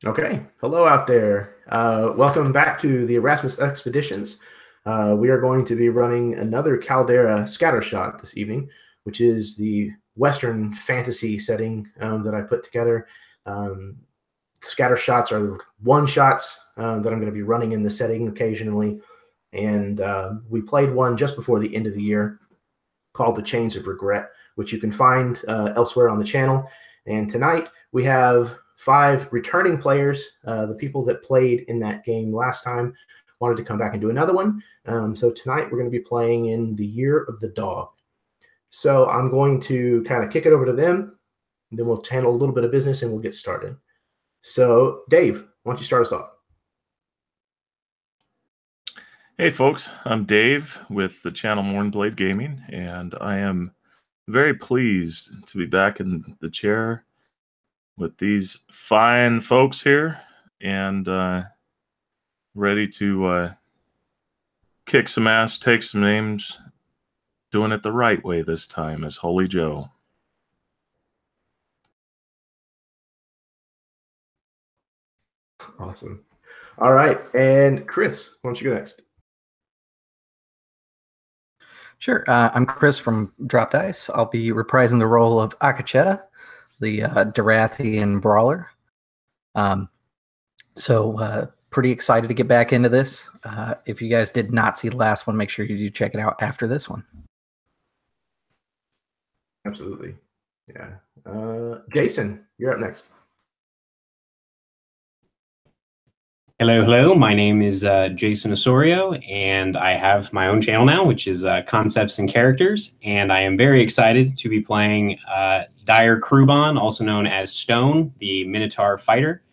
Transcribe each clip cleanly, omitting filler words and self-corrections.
Okay, hello out there. Welcome back to the Erasmus Expeditions. We are going to be running another Caldera Scattershot this evening, which is the Western fantasy setting that I put together. Scattershots are one-shots that I'm going to be running in the setting occasionally. And we played one just before the end of the year called The Chains of Regret, which you can find elsewhere on the channel. And tonight we have 5 returning players. The people that played in that game last time wanted to come back and do another one. So tonight we're going to be playing in the Year of the Dog. So I'm going to kind of kick it over to them, and then we'll handle a little bit of business and we'll get started. So Dave, why don't you start us off? Hey folks, I'm Dave with the channel Mournblade Gaming, and I am very pleased to be back in the chair with these fine folks here and ready to kick some ass, take some names, doing it the right way this time as Holy Joe. Awesome. All right, and Chris, why don't you go next? Sure. I'm Chris from Drop Dice. I'll be reprising the role of Akacheta, the Durathian brawler. So pretty excited to get back into this. If you guys did not see the last one, make sure you do check it out after this one. Absolutely. Yeah. Jason, you're up next. Hello. My name is Jason Osorio, and I have my own channel now, which is Concepts and Characters. And I am very excited to be playing Dire Kruban, also known as Stone, the Minotaur fighter.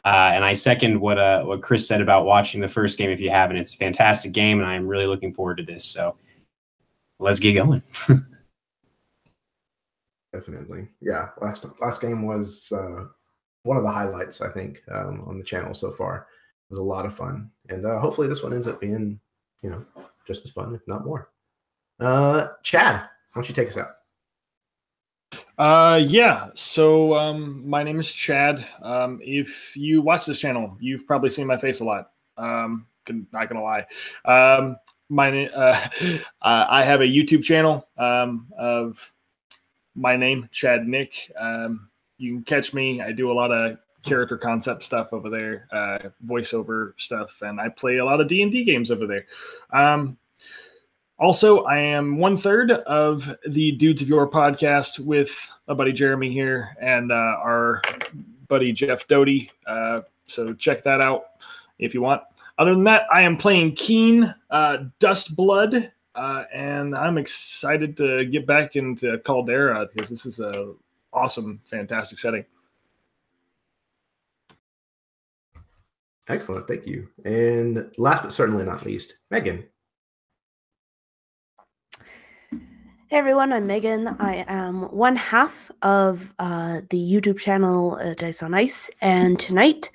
And I second what Chris said about watching the first game if you haven't. It's a fantastic game, and I am really looking forward to this. So let's get going. Definitely. Yeah. Last game was one of the highlights, I think, on the channel so far. It was a lot of fun, and hopefully this one ends up being, just as fun, if not more. Chad, why don't you take us out? Yeah, so my name is Chad. If you watch this channel, you've probably seen my face a lot. Not gonna lie. I have a YouTube channel of my name, Chad Nick. You can catch me. I do a lot of character concept stuff over there, voiceover stuff, and I play a lot of D&D games over there. Also, I am 1/3 of the Dudes of Your podcast with my buddy Jeremy here and our buddy Jeff Doty. So check that out if you want. Other than that, I am playing Keen Dustblood, and I'm excited to get back into Caldera because this is a awesome, fantastic setting. Excellent, thank you. And last but certainly not least, Megan. Hey everyone, I'm Megan. I am one half of the YouTube channel Dice on Ice, and tonight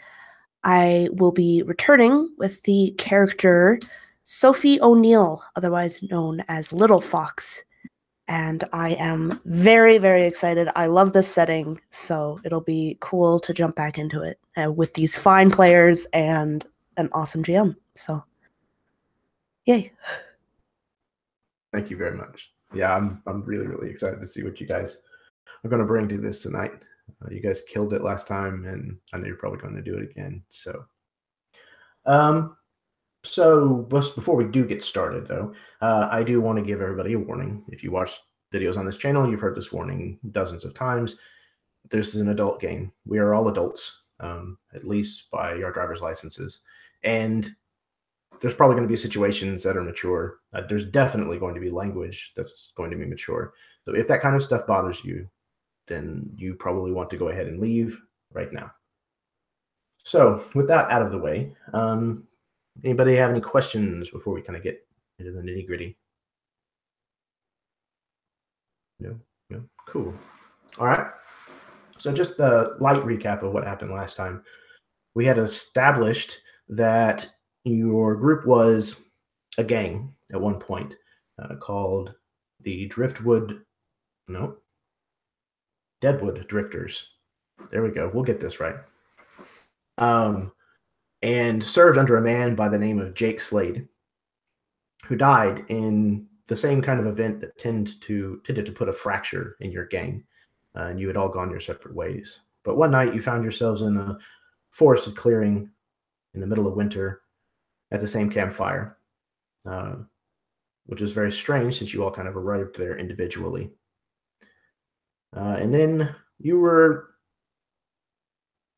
I will be returning with the character Sophie O'Neill, otherwise known as Little Fox. And I am very, very excited. I love this setting, so it'll be cool to jump back into it with these fine players and an awesome GM. So, yay. Thank you very much. Yeah, I'm really, really excited to see what you guys are going to bring to this tonight. You guys killed it last time, and I know you're probably going to do it again. So just before we do get started, though, I do want to give everybody a warning. If you watch videos on this channel, you've heard this warning dozens of times. This is an adult game. We are all adults, at least by our driver's licenses. And there's probably going to be situations that are mature. There's definitely going to be language that's going to be mature. So if that kind of stuff bothers you, then you probably want to go ahead and leave right now. So with that out of the way, anybody have any questions before we kind of get into the nitty-gritty? No? Cool. All right. So just a light recap of what happened last time. We had established that your group was a gang at one point called the Deadwood Drifters. There we go. We'll get this right. and served under a man by the name of Jake Slade, who died in the same kind of event that tended to put a fracture in your gang, and you had all gone your separate ways. But one night you found yourselves in a forested clearing in the middle of winter at the same campfire, which is very strange since you all kind of arrived there individually. And then you were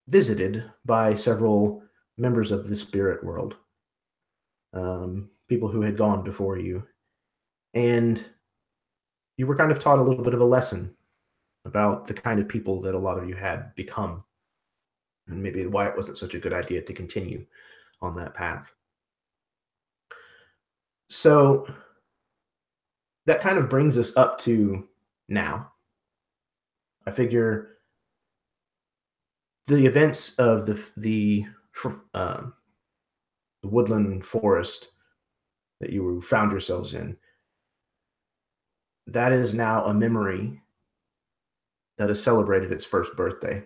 visited by several members of the spirit world, people who had gone before you. And you were kind of taught a little bit of a lesson about the kind of people that a lot of you had become, and maybe why it wasn't such a good idea to continue on that path. So that kind of brings us up to now. I figure the events of the woodland forest that you found yourselves in, that is now a memory that has celebrated its first birthday.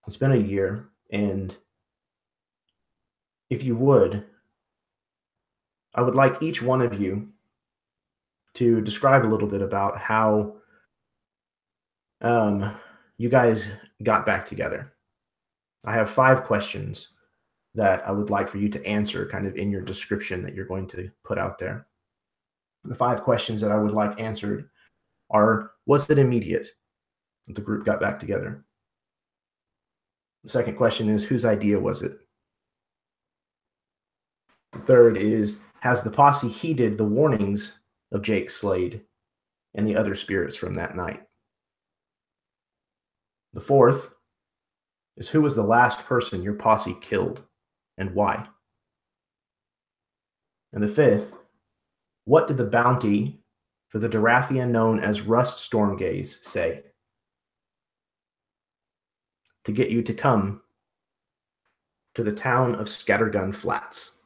It's been a year, and if you would, I would like each one of you to describe a little bit about how you guys got back together. I have 5 questions that I would like for you to answer kind of in your description that you're going to put out there. The 5 questions that I would like answered are, was it immediate that the group got back together? The second question is, whose idea was it? The third is, has the posse heeded the warnings of Jake Slade and the other spirits from that night? The fourth is, who was the last person your posse killed and why? And the fifth, what did the bounty for the Durathian known as Rust Stormgaze say to get you to come to the town of Scattergun Flats?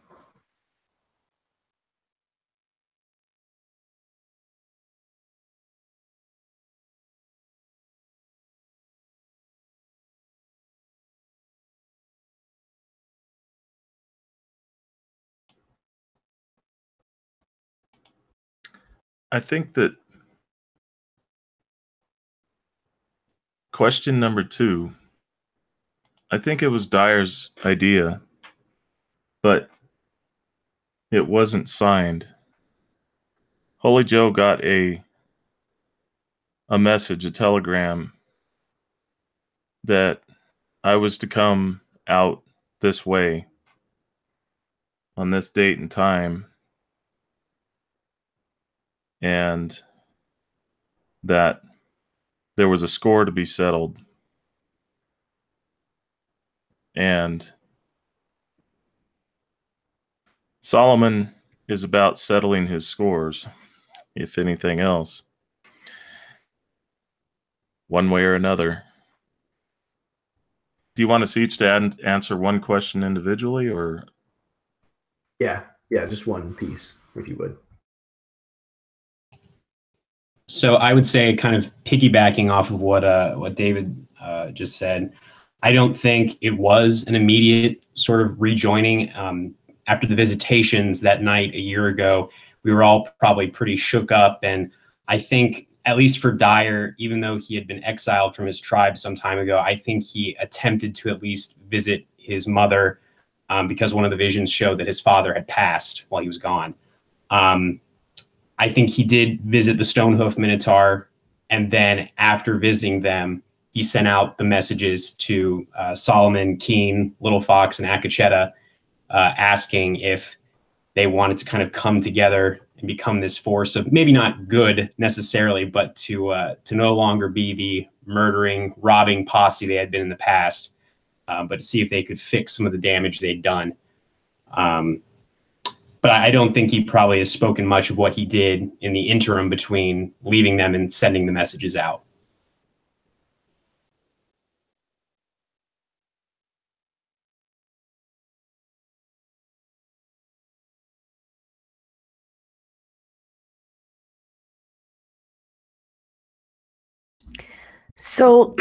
I think that question number 2, I think it was Dyer's idea, but it wasn't signed. Holy Joe got a message, a telegram, that I was to come out this way on this date and time, and that there was a score to be settled. And Solomon is about settling his scores, if anything else, one way or another. Do you want us each to answer one question individually, or? Yeah, just one piece, if you would. So I would say, kind of piggybacking off of what David just said, I don't think it was an immediate sort of rejoining. After the visitations that night a year ago, we were all probably pretty shook up. And I think, at least for Dyer, even though he had been exiled from his tribe some time ago, I think he attempted to at least visit his mother, because one of the visions showed that his father had passed while he was gone. I think he did visit the Stonehoof Minotaur, and then after visiting them, he sent out the messages to Solomon, Keen, Little Fox, and Akacheta, asking if they wanted to kind of come together and become this force of maybe not good necessarily, but to no longer be the murdering, robbing posse they had been in the past, but to see if they could fix some of the damage they'd done. But I don't think he probably has spoken much of what he did in the interim between leaving them and sending the messages out. So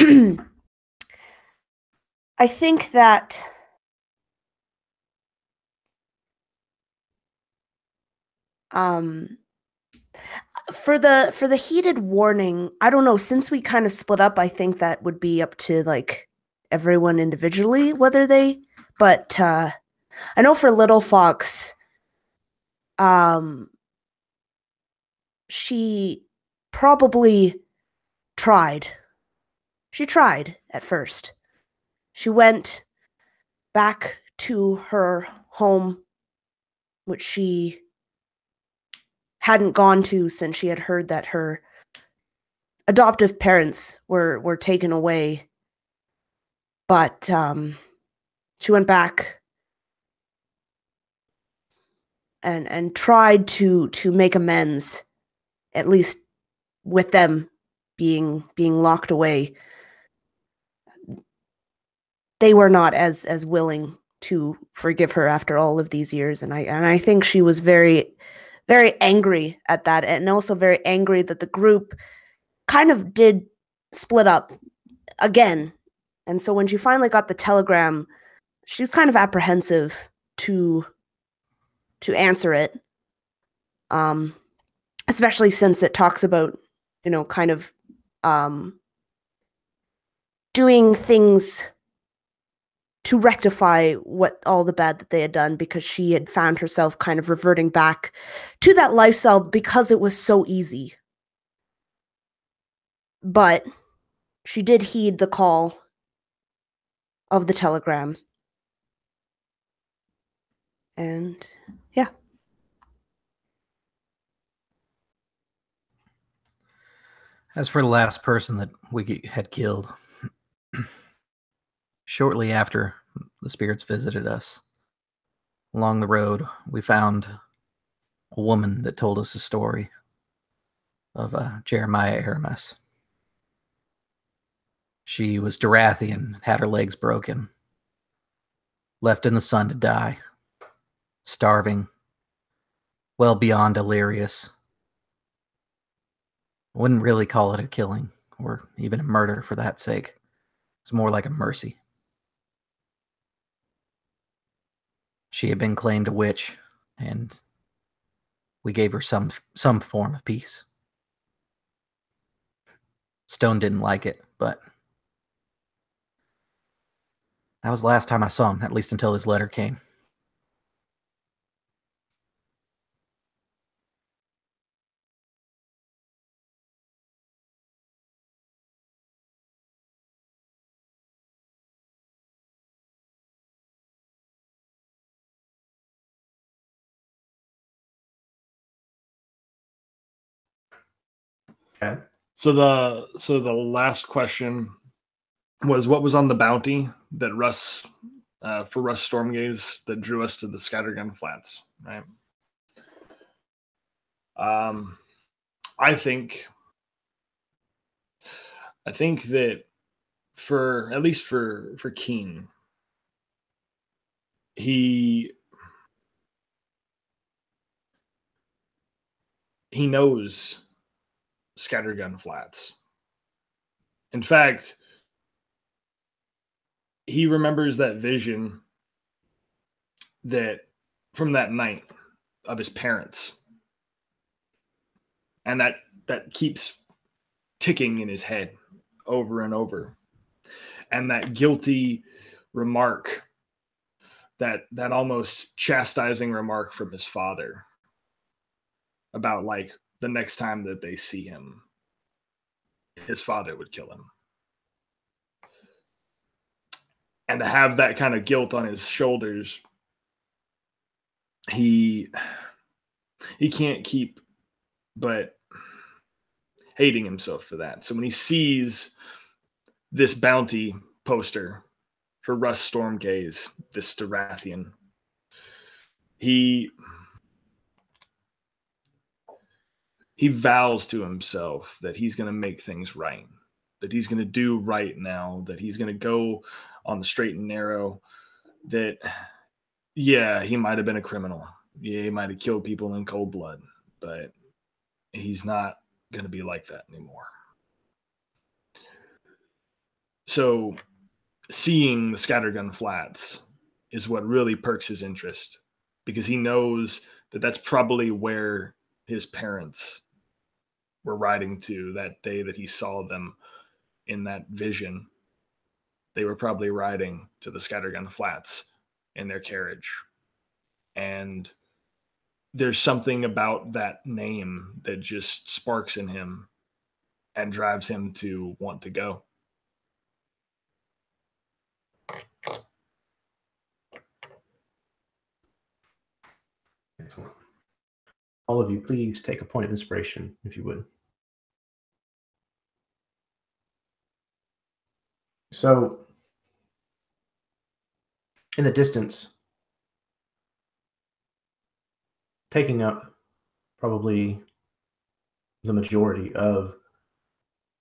I think that for the heated warning, I don't know, since we kind of split up, I think that would be up to like everyone individually whether they, but I know for Little Fox, she probably tried. She tried at first. She went back to her home, which she hadn't gone to since she had heard that her adoptive parents were taken away. But she went back and tried to make amends, at least with them being locked away. They were not as willing to forgive her after all of these years, and I think she was very, very angry at that, and also very angry that the group kind of did split up again. And so when she finally got the telegram, she was kind of apprehensive to answer it, especially since it talks about, kind of doing things to rectify all the bad that they had done, because she had found herself kind of reverting back to that lifestyle because it was so easy. But she did heed the call of the telegram. And yeah. As for the last person that we had killed, shortly after the spirits visited us, along the road, we found a woman that told us a story of Jeremiah Aramis. She was Durathian, had her legs broken, left in the sun to die, starving, well beyond delirious. I wouldn't really call it a killing, or even a murder for that sake. It's more like a mercy. She had been claimed a witch, and we gave her some form of peace. Stone didn't like it, but that was the last time I saw him, at least until his letter came. Okay. So the last question was, what was on the bounty that for Russ Stormgaze that drew us to the Scattergun Flats, right? I think that for at least for Keen, he knows Scattergun Flats. In fact, he remembers that vision that from that night of his parents, and that keeps ticking in his head over and over, and that guilty remark, that almost chastising remark from his father about, like, the next time that they see him, his father would kill him. And to have that kind of guilt on his shoulders, he can't keep but hating himself for that. So when he sees this bounty poster for Russ Stormgaze, this Durathian, he vows to himself that he's going to make things right, that he's going to do right now, that he's going to go on the straight and narrow, that, yeah, he might have been a criminal. Yeah, he might have killed people in cold blood, but he's not going to be like that anymore. So seeing the Scattergun Flats is what really perks his interest, because he knows that that's probably where his parents were riding to that day that he saw them in that vision. They were probably riding to the Scattergun Flats in their carriage. And there's something about that name that just sparks in him and drives him to want to go. Excellent. All of you, please take a point of inspiration, if you would. So, in the distance, taking up probably the majority of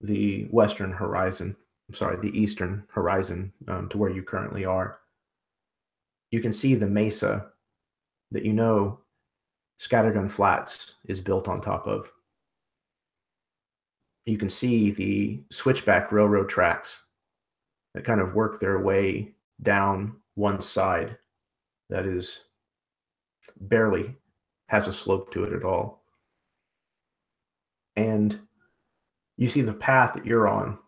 the western horizon, the eastern horizon to where you currently are, you can see the mesa that you know Scattergun Flats is built on top of. You can see the switchback railroad tracks that kind of work their way down one side that is barely has a slope to it at all. And you see the path that you're on,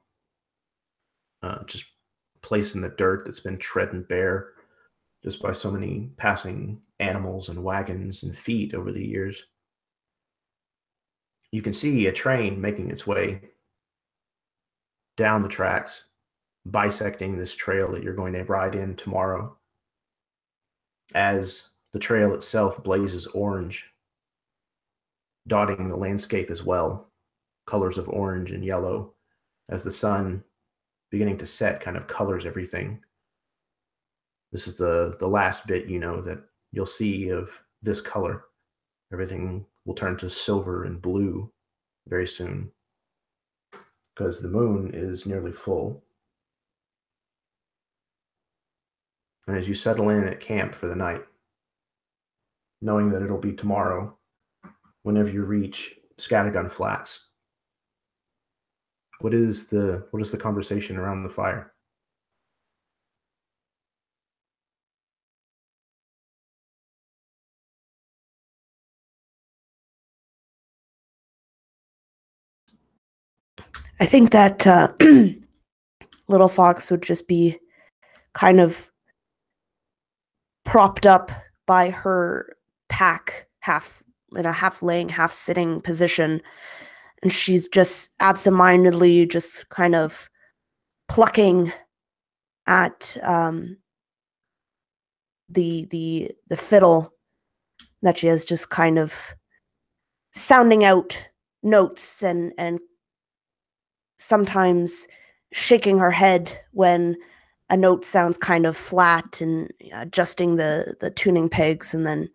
just placed in the dirt that's been trodden bare just by so many passing animals and wagons and feet over the years. You can see a train making its way down the tracks, bisecting this trail that you're going to ride in tomorrow, as the trail itself blazes orange, dotting the landscape as well, colors of orange and yellow, as the sun beginning to set kind of colors everything. This is the last bit, you know, that you'll see of this color. Everything will turn to silver and blue very soon, because the moon is nearly full. And as you settle in at camp for the night, knowing that it'll be tomorrow, whenever you reach Scattergun Flats, what is the conversation around the fire? I think that Little Fox would just be kind of propped up by her pack, half in a half laying, half sitting position, and she's just absentmindedly just kind of plucking at the fiddle that she has, just kind of sounding out notes and sometimes shaking her head when a note sounds kind of flat and adjusting the tuning pegs and then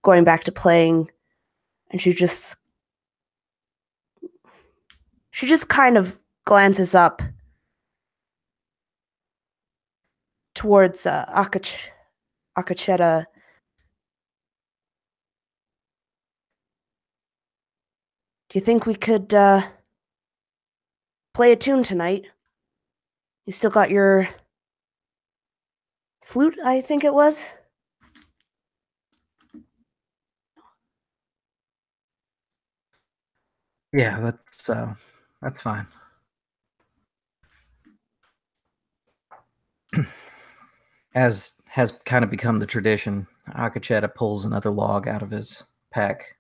going back to playing. And she just kind of glances up towards Akacheta. Do you think we could play a tune tonight? You still got your flute, I think it was? Yeah, that's fine. As has kind of become the tradition, Akacheta pulls another log out of his pack.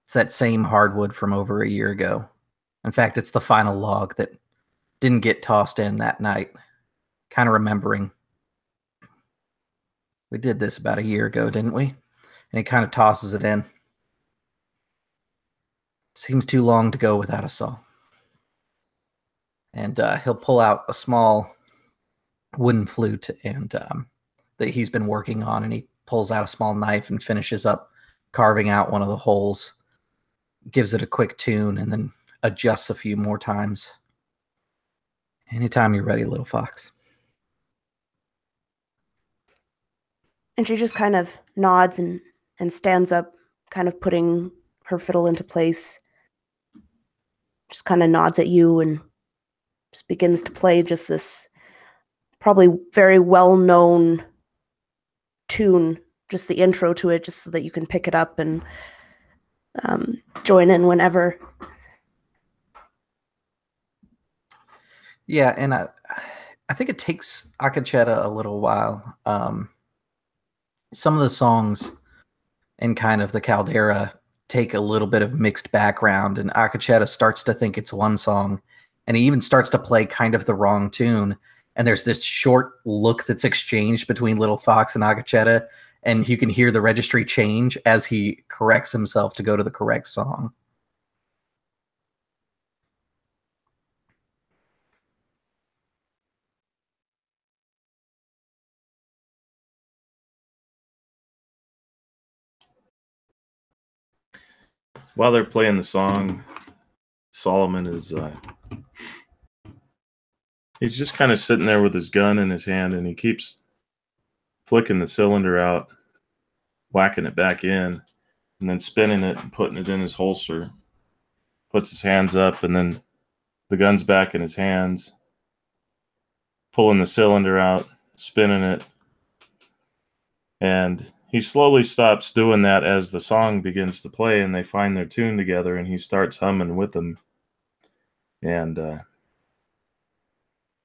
It's that same hardwood from over a year ago. In fact, it's the final log that didn't get tossed in that night. Kind of remembering. We did this about a year ago, didn't we? And he kind of tosses it in. Seems too long to go without a saw. And he'll pull out a small wooden flute and that he's been working on, and he pulls out a small knife and finishes up carving out one of the holes, gives it a quick tune, and then adjusts a few more times. Anytime you're ready, Little Fox. And she just kind of nods and stands up, kind of putting her fiddle into place. Just kind of nods at you and just begins to play just this probably very well-known tune, just the intro to it, just so that you can pick it up and join in whenever. Yeah, and I think it takes Akacheta a little while. Some of the songs in kind of the Caldera take a little bit of mixed background, and Akacheta starts to think it's one song, and he even starts to play kind of the wrong tune. And there's this short look that's exchanged between Little Fox and Akacheta, and you can hear the registry change as he corrects himself to go to the correct song. While they're playing the song, Solomon is he's just kind of sitting there with his gun in his hand, and he keeps flicking the cylinder out, whacking it back in, and then spinning it and putting it in his holster. Puts his hands up, and then the gun's back in his hands, pulling the cylinder out, spinning it. And he slowly stops doing that as the song begins to play, and they find their tune together, and he starts humming with them. And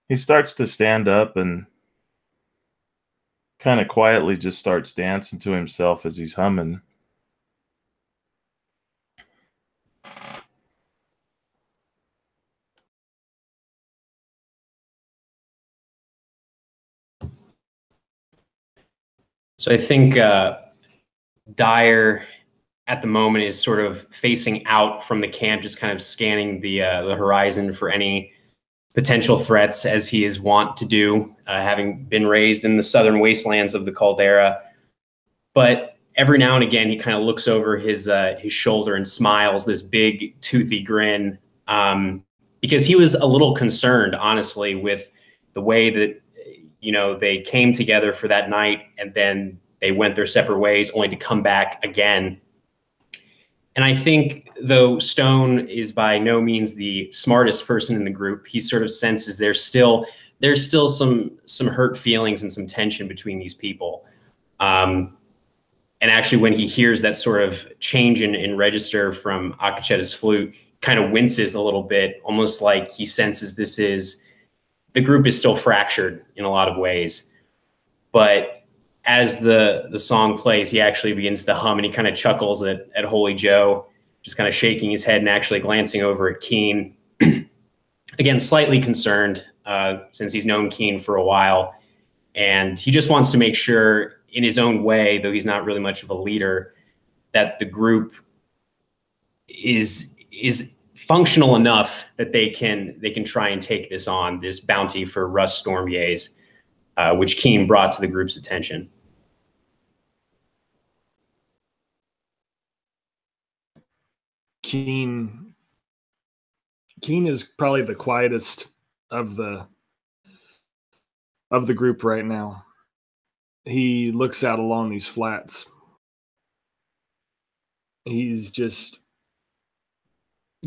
he starts to stand up and kind of quietly just starts dancing to himself as he's humming. So I think Dyer at the moment is sort of facing out from the camp, just kind of scanning the horizon for any potential threats, as he is wont to do, having been raised in the southern wastelands of the Caldera. But every now and again, he kind of looks over his shoulder and smiles this big toothy grin, because he was a little concerned, honestly, with the way that they came together for that night, and then they went their separate ways, only to come back again. And I think, though Stone is by no means the smartest person in the group, he sort of senses there's still some hurt feelings and some tension between these people. And actually, when he hears that sort of change in register from Akacheta's flute, kind of winces a little bit, almost like he senses the group is still fractured in a lot of ways. But as the song plays, he actually begins to hum, and he kind of chuckles at Holy Joe, just kind of shaking his head and actually glancing over at Keen. Again, slightly concerned, since he's known Keen for a while. And he just wants to make sure, in his own way, though he's not really much of a leader, that the group is functional enough that they can try and take this on, this bounty for Russ Stormyays, which Keen brought to the group's attention. Keen is probably the quietest of the group right now. He looks out along these flats. He's just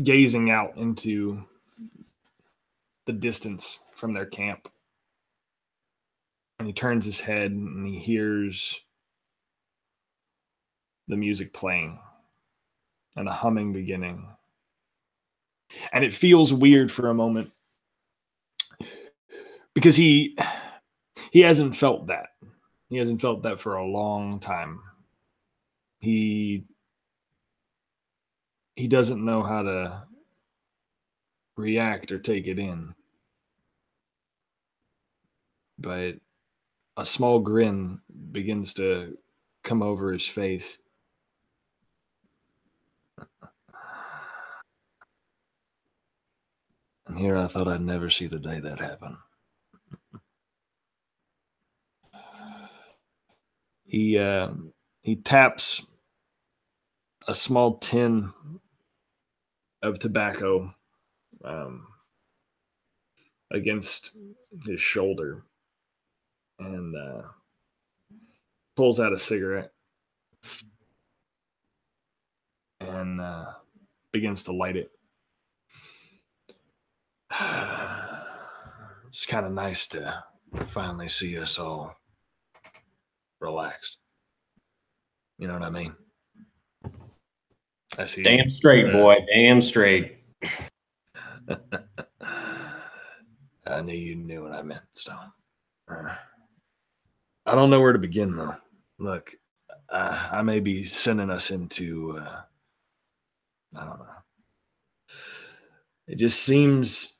gazing out into the distance from their camp. And he turns his head and he hears the music playing and the humming beginning. And it feels weird for a moment, because he hasn't felt that. He hasn't felt that for a long time. He doesn't know how to react or take it in. But a small grin begins to come over his face. And here I thought I'd never see the day that happened. He taps a small tin of tobacco against his shoulder and pulls out a cigarette and begins to light it. It's kind of nice to finally see us all relaxed. You know what I mean? I see. Damn straight, boy. Damn straight. I knew you knew what I meant, Stone. I don't know where to begin, though. Look, I may be sending us into, I don't know. It just seems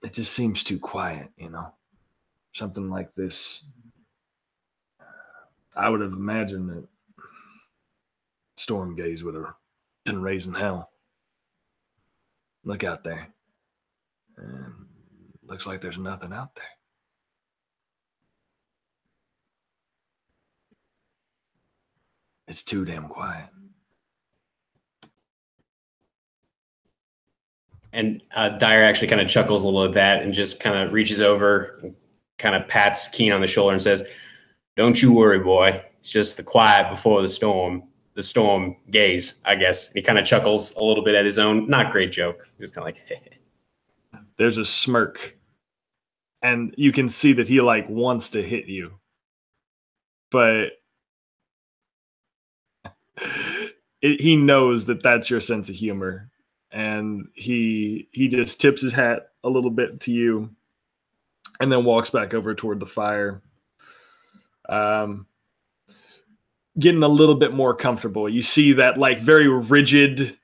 too quiet, you know? Something like this. I would have imagined that Stormgaze would have been raising hell. Look out there. And looks like there's nothing out there. It's too damn quiet. And Dyer actually kind of chuckles a little at that and just kind of reaches over and kind of pats Keen on the shoulder and says, "Don't you worry, boy. It's just the quiet before the storm gaze, I guess." And he kind of chuckles a little bit at his own not great joke. He's kind of like, There's a smirk. And you can see that he like wants to hit you. But he knows that that's your sense of humor. And he just tips his hat a little bit to you and then walks back over toward the fire. Getting a little bit more comfortable. You see that like very rigid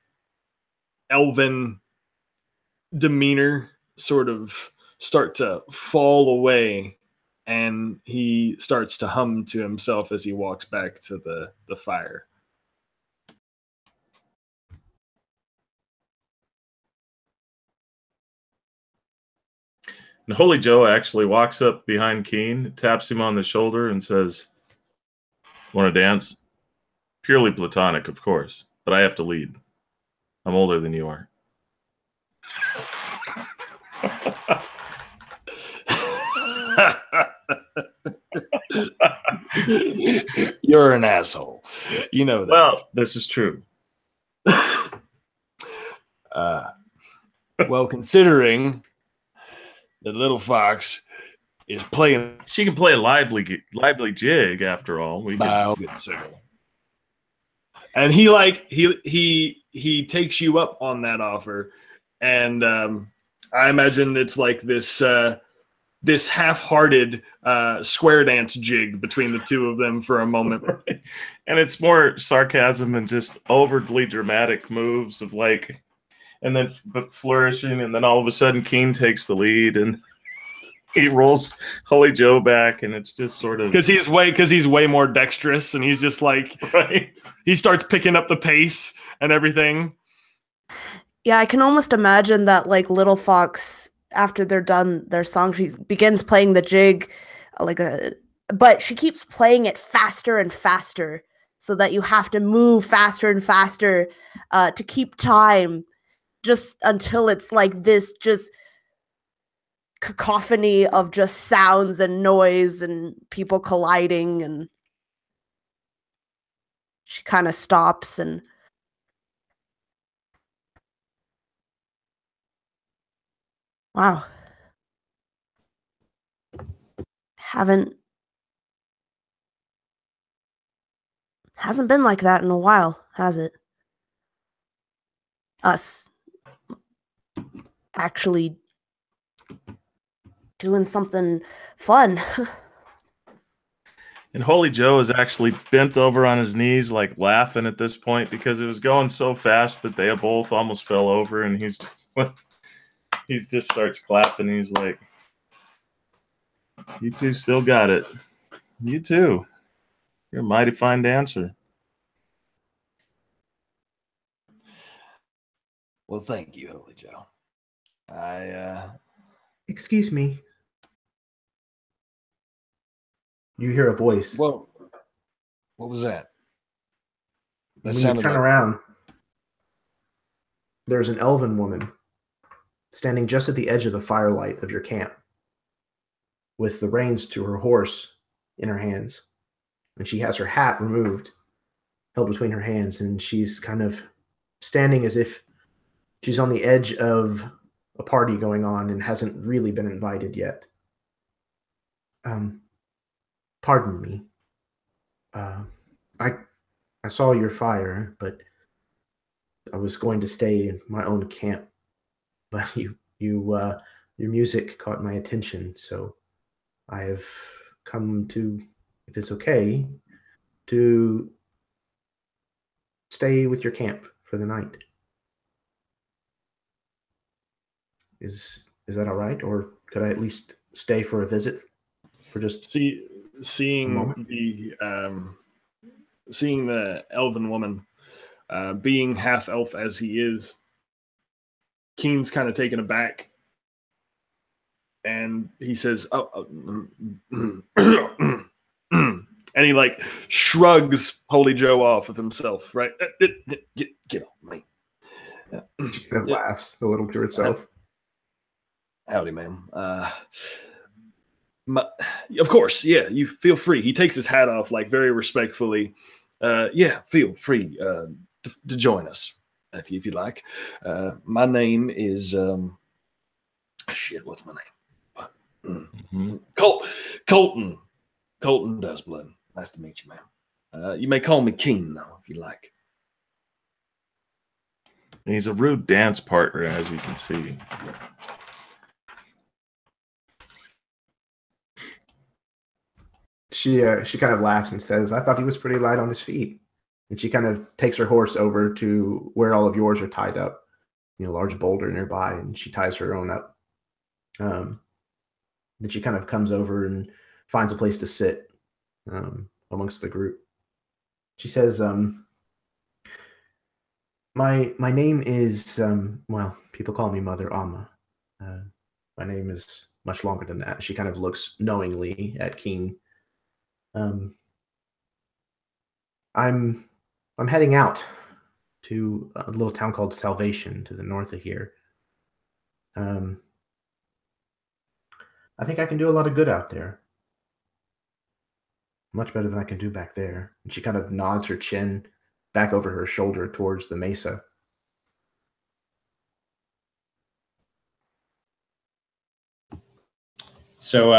elven demeanor sort of start to fall away, and he starts to hum to himself as he walks back to the fire. And Holy Joe actually walks up behind Keen, taps him on the shoulder, and says, "Want to dance?" Purely platonic, of course, but I have to lead. I'm older than you are. You're an asshole. You know that. Well, this is true. Well, considering that little fox is playing, She can play a lively jig, after all. We by could, good signal. And he takes you up on that offer, and I imagine it's like this this half-hearted square dance jig between the two of them for a moment. right. And it's more sarcasm and just overly dramatic moves of like, and then flourishing, and then all of a sudden Keen takes the lead and he rolls Holy Joe back, and it's just sort of because he's way more dexterous, and he's just like right. he starts picking up the pace and everything. Yeah, I can almost imagine that like Little Fox, after they're done their song, she begins playing the jig but she keeps playing it faster and faster so that you have to move faster and faster to keep time, just until it's like this just cacophony of just sounds and noise and people colliding, and she kind of stops and wow. Hasn't been like that in a while, has it? Us actually doing something fun. And Holy Joe is actually bent over on his knees, like laughing at this point because it was going so fast that they both almost fell over, and he just starts clapping. He's like, "You two still got it. You too. You're a mighty fine dancer." Well, thank you, Holy Joe. Excuse me. You hear a voice. Well, what was that? When you turn around, there's an elven woman standing just at the edge of the firelight of your camp with the reins to her horse in her hands. And she has her hat removed, held between her hands, and she's kind of standing as if she's on the edge of a party going on and hasn't really been invited yet. Pardon me. I saw your fire, but I was going to stay in my own camp. But your music caught my attention, so I have come to, if it's okay, to stay with your camp for the night. Is that all right, or could I at least stay for a visit for just seeing the elven woman, being half elf as he is, Keen's kind of taken aback, and he says, and he like shrugs Holy Joe off of himself, right? Get off me. She kind of laughs a little to herself. Howdy, ma'am. Of course, yeah, you feel free. He takes his hat off, like, very respectfully. Yeah, feel free to join us if you'd like. My name is shit. What's my name? Colton. Colton Dustblood. Nice to meet you, ma'am. You may call me Keen, though, if you like. And he's a rude dance partner, as you can see. She kind of laughs and says, "I thought he was pretty light on his feet." And she kind of takes her horse over to where all of yours are tied up, a large boulder nearby, and she ties her own up. Then she kind of comes over and finds a place to sit amongst the group. She says, My name is, well, people call me Mother Amma. My name is much longer than that." She kind of looks knowingly at Keen. I'm heading out to a little town called Salvation to the north of here. I think I can do a lot of good out there. Much better than I can do back there. And she kind of nods her chin back over her shoulder towards the mesa. So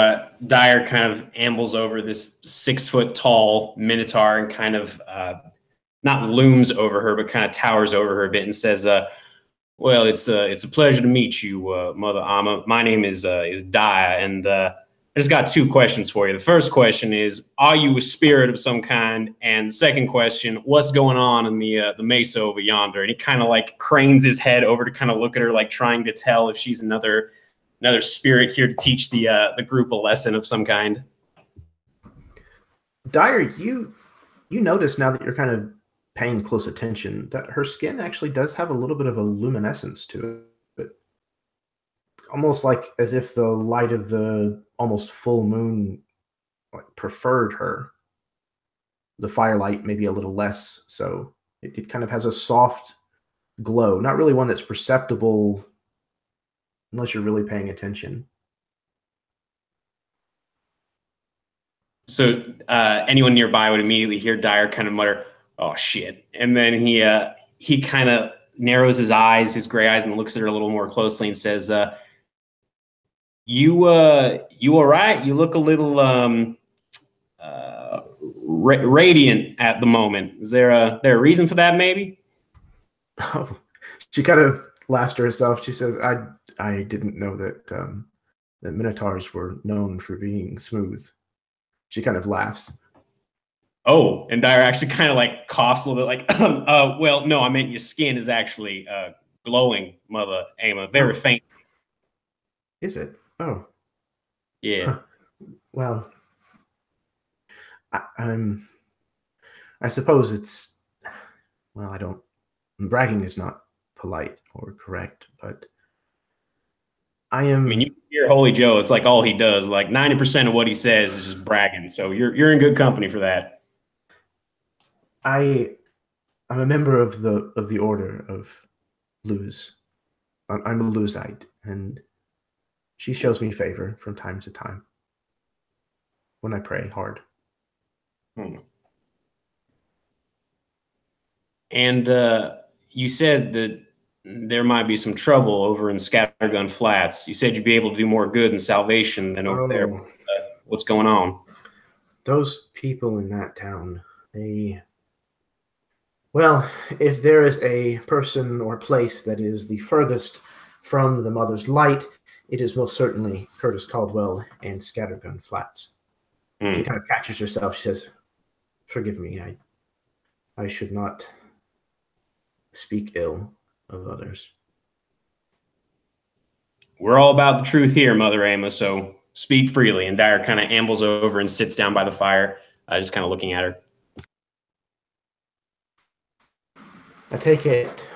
Dyer kind of ambles over this 6 foot tall minotaur and kind of not looms over her, but kind of towers over her a bit and says, "Well, it's a pleasure to meet you, Mother Amma. My name is Dyer, and I just got 2 questions for you. The first question is, are you a spirit of some kind? And the second question, what's going on in the mesa over yonder?" And he kind of like cranes his head over to kind of look at her, like trying to tell if she's another spirit here to teach the group a lesson of some kind. Dyer, you notice now that you're kind of paying close attention that her skin actually does have a little bit of a luminescence to it. Almost like as if the light of the almost full moon preferred her. The firelight maybe a little less, so it kind of has a soft glow. Not really one that's perceptible unless you're really paying attention. So anyone nearby would immediately hear Dyer kind of mutter, "Oh shit!" And then he kind of narrows his eyes, his gray eyes, and looks at her a little more closely and says, "You all right? You look a little radiant at the moment. Is there a reason for that? Maybe?" Oh, she kind of laughs to herself. She says, I didn't know that that minotaurs were known for being smooth." She kind of laughs. Oh, and Dyer actually kind of like coughs a little bit, like, "Well, no, I meant your skin is actually glowing, Mother Amma, very faint." Is it? Oh, yeah. Huh. Well, I suppose it's, well, I don't. Bragging is not polite or correct, but I am. I mean, you hear Holy Joe, it's like all he does. Like 90% of what he says is just bragging. So you're in good company for that. I'm a member of the Order of Luz. I'm a Luzite, and she shows me favor from time to time when I pray hard. And you said that there might be some trouble over in Scattergun Flats. You said you'd be able to do more good in Salvation than over there. What's going on? Those people in that town, well, if there is a person or place that is the furthest from the Mother's Light, it is most certainly Curtis Caldwell and Scattergun Flats. She kind of catches herself. She says, "Forgive me, I should not speak ill of others." We're all about the truth here, Mother Ama, so speak freely. And Dyer kind of ambles over and sits down by the fire, just kind of looking at her. I take it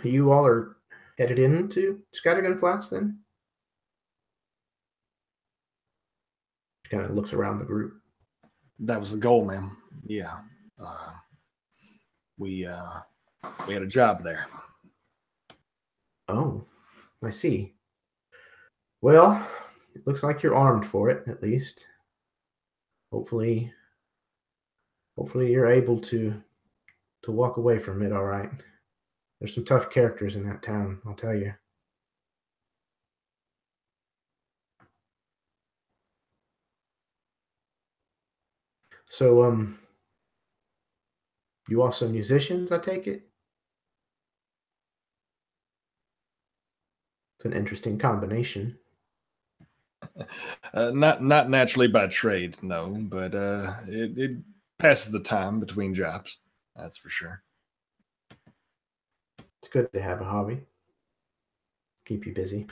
you all are headed into Scattergun Flats then? She kind of looks around the group. That was the goal, man. Yeah. We had a job there. Oh, I see. Well, it looks like you're armed for it, at least. Hopefully you're able to walk away from it all right. There's some tough characters in that town, I'll tell you. So, you also musicians, I take it? It's an interesting combination. Not naturally by trade, no, but it passes the time between jobs. That's for sure. It's good to have a hobby. Keep you busy.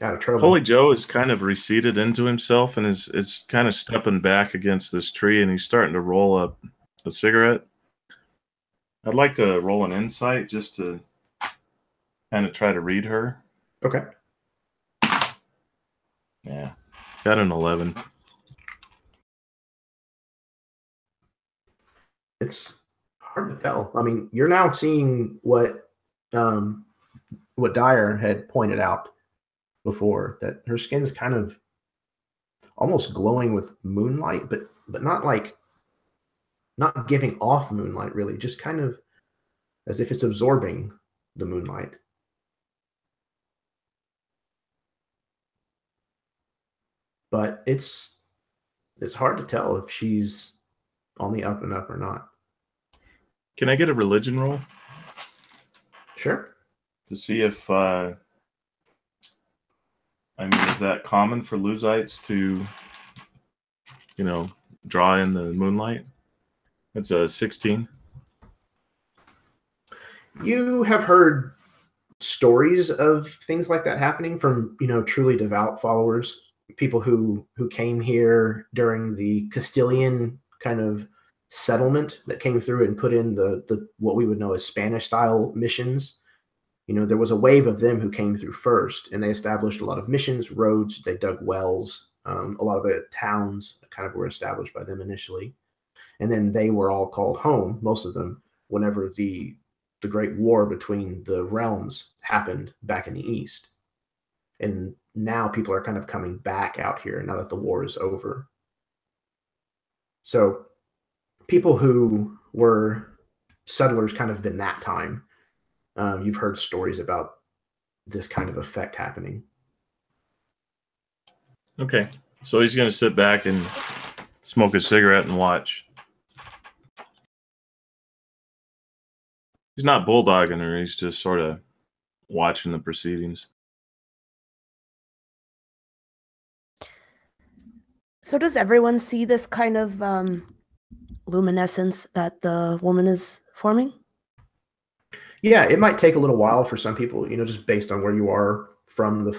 Out of trouble. Holy Joe is kind of receded into himself and is kind of stepping back against this tree, and he's starting to roll up a cigarette. I'd like to roll an insight just to kind of try to read her. Okay. Yeah, got an 11. It's hard to tell. I mean, you're now seeing what Dyer had pointed out before, that her skin's kind of almost glowing with moonlight, but not giving off moonlight really, just kind of as if it's absorbing the moonlight. But it's hard to tell if she's on the up and up or not. Can I get a religion roll? Sure. To see if, I mean, is that common for Luzites to, draw in the moonlight? That's a 16. You have heard stories of things like that happening from, truly devout followers, people who came here during the Castilian kind of settlement that came through and put in the what we would know as Spanish style missions. There was a wave of them who came through first, and they established a lot of missions, roads, they dug wells. A lot of the towns kind of were established by them initially. And then they were all called home, most of them, whenever the great war between the realms happened back in the East. And now people are kind of coming back out here now that the war is over. So people who were settlers kind of in that time, you've heard stories about this kind of effect happening. Okay, so he's going to sit back and smoke a cigarette and watch. He's not bulldogging her, he's just sort of watching the proceedings. So does everyone see this kind of luminescence that the woman is forming? Yeah, it might take a little while for some people, just based on where you are from the,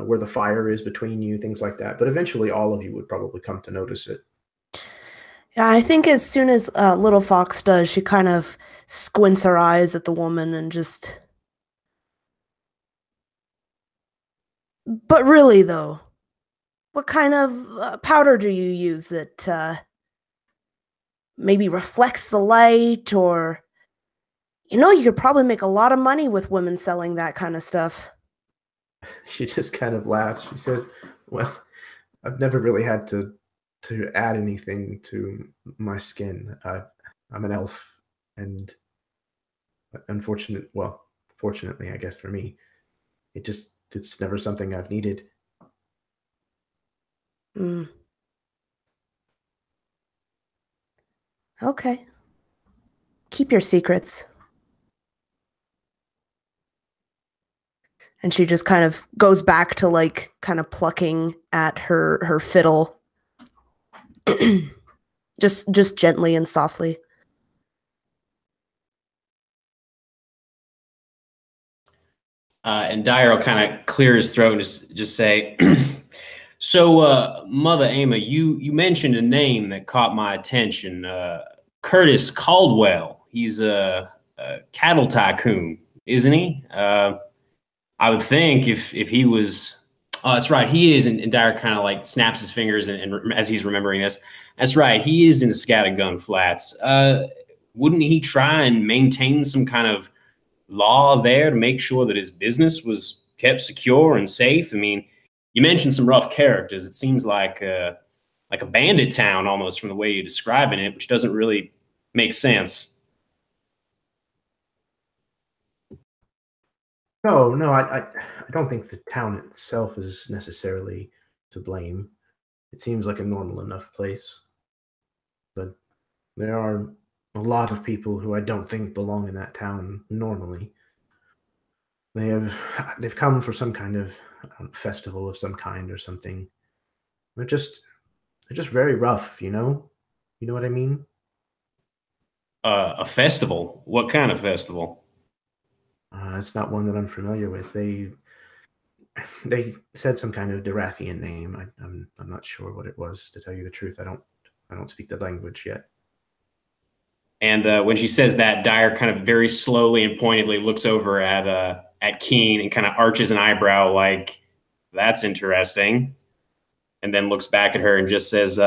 where the fire is between you, things like that. But eventually all of you would probably come to notice it. Yeah, I think as soon as Little Fox does, she kind of squints her eyes at the woman and just... But really, though, what kind of powder do you use that maybe reflects the light? Or, you could probably make a lot of money with women selling that kind of stuff. She just kind of laughs. She says, well, I've never really had to add anything to my skin. I'm an elf, and fortunately, I guess for me, it's never something I've needed. Mm. Okay. Keep your secrets. And she just kind of goes back to like kind of plucking at her fiddle. just gently and softly. And Dyer will kind of clear his throat and just say, so, Mother Ama, you mentioned a name that caught my attention. Curtis Caldwell. He's a cattle tycoon, isn't he? I would think if he was, oh, that's right, he is. And Dyer kind of like snaps his fingers and as he's remembering this, that's right, he is in Scattergun Flats. Wouldn't he try and maintain some kind of law there to make sure that his business was kept secure and safe? I mean, you mentioned some rough characters. It seems like a bandit town almost from the way you're describing it, which doesn't really make sense. No, I don't think the town itself is necessarily to blame. It seems like a normal enough place. But there are a lot of people who I don't think belong in that town normally. They've come for some kind of festival of some kind or something. They're just very rough, you know? You know what I mean? A festival? What kind of festival? It's not one that I'm familiar with. They said some kind of Durathian name. I'm not sure what it was, to tell you the truth. I don't speak the language yet. And when she says that, Dyer kind of very slowly and pointedly looks over at Keen and kind of arches an eyebrow like, that's interesting. And then looks back at her and just says,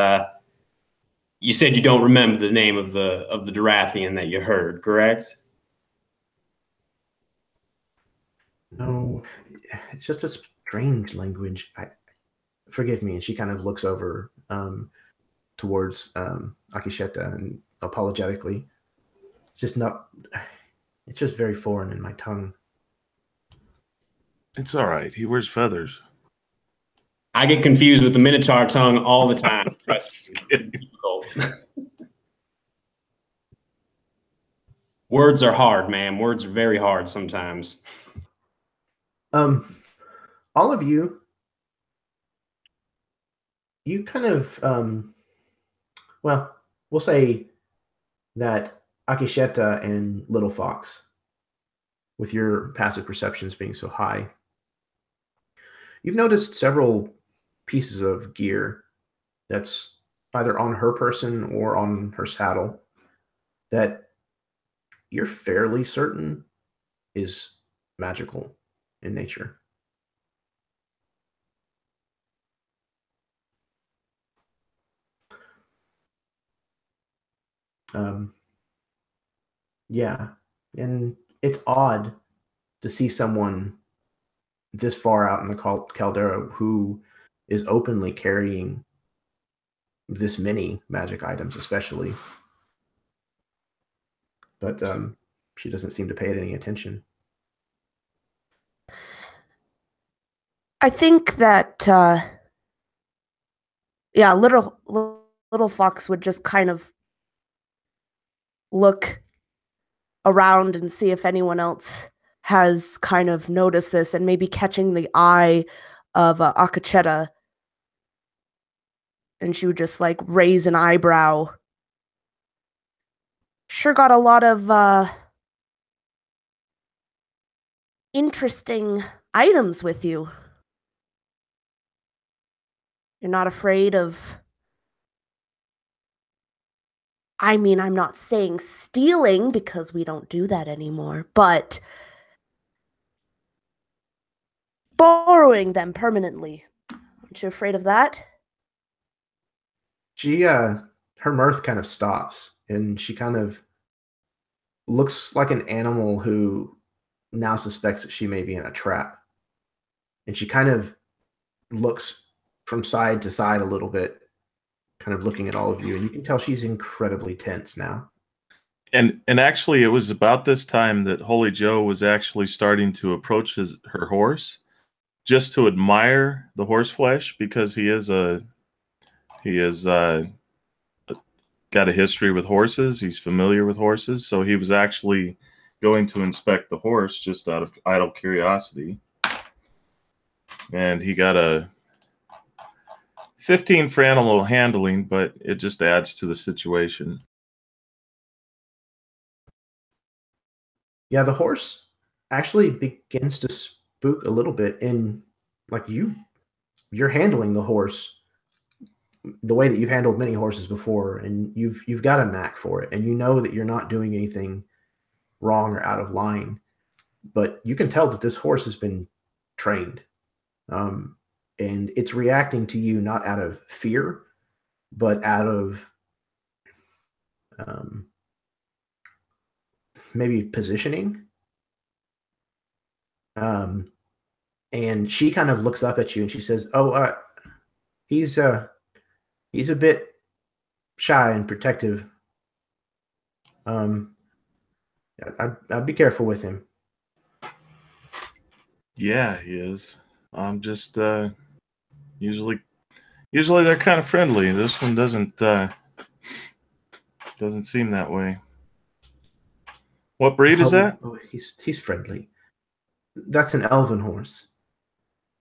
you said you don't remember the name of the Durathian that you heard, correct? No, it's just a strange language. Forgive me. And she kind of looks over towards Akisheta and apologetically. It's just very foreign in my tongue. It's all right. He wears feathers. I get confused with the Minotaur tongue all the time. It's difficult. Words are hard, man. Words are very hard sometimes. All of you kind of, well, we'll say that Akisheta and Little Fox, with your passive perceptions being so high, you've noticed several pieces of gear that's either on her person or on her saddle that you're fairly certain is magical in nature. Yeah, and it's odd to see someone this far out in the Caldera who is openly carrying this many magic items, especially. But she doesn't seem to pay it any attention. I think that yeah, little Fox would just kind of look around and see if anyone else has kind of noticed this and maybe catching the eye of Akacheta. And she would just like raise an eyebrow. Sure got a lot of interesting items with you. You're not afraid of... I mean, I'm not saying stealing because we don't do that anymore, but borrowing them permanently. Aren't you afraid of that? She, her mirth kind of stops, and she kind of looks like an animal who now suspects that she may be in a trap. And she kind of looks from side to side a little bit, kind of looking at all of you, and you can tell she's incredibly tense now. And actually, it was about this time that Holy Joe was actually starting to approach her horse, just to admire the horse flesh, because he is a He has got a history with horses. He's familiar with horses, so he was actually going to inspect the horse just out of idle curiosity. And he got a 15 for animal handling, but it just adds to the situation. Yeah, the horse actually begins to spook a little bit, and like you're handling the horse the way that you've handled many horses before, and you've got a knack for it, and you know that you're not doing anything wrong or out of line, but you can tell that this horse has been trained, and it's reacting to you not out of fear, but out of maybe positioning. And she kind of looks up at you and she says, "Oh, he's a bit shy and protective. I'd be careful with him." Yeah, he is. I'm just usually they're kind of friendly. This one doesn't seem that way. What breed is that? Oh, he's friendly. That's an elven horse.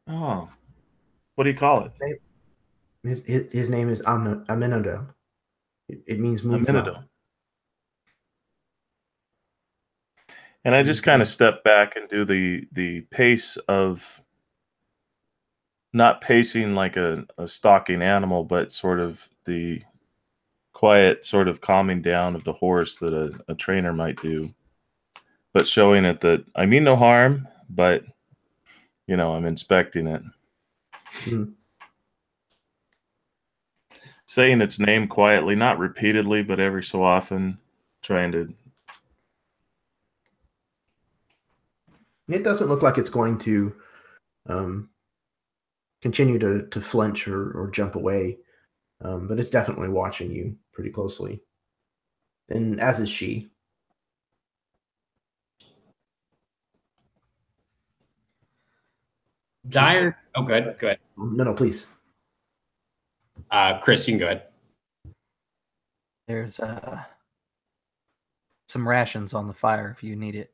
Oh, what do you call it? His name is Aminodel. It means moonflower. Aminodel. And I just kind of step back and do the pace of not pacing like a stalking animal, but sort of the quiet sort of calming down of the horse that a trainer might do, but showing it that I mean no harm, but I'm inspecting it. Mm-hmm. Saying its name quietly, not repeatedly, but every so often, trying to. It doesn't look like it's going to continue to flinch or jump away, but it's definitely watching you pretty closely, and as is she. Dire. Oh, good. Go ahead. No, please. Chris, you can go ahead. There's some rations on the fire if you need it.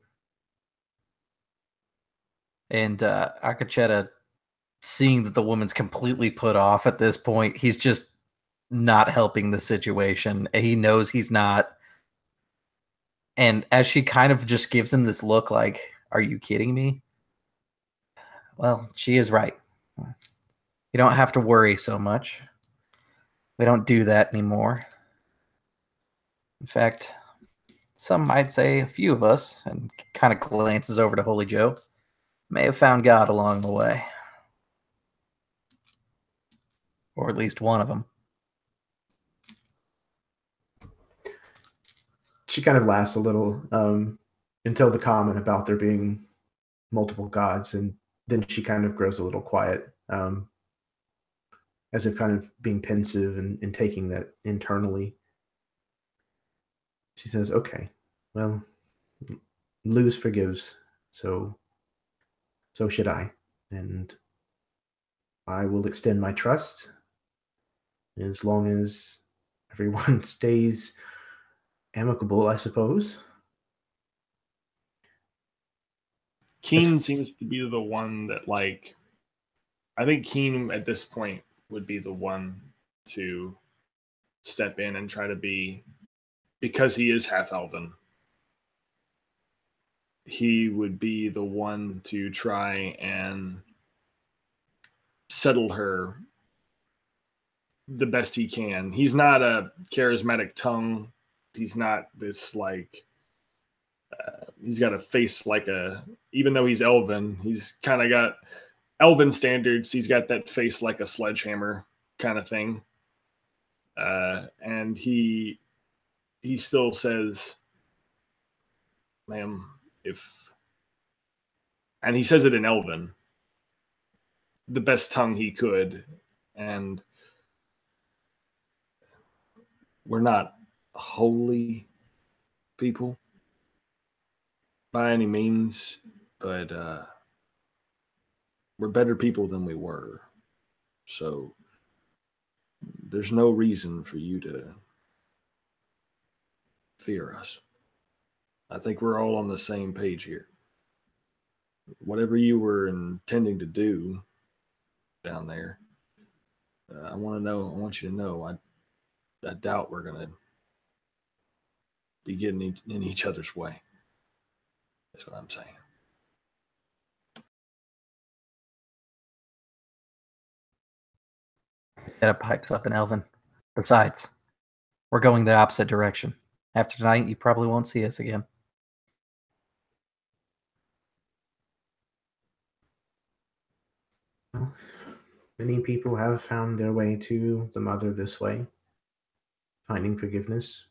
And Akacheta, seeing that the woman's completely put off at this point, he's just not helping the situation. He knows he's not. And as she kind of just gives him this look like, "Are you kidding me?" Well, she is right. You don't have to worry so much. We don't do that anymore. In fact, some might say a few of us, and kind of glances over to Holy Joe, may have found God along the way. Or at least one of them. She kind of laughs a little until the comment about there being multiple gods, and then she kind of grows a little quiet, as if kind of being pensive and taking that internally. She says, "Okay, well, Luz forgives, so should I, and I will extend my trust as long as everyone stays amicable, I suppose." Keen seems to be the one that, like, I think Keen at this point would be the one to step in and try to be, because he is half elven, he would be the one to try and settle her the best he can. He's not a charismatic tongue. He's not this, like, he's got a face like even though he's elven, he's kind of got elven standards. He's got that face like a sledgehammer kind of thing. And he still says, "Ma'am, and he says it in elven, the best tongue he could, and we're not holy people by any means, but we're better people than we were. So there's no reason for you to fear us. I think we're all on the same page here. Whatever you were intending to do down there, I want you to know, I doubt we're going to be getting in each other's way. That's what I'm saying. It pipes up in Elven. Besides, we're going the opposite direction. After tonight, you probably won't see us again. Many people have found their way to the Mother this way, finding forgiveness,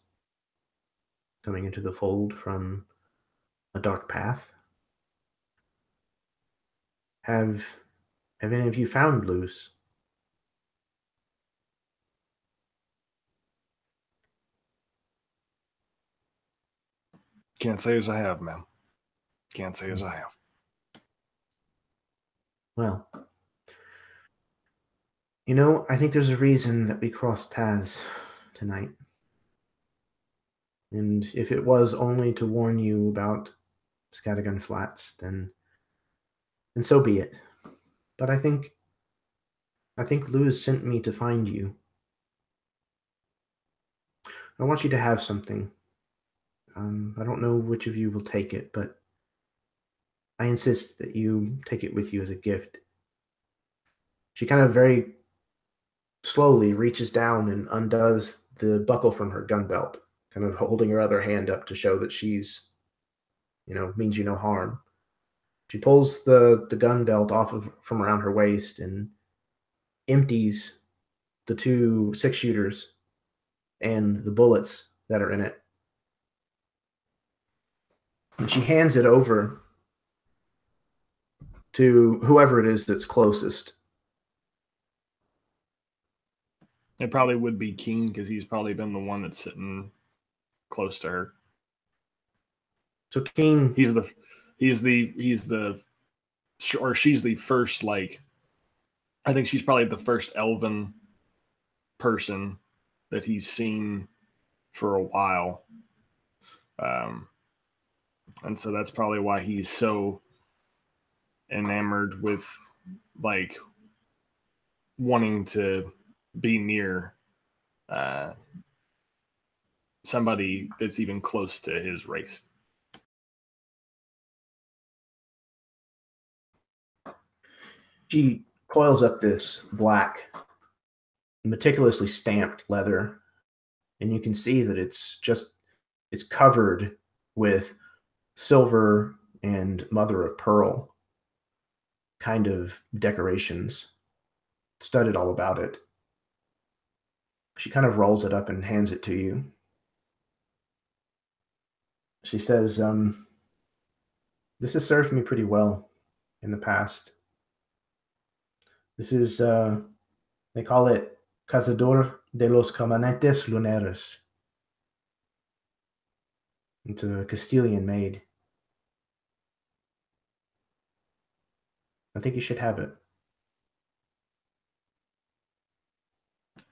coming into the fold from a dark path. Have any of you found Luz? Can't say as I have, ma'am. Can't say as I have. Well, I think there's a reason that we crossed paths tonight. And if it was only to warn you about Scattergun Flats, then so be it. But I think Luz sent me to find you. I want you to have something. I don't know which of you will take it, but I insist that you take it with you as a gift. She kind of very slowly reaches down and undoes the buckle from her gun belt, kind of holding her other hand up to show that she's, means you no harm. She pulls the gun belt from around her waist and empties the 2 6-shooters and the bullets that are in it. And she hands it over to whoever it is that's closest. It probably would be Keen, because he's probably been the one that's sitting close to her. So Keen, she's the first, I think she's probably the first Elven person that he's seen for a while. And so that's probably why he's so enamored with, wanting to be near somebody that's even close to his race. She coils up this black, meticulously stamped leather, and you can see that it's covered with silver and mother of pearl kind of decorations, studded all about it. She kind of rolls it up and hands it to you. She says, this has served me pretty well in the past. This is, they call it Cazador de los Caminantes Lunares. It's a Castilian made. I think you should have it.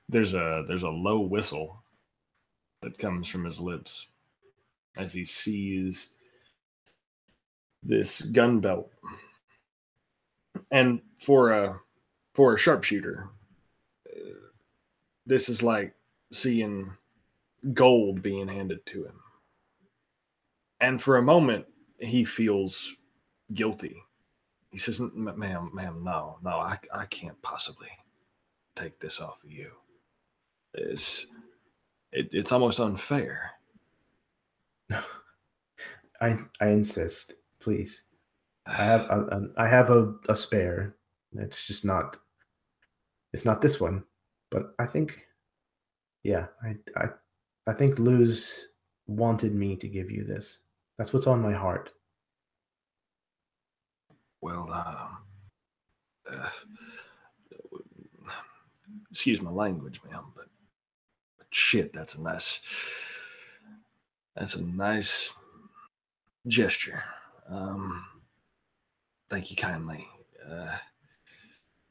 There's a low whistle that comes from his lips as he sees this gun belt. And for a sharpshooter, this is like seeing gold being handed to him. And for a moment, he feels guilty. He says, ma'am, no, I can't possibly take this off of you. It's almost unfair. I insist, please. I have a spare. It's just not. It's not this one, but I think, yeah, I think Luz wanted me to give you this. That's what's on my heart. Well, excuse my language, ma'am, but shit, that's a nice gesture. Thank you kindly.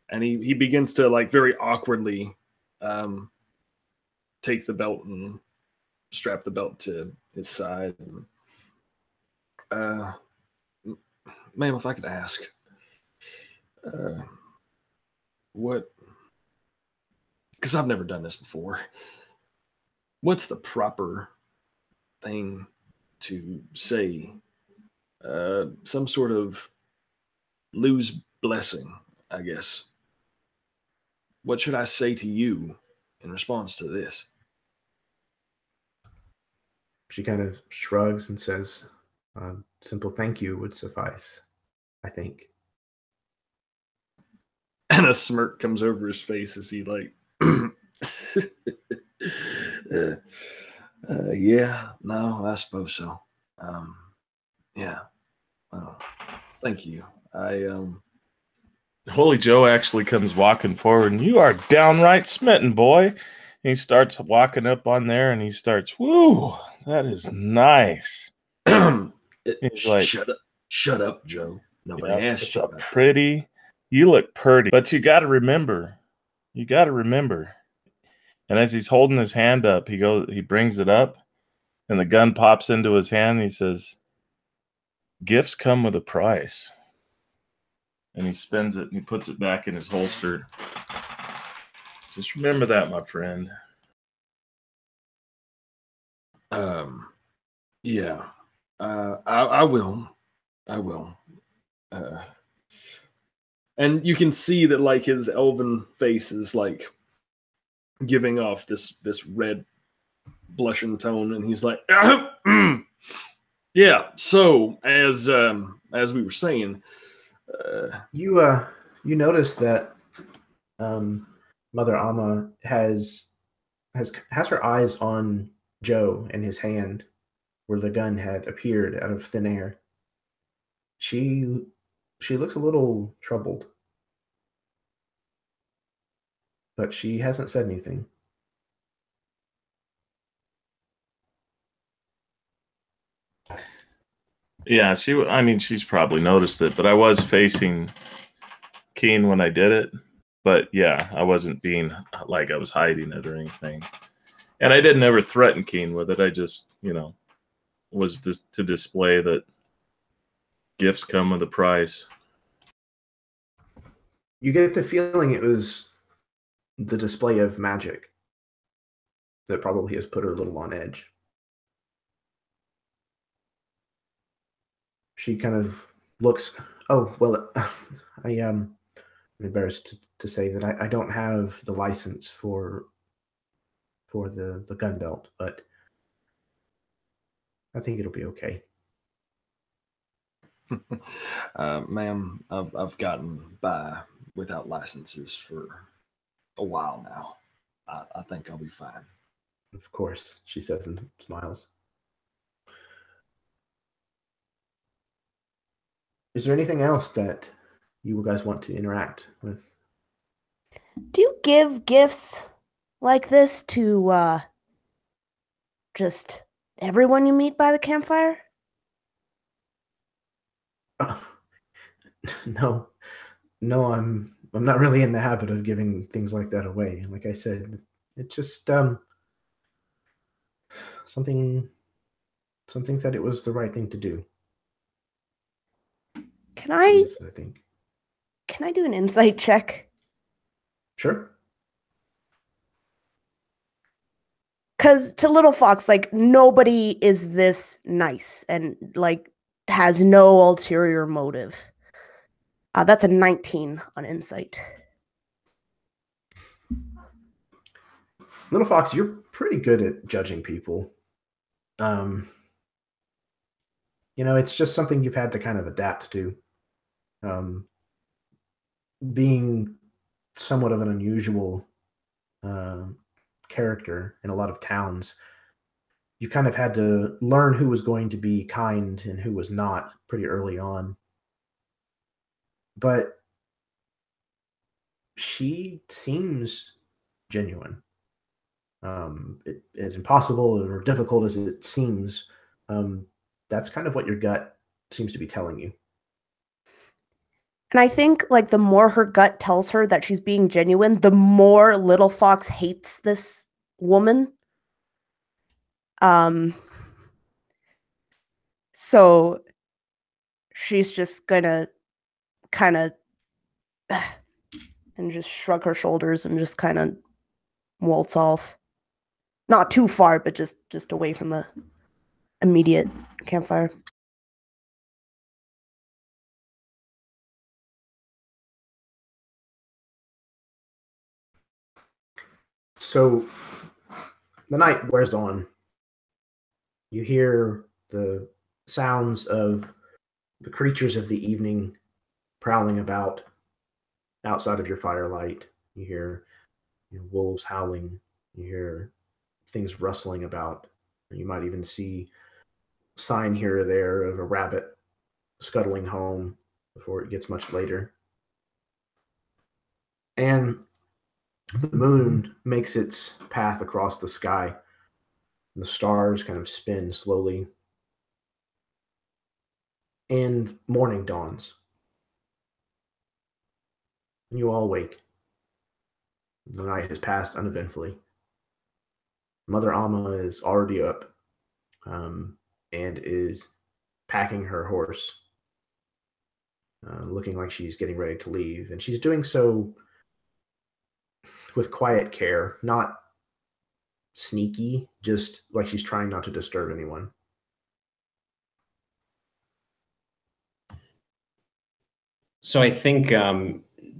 And he begins to very awkwardly take the belt and strap the belt to his side. Ma'am, if I could ask, what? Because I've never done this before. What's the proper thing to say? Some sort of lose blessing, I guess. What should I say to you in response to this? She kind of shrugs and says, simple thank you would suffice, I think. And a smirk comes over his face as he like, yeah, no, I suppose so. Yeah. Well, thank you. Holy Joe actually comes walking forward, and you are downright smitten, boy. And he starts walking up on there, and he starts, woo, that is nice. He's like, shut up, Joe. Nobody asked you. Pretty. You look pretty. But you got to remember. And as he's holding his hand up, he brings it up, and the gun pops into his hand. And he says, gifts come with a price. And he spins it and he puts it back in his holster. Just remember that, my friend. Yeah. I will. And you can see that like his elven face is like giving off this red blushing tone, and he's like, yeah. So as we were saying, you notice that Mother Amma has her eyes on Joe and his hand where the gun had appeared out of thin air. She looks a little troubled, but she hasn't said anything. Yeah, she's probably noticed it, but I was facing Keen when I did it. But yeah, I wasn't being like I was hiding it or anything. And I didn't ever threaten Keen with it. I just, was just to display that gifts come with a price. You get the feeling it was the display of magic that probably has put her a little on edge. She kind of looks, oh, well, I'm embarrassed to say that I don't have the license for the gun belt, but I think it'll be okay. Ma'am, I've gotten by without licenses for a while now. I think I'll be fine. Of course, she says and smiles. Is there anything else that you guys want to interact with? Do you give gifts like this to just everyone you meet by the campfire? No, I'm not really in the habit of giving things like that away. Like I said, it's just something said it was the right thing to do. Can I think. Can I do an insight check? Sure. Because to Little Fox, like, nobody is this nice and, like, has no ulterior motive. That's a 19 on insight. Little Fox, you're pretty good at judging people. It's just something you've had to kind of adapt to. Being somewhat of an unusual character in a lot of towns, you kind of had to learn who was going to be kind and who was not pretty early on. But she seems genuine. As impossible or difficult as it seems, that's kind of what your gut seems to be telling you. And I think, like, the more her gut tells her that she's being genuine, the more Little Fox hates this woman. So she's just gonna kind of and just shrug her shoulders and just kind of waltz off. Not too far, but just away from the immediate campfire. So the night wears on. You hear the sounds of the creatures of the evening prowling about outside of your firelight. You hear wolves howling. You hear things rustling about. You might even see a sign here or there of a rabbit scuttling home before it gets much later. And the moon makes its path across the sky. The stars kind of spin slowly. And morning dawns. You all wake. The night has passed uneventfully. Mother Alma is already up and is packing her horse, looking like she's getting ready to leave. And she's doing so with quiet care, not sneaky, just like she's trying not to disturb anyone. So I think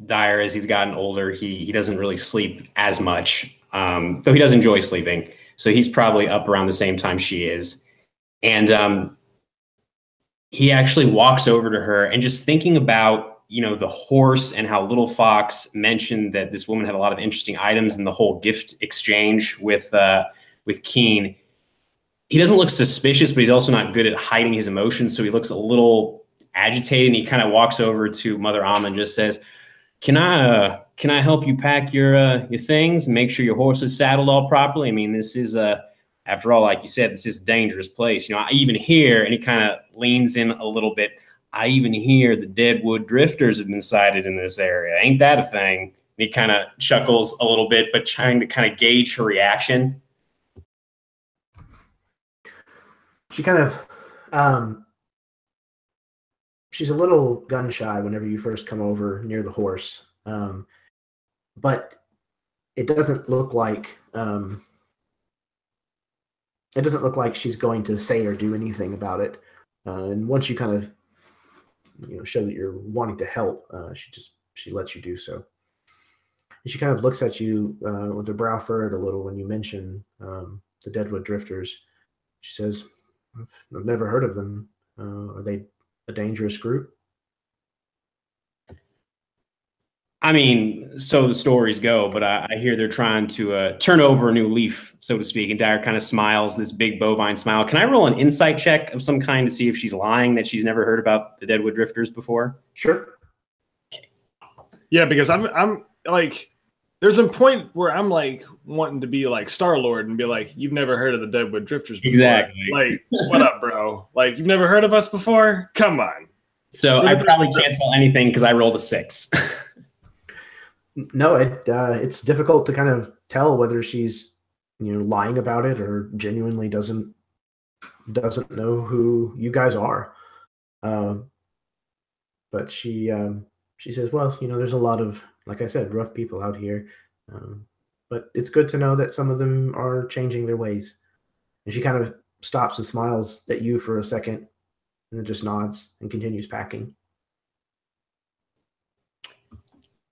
Dyer, as he's gotten older, he doesn't really sleep as much, though he does enjoy sleeping. So he's probably up around the same time she is. And he actually walks over to her and just thinking about, the horse and how Little Fox mentioned that this woman had a lot of interesting items in the whole gift exchange with Keen. He doesn't look suspicious, but he's also not good at hiding his emotions. So he looks a little agitated, and he kind of walks over to Mother Alma and just says, Can I help you pack your things and make sure your horse is saddled all properly? I mean, this is after all, like you said, this is a dangerous place. I even hear," and he kind of leans in a little bit, "I even hear the Deadwood Drifters have been sighted in this area. Ain't that a thing?" And he kind of chuckles a little bit, but trying to kind of gauge her reaction. She kind of she's a little gun shy whenever you first come over near the horse, but it doesn't look like she's going to say or do anything about it. And once you kind of show that you're wanting to help, she lets you do so. And she kind of looks at you with her brow furrowed a little when you mention the Deadwood Drifters. She says, "I've never heard of them. Are they a dangerous group?" I mean, so the stories go, but I hear they're trying to turn over a new leaf, so to speak. And Dyer kind of smiles, this big bovine smile. Can I roll an insight check of some kind to see if she's lying, that she's never heard about the Deadwood Drifters before? Sure. Yeah, because I'm like, there's a point where I'm like wanting to be like Star-Lord and be like, "You've never heard of the Deadwood Drifters before." Exactly. Like, what up, bro? Like, you've never heard of us before? Come on. So I probably can't tell anything because I rolled a 6. No, it's difficult to kind of tell whether she's lying about it or genuinely doesn't know who you guys are. But she says, "Well, there's a lot of, like I said, rough people out here, but it's good to know that some of them are changing their ways." And she kind of stops and smiles at you for a second, and then just nods and continues packing.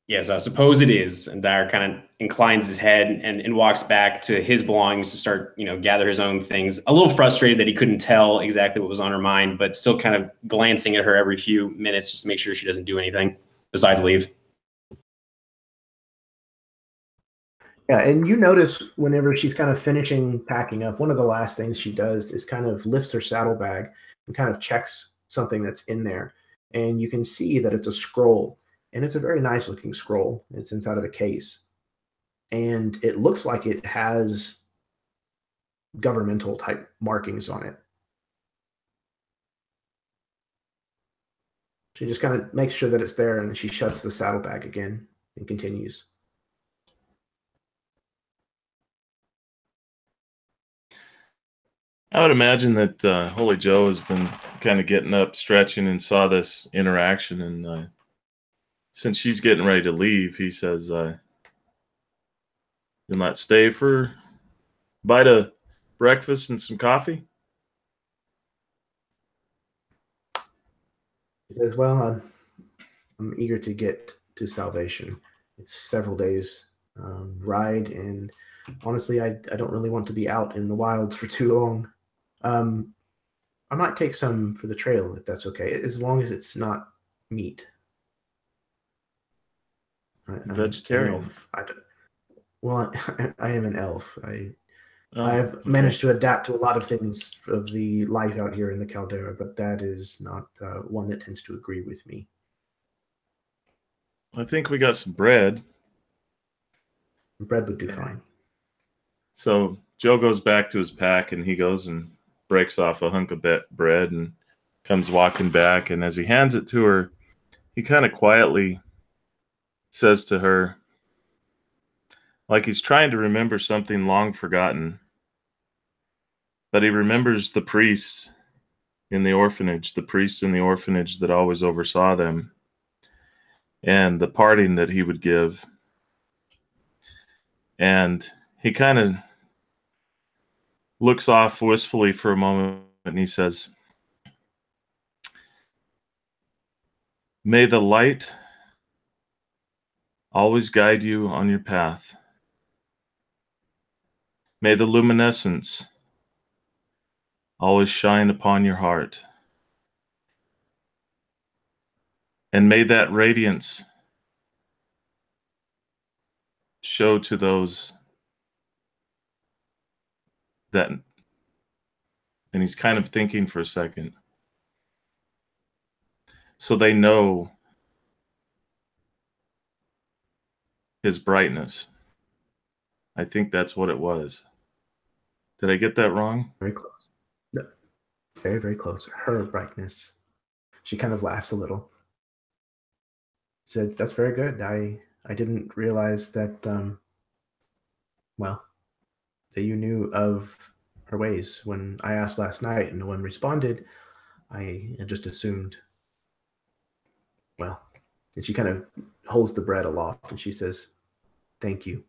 Yes, I suppose it is. And Dyer kind of inclines his head and walks back to his belongings to start, gather his own things. A little frustrated that he couldn't tell exactly what was on her mind, but still kind of glancing at her every few minutes just to make sure she doesn't do anything besides leave. Yeah, and you notice whenever she's kind of finishing packing up, one of the last things she does is kind of lifts her saddlebag and kind of checks something that's in there. And you can see that it's a scroll. And it's a very nice looking scroll. It's inside of a case. And it looks like it has governmental type markings on it. She just kind of makes sure that it's there, and then she shuts the saddlebag again and continues. I would imagine that Holy Joe has been kind of getting up, stretching, and saw this interaction. And since she's getting ready to leave, he says, "You'll not stay for a bite of breakfast and some coffee?" He says, "Well, I'm eager to get to salvation. It's several days ride, and honestly, I don't really want to be out in the wilds for too long. I might take some for the trail if that's okay, as long as it's not meat." Vegetarian. Well, I am an elf. I Oh, have okay. managed to adapt to a lot of things of the life out here in the Caldera, but that is not one that tends to agree with me. I think we got some bread. Bread would do fine. So Joe goes back to his pack, and he goes and breaks off a hunk of bread and comes walking back. And as he hands it to her, he kind of quietly says to her, like he's trying to remember something long forgotten, but he remembers the priest in the orphanage that always oversaw them, and the parting that he would give. And he kind of looks off wistfully for a moment, and he says, "May the light always guide you on your path. May the luminescence always shine upon your heart. And may that radiance show to those that," and he's kind of thinking for a second, "so they know his brightness." I think that's what it was. Did I get that wrong? Very close. No, very, very close. Her brightness. She kind of laughs a little. Says, "That's very good. I didn't realize that, that you knew of her ways. When I asked last night and no one responded, I just assumed, well," and she kind of holds the bread aloft and she says, "Thank you."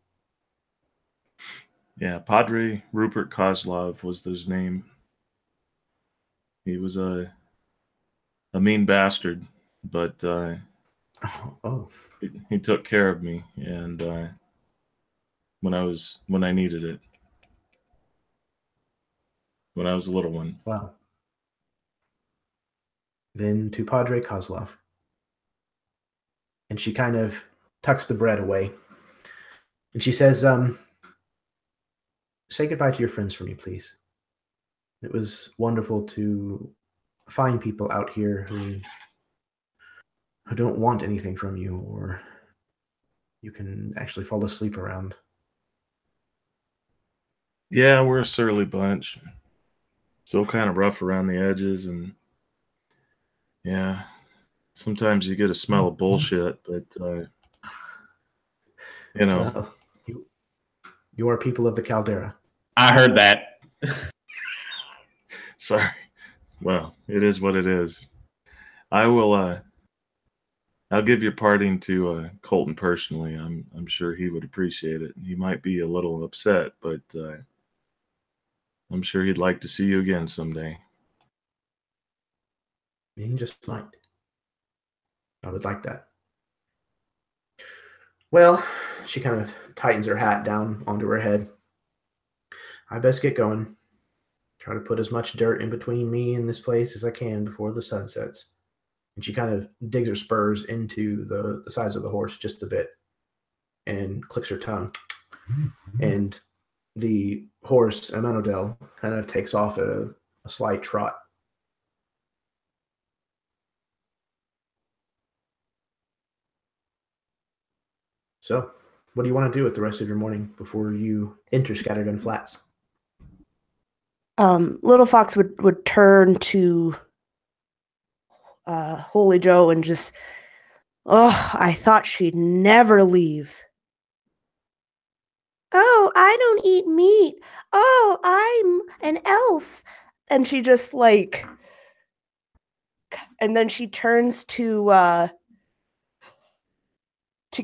Yeah, Padre Rupert Kozlov was his name. He was a mean bastard, but he took care of me, and when I needed it, when I was a little one. Wow. Then to Padre Kozlov. And she kind of tucks the bread away. And she says, "Say goodbye to your friends for me, please. It was wonderful to find people out here who don't want anything from you, or you can actually fall asleep around." Yeah, we're a surly bunch. So kind of rough around the edges, and yeah, sometimes you get a smell of bullshit, but Well, you are people of the Caldera. I heard that. Sorry. Well, it is what it is. I will. I'll give your parting to Colton personally. I'm sure he would appreciate it. He might be a little upset, but I'm sure he'd like to see you again someday. You just might. I would like that. Well, she kind of tightens her hat down onto her head. "I best get going. Try to put as much dirt in between me and this place as I can before the sun sets." And she kind of digs her spurs into the sides of the horse just a bit and clicks her tongue. And the horse, Amenodel, kind of takes off at a slight trot. So, what do you want to do with the rest of your morning before you enter Scattergun Flats? Little Fox would turn to Holy Joe and just, I thought she'd never leave. "Oh, I don't eat meat. Oh, I'm an elf. And she just like, and then she turns to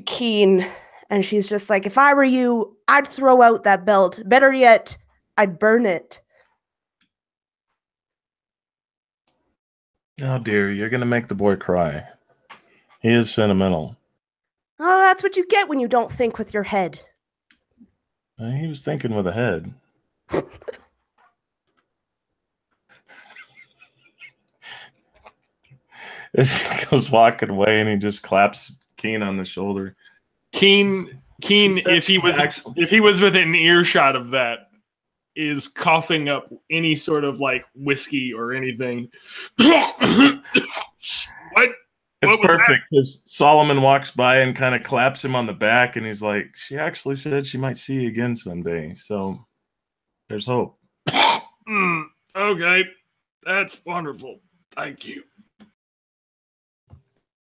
Keen, and she's just like, if I were you, I'd throw out that belt. Better yet, I'd burn it. Oh dear, you're gonna make the boy cry. He is sentimental. Oh, that's what you get when you don't think with your head. He was thinking with a head. As he goes walking away, and he just claps Keen on the shoulder. Keen, if he was within earshot of that, is coughing up any sort of like whiskey or anything. What? It's perfect because Solomon walks by and kind of claps him on the back, and he's like, "She actually said she might see you again someday, so there's hope." Okay, that's wonderful. Thank you.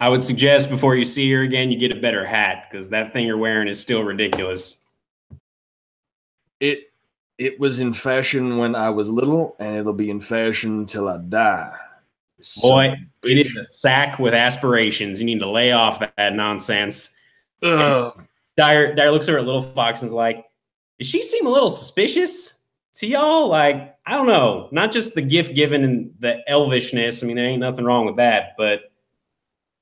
I would suggest before you see her again, you get a better hat because that thing you're wearing is still ridiculous. It was in fashion when I was little, and it'll be in fashion till I die. Boy, it is a sack with aspirations. You need to lay off that nonsense. Dyer looks over at Little Fox and is like, does she seem a little suspicious to y'all? Like, I don't know. Not just the gift given and the elvishness. I mean, there ain't nothing wrong with that, but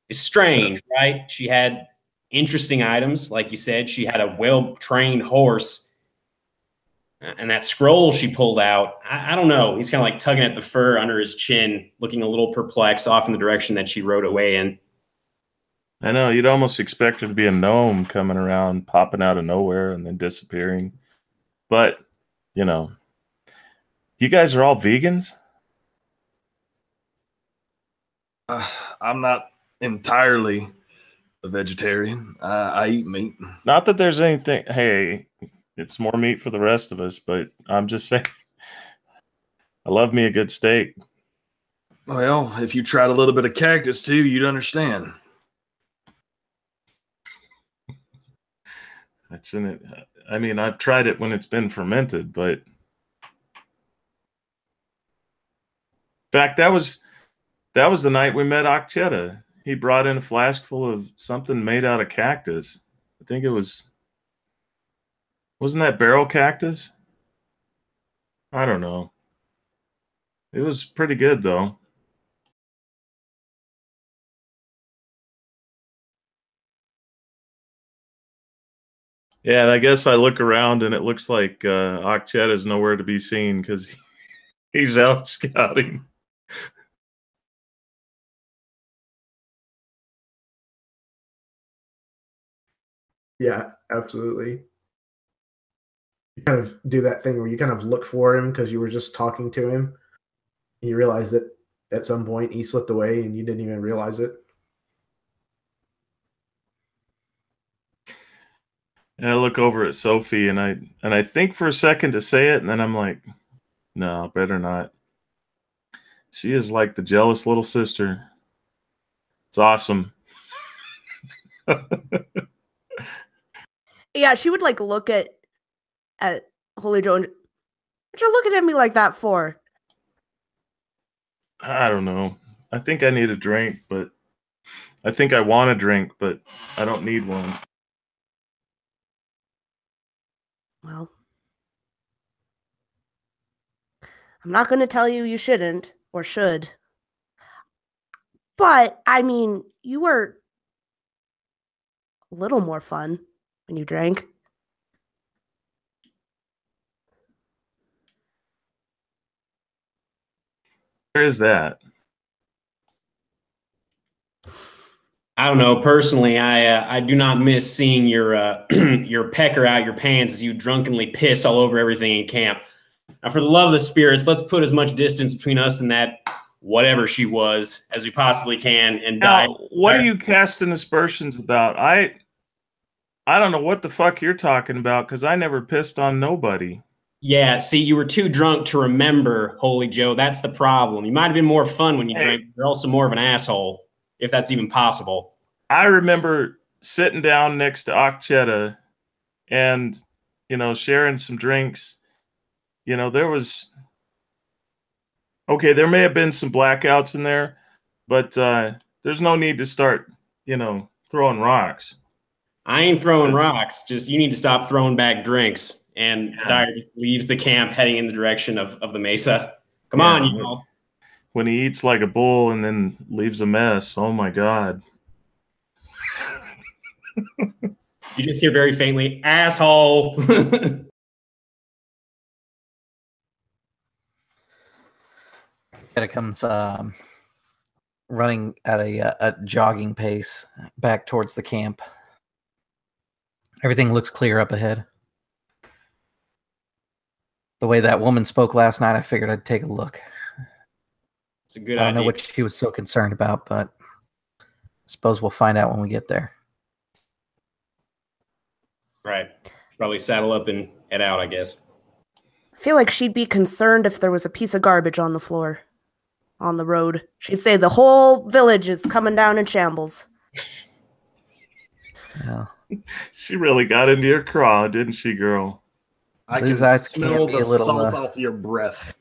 it's strange, right? She had interesting items. Like you said, she had a well-trained horse. And that scroll she pulled out, I don't know. He's kind of like tugging at the fur under his chin, looking a little perplexed off in the direction that she rode away in. I know, you'd almost expect her to be a gnome coming around, popping out of nowhere and then disappearing. But, you know, you guys are all vegans? I'm not entirely a vegetarian. I eat meat. Not that there's anything, hey, it's more meat for the rest of us, but I'm just saying, I love me a good steak. Well, if you tried a little bit of cactus too, you'd understand. That's in it. I mean, I've tried it when it's been fermented, but in fact, that was the night we met Akcheta. He brought in a flask full of something made out of cactus. I think it was. Wasn't that barrel cactus? I don't know. It was pretty good, though. Yeah, and I guess I look around and it looks like Akchet is nowhere to be seen because he's out scouting. Yeah, absolutely. You kind of do that thing where you kind of look for him because you were just talking to him. And you realize that at some point he slipped away and you didn't even realize it. And I look over at Sophie and I think for a second to say it, and then I'm like, no, better not. She is like the jealous little sister. It's awesome. Yeah, she would like look at Holy Joe and, what you looking at me like that for? I don't know. I think I need a drink, but I think I want a drink, but I don't need one. Well, I'm not going to tell you you shouldn't or should. But, I mean, you were a little more fun when you drank. Where is that? I don't know. Personally, I do not miss seeing your your pecker out your pants as you drunkenly piss all over everything in camp. Now, for the love of the spirits, let's put as much distance between us and that whatever she was as we possibly can and die. Now, what are you casting aspersions about? I don't know what the fuck you're talking about because I never pissed on nobody. Yeah, see, you were too drunk to remember, Holy Joe. That's the problem. You might have been more fun when you drank. You're also more of an asshole, if that's even possible. I remember sitting down next to Akcheta and, you know, sharing some drinks. You know, there was Okay, there may have been some blackouts in there, but there's no need to start, throwing rocks. I ain't throwing rocks. Just you need to stop throwing back drinks. And Yeah. Dyer just leaves the camp, heading in the direction of the mesa. Come Yeah, on, y'all. When he eats like a bull and then leaves a mess, oh my God. You just hear very faintly, asshole. It comes running at a jogging pace back towards the camp. Everything looks clear up ahead. The way that woman spoke last night, I figured I'd take a look. It's a good I don't know idea. what she was so concerned about, but I suppose we'll find out when we get there. Right. Probably saddle up and head out, I guess. I feel like she'd be concerned if there was a piece of garbage on the floor, on the road. She'd say the whole village is coming down in shambles. Yeah. She really got into your craw, didn't she, girl? I Lose can eyes smell can't be the a little, salt off your breath.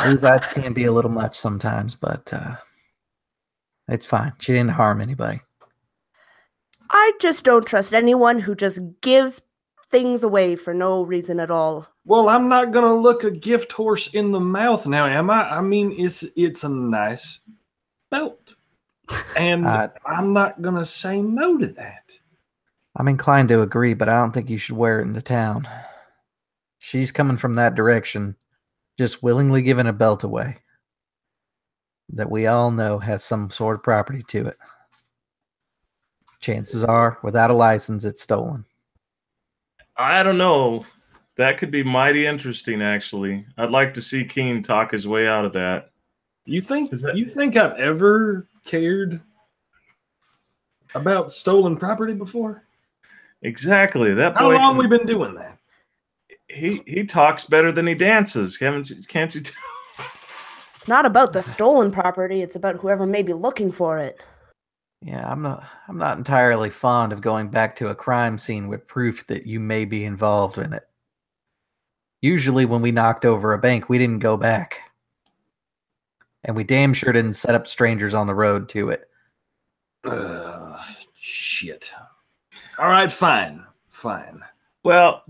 Those eyes can be a little much sometimes, but it's fine. She didn't harm anybody. I just don't trust anyone who just gives things away for no reason at all. Well, I'm not gonna look a gift horse in the mouth now, am I? I mean, it's a nice belt, and I'm not gonna say no to that. I'm inclined to agree, but I don't think you should wear it into town. She's coming from that direction, just willingly giving a belt away that we all know has some sort of property to it. Chances are, without a license, it's stolen. I don't know. That could be mighty interesting, actually. I'd like to see Keen talk his way out of that. You think I've ever cared about stolen property before? Exactly. That How boy long we been doing that? he talks better than he dances. Can't you tell? It's not about the stolen property, it's about whoever may be looking for it. Yeah, I'm not entirely fond of going back to a crime scene with proof that you may be involved in it. Usually when we knocked over a bank, we didn't go back. And we damn sure didn't set up strangers on the road to it. Shit. All right, fine. Well,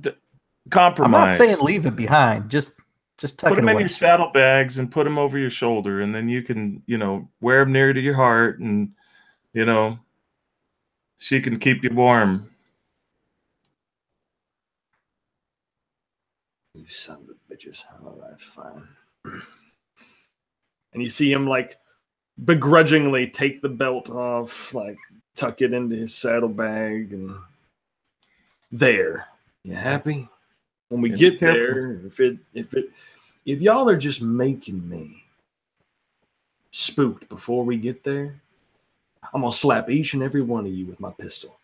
compromise. I'm not saying leave it behind. Just tuck put it them in away. your saddlebags and put them over your shoulder, and then you can, wear them near to your heart, and she can keep you warm. You sons of bitches. All right, fine. And you see him begrudgingly take the belt off, tuck it into his saddlebag, and there. You happy? When we get there, if y'all are just making me spooked before we get there, I'm gonna slap each and every one of you with my pistol.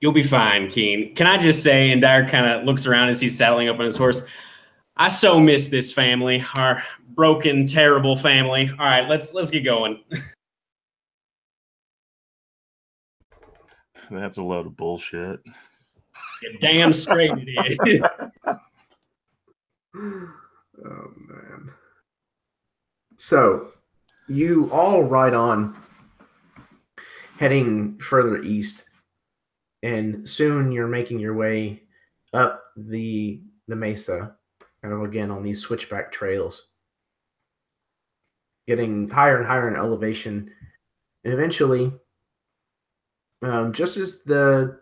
You'll be fine, Keen. Can I just say, and Dyer kind of looks around as he's saddling up on his horse, I so miss this family, our broken, terrible family. All right, let's get going. That's a load of bullshit. You're damn straight it is. Oh, man. So, you all ride on, heading further east, and soon you're making your way up the mesa, kind of again on these switchback trails, getting higher and higher in elevation, and eventually, just as the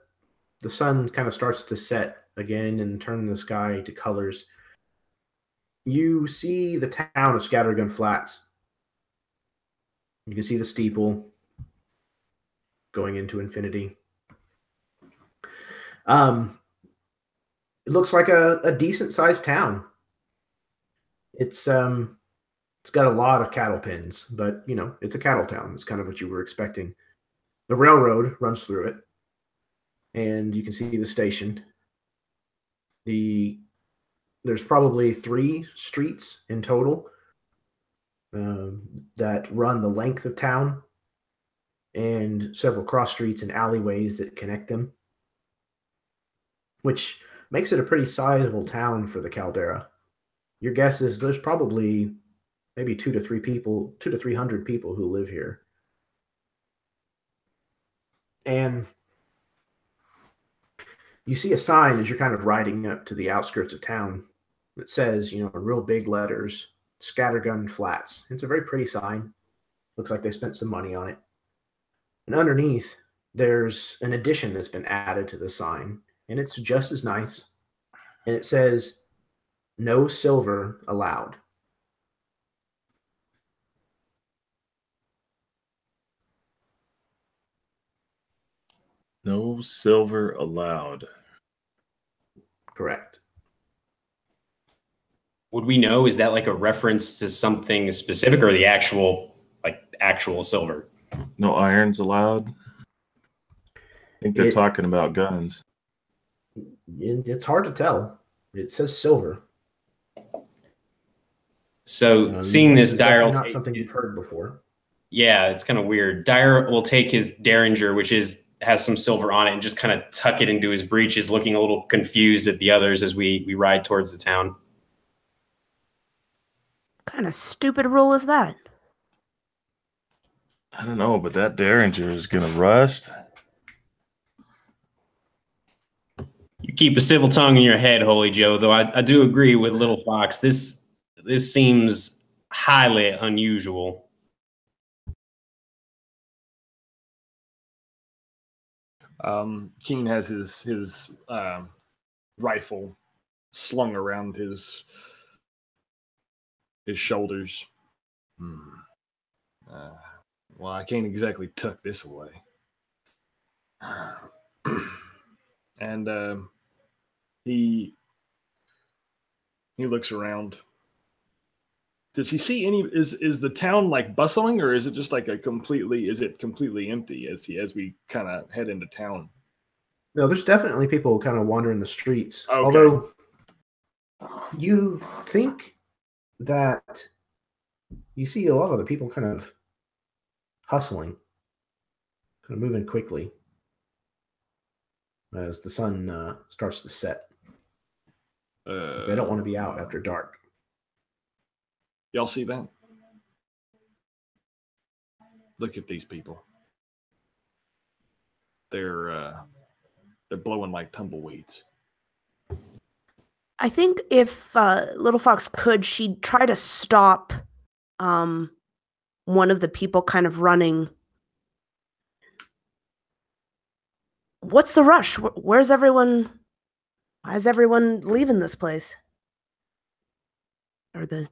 sun kind of starts to set again and turn the sky to colors, you see the town of Scattergun Flats. You can see the steeple going into infinity. It looks like a decent-sized town. It's got a lot of cattle pens, but it's a cattle town. It's kind of what you were expecting. The railroad runs through it, and you can see the station. There's probably 3 streets in total that run the length of town, and several cross streets and alleyways that connect them, which makes it a pretty sizable town for the Caldera. your guess is there's probably maybe 200 to 300 people who live here. And you see a sign as you're kind of riding up to the outskirts of town that says, in real big letters, Scattergun Flats. It's a very pretty sign. Looks like they spent some money on it. And underneath, there's an addition that's been added to the sign, and it's just as nice. And it says, "No silver allowed." No silver allowed. Correct. Would we know, is that like a reference to something specific or the actual silver? No irons allowed. I think they're talking about guns. It's hard to tell. It says silver. So seeing this, Dyer not something you've heard before. Yeah, it's kind of weird. Dyer will take his Derringer, which has some silver on it, and just kind of tuck it into his breeches, looking a little confused at the others as we ride towards the town. What kind of stupid rule is that? I don't know, but that Derringer is going to rust. You keep a civil tongue in your head, Holy Joe, though I do agree with Little Fox. This seems highly unusual. Keen has his rifle slung around his shoulders. Well, I can't exactly tuck this away. And he looks around. Does he see any? Is the town like bustling, or is it just like completely empty as we kind of head into town? No, there's definitely people kind of wandering the streets. Okay. Although you think that you see a lot of the people kind of hustling, kind of moving quickly as the sun starts to set. They don't want to be out after dark. Y'all see that? Look at these people. They're blowing like tumbleweeds. I think if Little Fox could, she'd try to stop one of the people kind of running. What's the rush? Where's everyone? Why is everyone leaving this place? Or the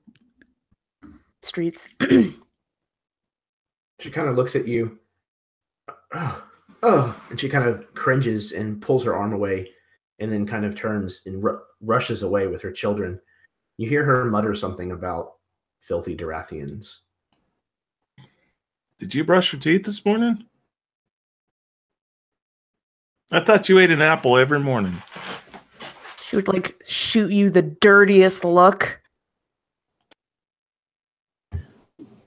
streets? She kind of looks at you. Oh, and she kind of cringes and pulls her arm away and then kind of turns and rushes away with her children. You hear her mutter something about filthy Durathians. Did you brush your teeth this morning? I thought you ate an apple every morning. She would like shoot you the dirtiest look.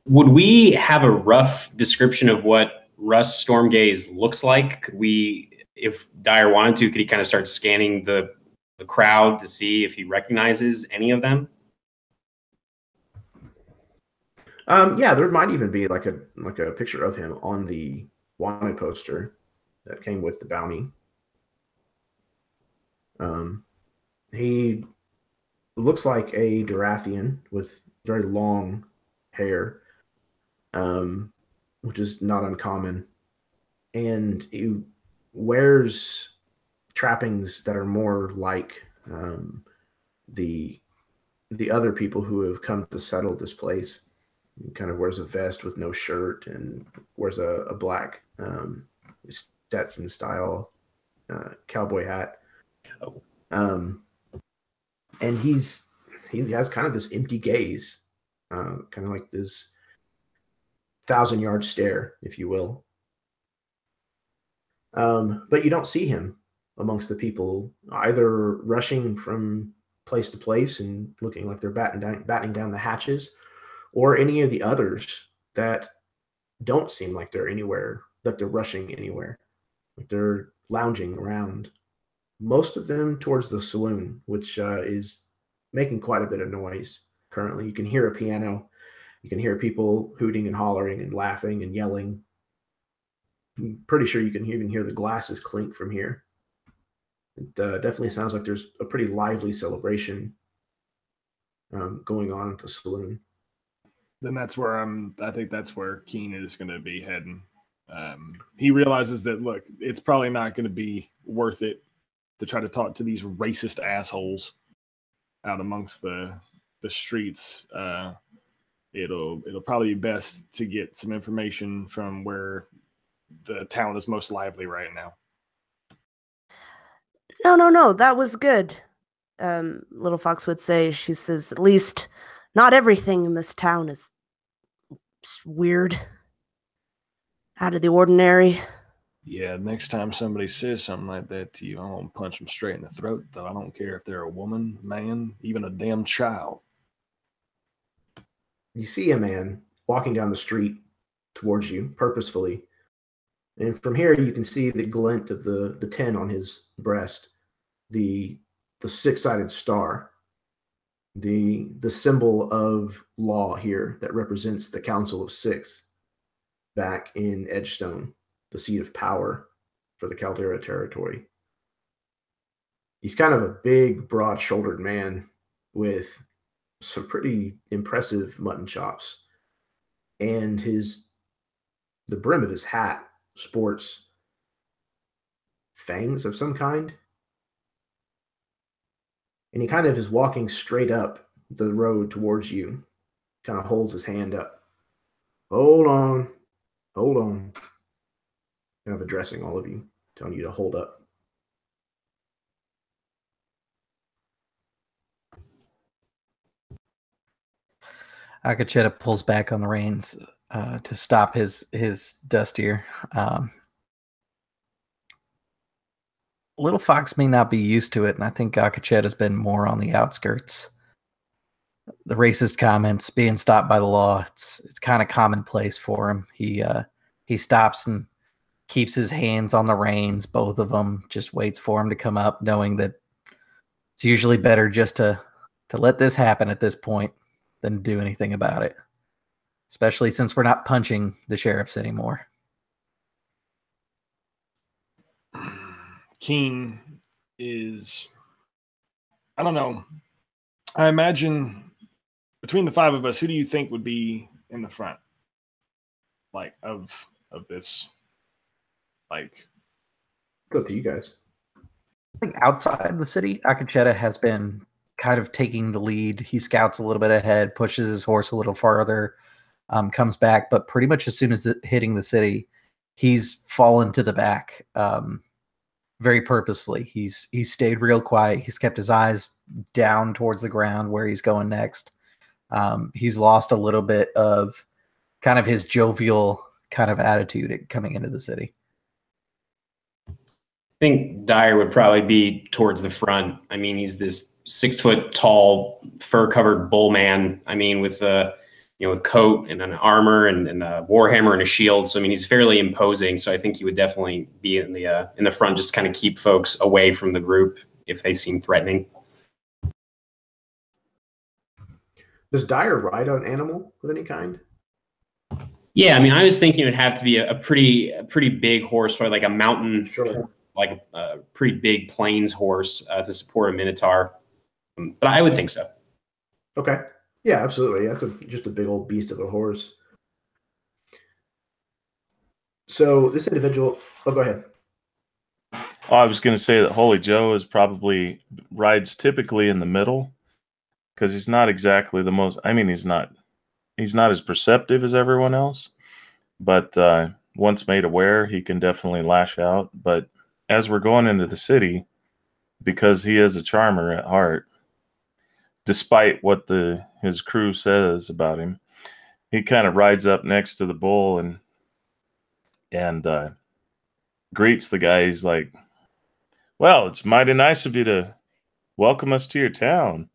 Would we have a rough description of what Russ Stormgaze looks like? Could we, if Dyer wanted to, could he kind of start scanning the crowd to see if he recognizes any of them? Yeah, there might even be like a picture of him on the wanted poster that came with the bounty. He looks like a Durathian with very long hair, which is not uncommon, and he wears trappings that are more like the other people who have come to settle this place. He kind of wears a vest with no shirt and wears a black Stetson style cowboy hat. And he has kind of this empty gaze, kind of like this 1,000-yard stare, if you will. But you don't see him amongst the people, either rushing from place to place and looking like they're battening down the hatches, or any of the others that don't seem like they're anywhere, that they're rushing anywhere. Like they're lounging around. Most of them towards the saloon, which is making quite a bit of noise currently. You can hear a piano. You can hear people hooting and hollering and laughing and yelling. I'm pretty sure you can even hear the glasses clink from here. It definitely sounds like there's a pretty lively celebration going on at the saloon. Then that's where I think that's where Keen is going to be heading. He realizes that, look, it's probably not going to be worth it to try to talk to these racist assholes out amongst the streets. It'll probably be best to get some information from where the town is most lively right now. No, that was good. Little Fox would say. She says, at least not everything in this town is weird, out of the ordinary. Yeah, next time somebody says something like that to you, I'm going to punch them straight in the throat, though. I don't care if they're a woman, man, even a damn child. You see a man walking down the street towards you purposefully. And from here, you can see the glint of the 10 on his breast, the six-sided star, the symbol of law here that represents the Council of Six back in Edgestone, the seat of power for the Caldera territory. He's kind of a big, broad-shouldered man with some pretty impressive mutton chops. And the brim of his hat sports fangs of some kind. And he kind of is walking straight up the road towards you, kind of holds his hand up. Hold on. Kind of addressing all of you, telling you to hold up. Akacheta pulls back on the reins to stop his dustier. Little Fox may not be used to it, and I think Akacheta's been more on the outskirts. The racist comments, being stopped by the law, it's kind of commonplace for him. He stops and keeps his hands on the reins, both of them, just waits for him to come up, knowing that it's usually better just to let this happen at this point than do anything about it, especially since we're not punching the sheriffs anymore. Keen is, I don't know. I imagine between the five of us, who do you think would be in the front? Like of this, like, up to you guys. I think outside the city, Akacheta has been kind of taking the lead. He scouts a little bit ahead, pushes his horse a little farther, comes back, but pretty much as soon as hitting the city, he's fallen to the back. Very purposefully. He's stayed real quiet. He's kept his eyes down towards the ground where he's going next. He's lost a little bit of kind of his jovial kind of attitude coming into the city. I think Dyer would probably be towards the front. I mean, he's this 6 foot tall, fur covered bull man. I mean, with with coat and an armor and a warhammer and a shield. So I mean, he's fairly imposing. So I think he would definitely be in the front, just kind of keep folks away from the group if they seem threatening. Does Dyer ride an animal of any kind? Yeah, I mean, I was thinking it would have to be a pretty big horse, probably like a mountain, Sure. like a pretty big plains horse to support a minotaur. But I would think so. Okay. Yeah, absolutely. That's just a big old beast of a horse. So this individual, go ahead. Oh, I was going to say that Holy Joe is probably rides typically in the middle because he's not exactly the most. I mean, he's not as perceptive as everyone else, but once made aware, he can definitely lash out. But as we're going into the city, because he is a charmer at heart, despite what his crew says about him, he kind of rides up next to the bull and greets the guy. He's like, "Well, it's mighty nice of you to welcome us to your town."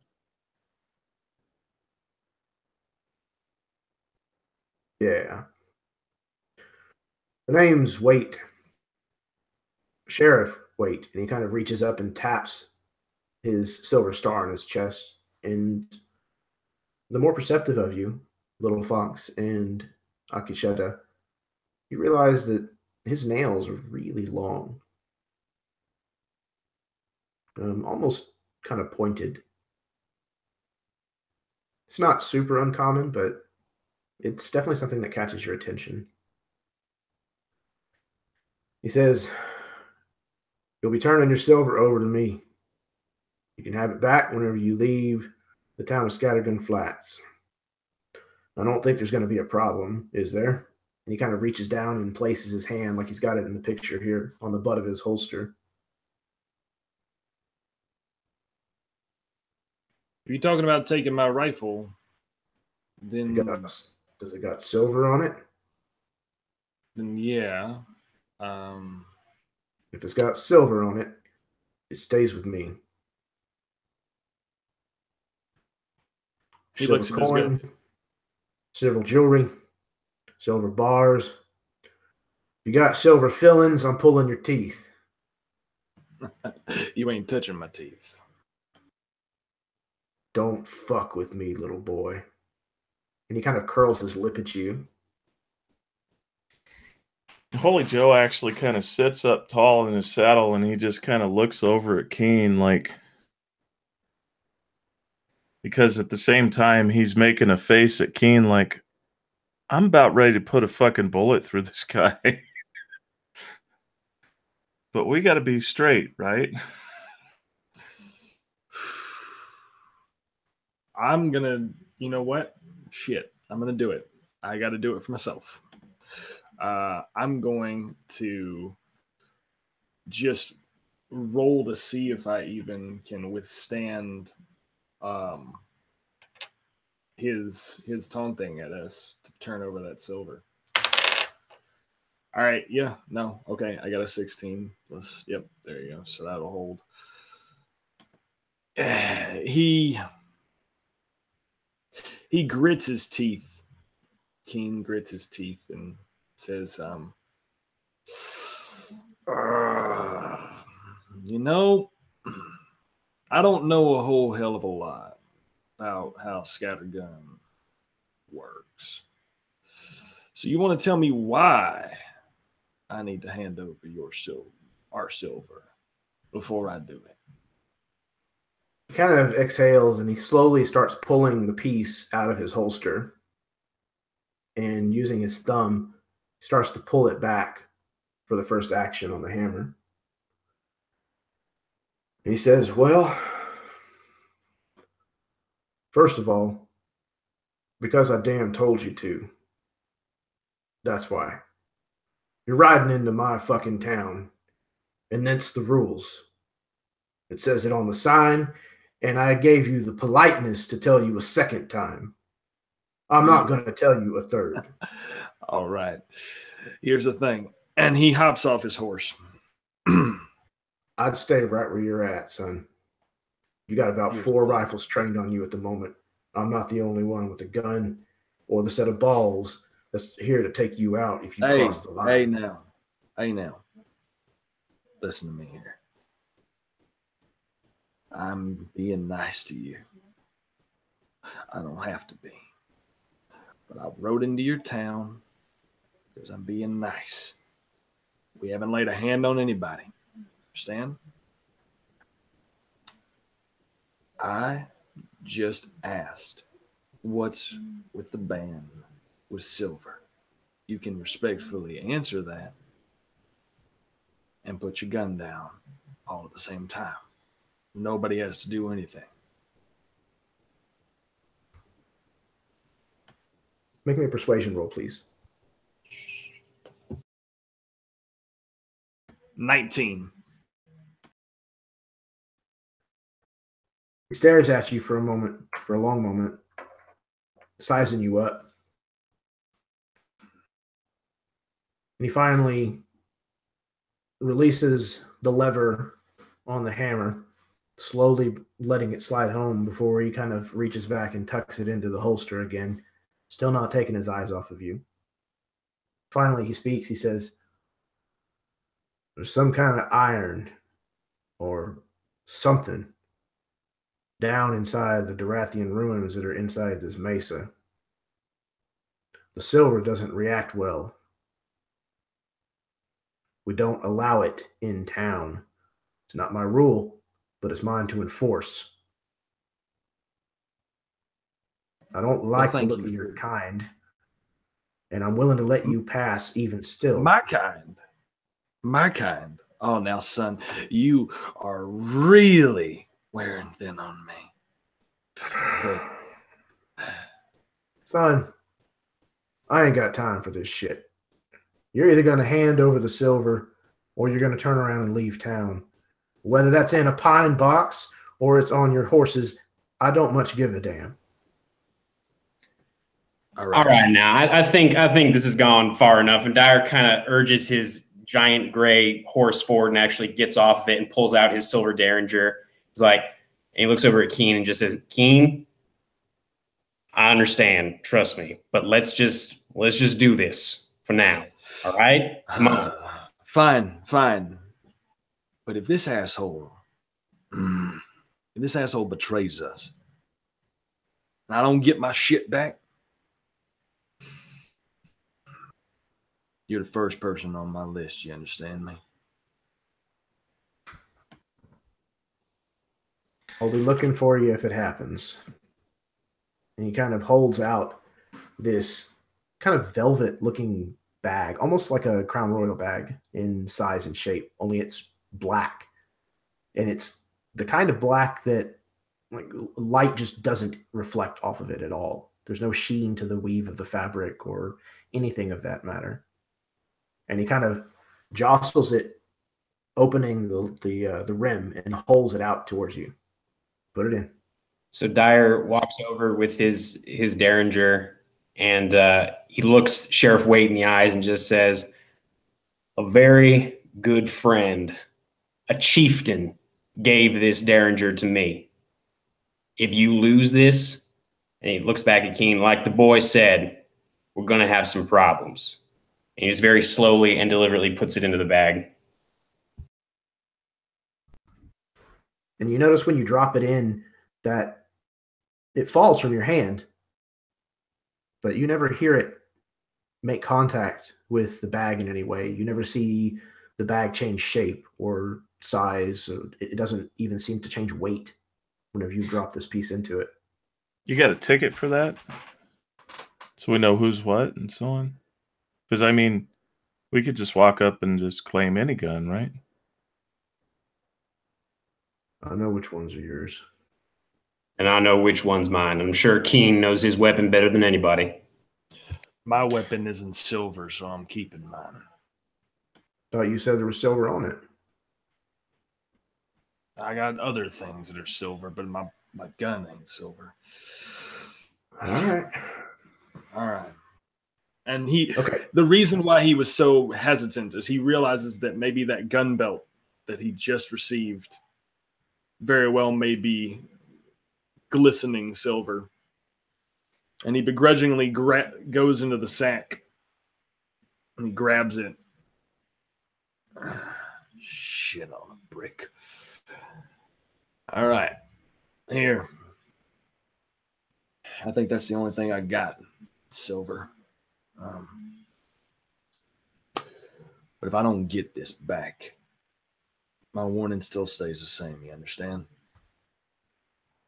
Yeah. The name's Waite. Sheriff Waite. And he kind of reaches up and taps his silver star on his chest. And the more perceptive of you, Little Fox and Akisheta, you realize that his nails are really long. Almost kind of pointed. It's not super uncommon, but it's definitely something that catches your attention. He says, "You'll be turning your silver over to me. You can have it back whenever you leave the town of Scattergun Flats. I don't think there's going to be a problem, is there?" And he kind of reaches down and places his hand, like he's got it in the picture here, on the butt of his holster. If you're talking about taking my rifle, then Does it got silver on it? then yeah. If it's got silver on it, it stays with me. He Silver looks at his coin, gun. silver jewelry, silver bars. If you got silver fillings, I'm pulling your teeth. You ain't touching my teeth. Don't fuck with me, little boy. And he kind of curls his lip at you. Holy Joe actually kind of sits up tall in his saddle and he just kind of looks over at Keen like, because at the same time he's making a face at Keen like, I'm about ready to put a fucking bullet through this guy. But we got to be straight, right? I'm gonna, you know what? Shit, I'm gonna do it. I got to do it for myself. I'm going to just roll to see if I even can withstand his taunting at us to turn over that silver. All right, yeah, no, okay, I got a 16 plus. Yep, there you go. So that'll hold. He grits his teeth. Keen grits his teeth and says, you know, I don't know a whole hell of a lot about how Scattergun works. So you want to tell me why I need to hand over our silver before I do it? He kind of exhales and he slowly starts pulling the piece out of his holster. And using his thumb, he starts to pull it back for the first action on the hammer. He says, well, first of all, because I damn told you to. That's why. You're riding into my fucking town, and that's the rules. It says it on the sign, and I gave you the politeness to tell you a second time. I'm not going to tell you a third. All right. Here's the thing. And he hops off his horse. I'd stay right where you're at, son. You got about 4 rifles trained on you at the moment. I'm not the only one with a gun or the set of balls that's here to take you out if you cross the line. Hey now. Listen to me here. I'm being nice to you. I don't have to be. But I rode into your town because I'm being nice. We haven't laid a hand on anybody. Understand? I just asked, what's with the ban with silver? You can respectfully answer that and put your gun down all at the same time. Nobody has to do anything. Make me a persuasion roll, please. 19. He stares at you for a long moment, sizing you up. And he finally releases the lever on the hammer, slowly letting it slide home before he kind of reaches back and tucks it into the holster again, still not taking his eyes off of you. Finally, he speaks. He says, there's some kind of iron or something down inside the Durathian ruins that are inside this mesa. The silver doesn't react well. We don't allow it in town. It's not my rule, but it's mine to enforce. I don't like the look of your kind, and I'm willing to let you pass even still. My kind? My kind? Oh, now, son, you are really wearing thin on me. But... Son, I ain't got time for this shit. You're either going to hand over the silver or you're going to turn around and leave town. Whether that's in a pine box or it's on your horses, I don't much give a damn. All right, now I think this has gone far enough, and Dyer kind of urges his giant gray horse forward and actually gets off of it and pulls out his silver derringer. He's like, and he looks over at Keen and just says, "Keen, I understand, trust me, but let's just do this for now. All right, come on." Fine. But if this asshole betrays us, and I don't get my shit back, you're the first person on my list. You understand me? I'll be looking for you if it happens. And he kind of holds out this kind of velvet-looking bag, almost like a Crown Royal bag in size and shape, only it's black. And it's the kind of black that like light just doesn't reflect off of it at all. There's no sheen to the weave of the fabric or anything of that matter. And he kind of jostles it, opening the rim, and holds it out towards you. Put it in. So Dyer walks over with his derringer, and he looks Sheriff Waite in the eyes and just says, "A very good friend, a chieftain, gave this derringer to me. If you lose this," and he looks back at Keen, "like the boy said, we're going to have some problems." And he just very slowly and deliberately puts it into the bag. And you notice when you drop it in that it falls from your hand, but you never hear it make contact with the bag in any way. You never see the bag change shape or size. It doesn't even seem to change weight whenever you drop this piece into it. You got a ticket for that? So we know who's what and so on? Because, I mean, we could just walk up and just claim any gun, right? I know which ones are yours. And I know which one's mine. I'm sure Keen knows his weapon better than anybody. My weapon is in silver, so I'm keeping mine. Thought you said there was silver on it. I got other things that are silver, but my gun ain't silver. All right. And the reason why he was so hesitant is he realizes that maybe that gun belt that he just received very well may be glistening silver. And he begrudgingly goes into the sack and he grabs it. Shit on a brick. All right. Here. I think that's the only thing I got. Silver. But if I don't get this back, my warning still stays the same. You understand?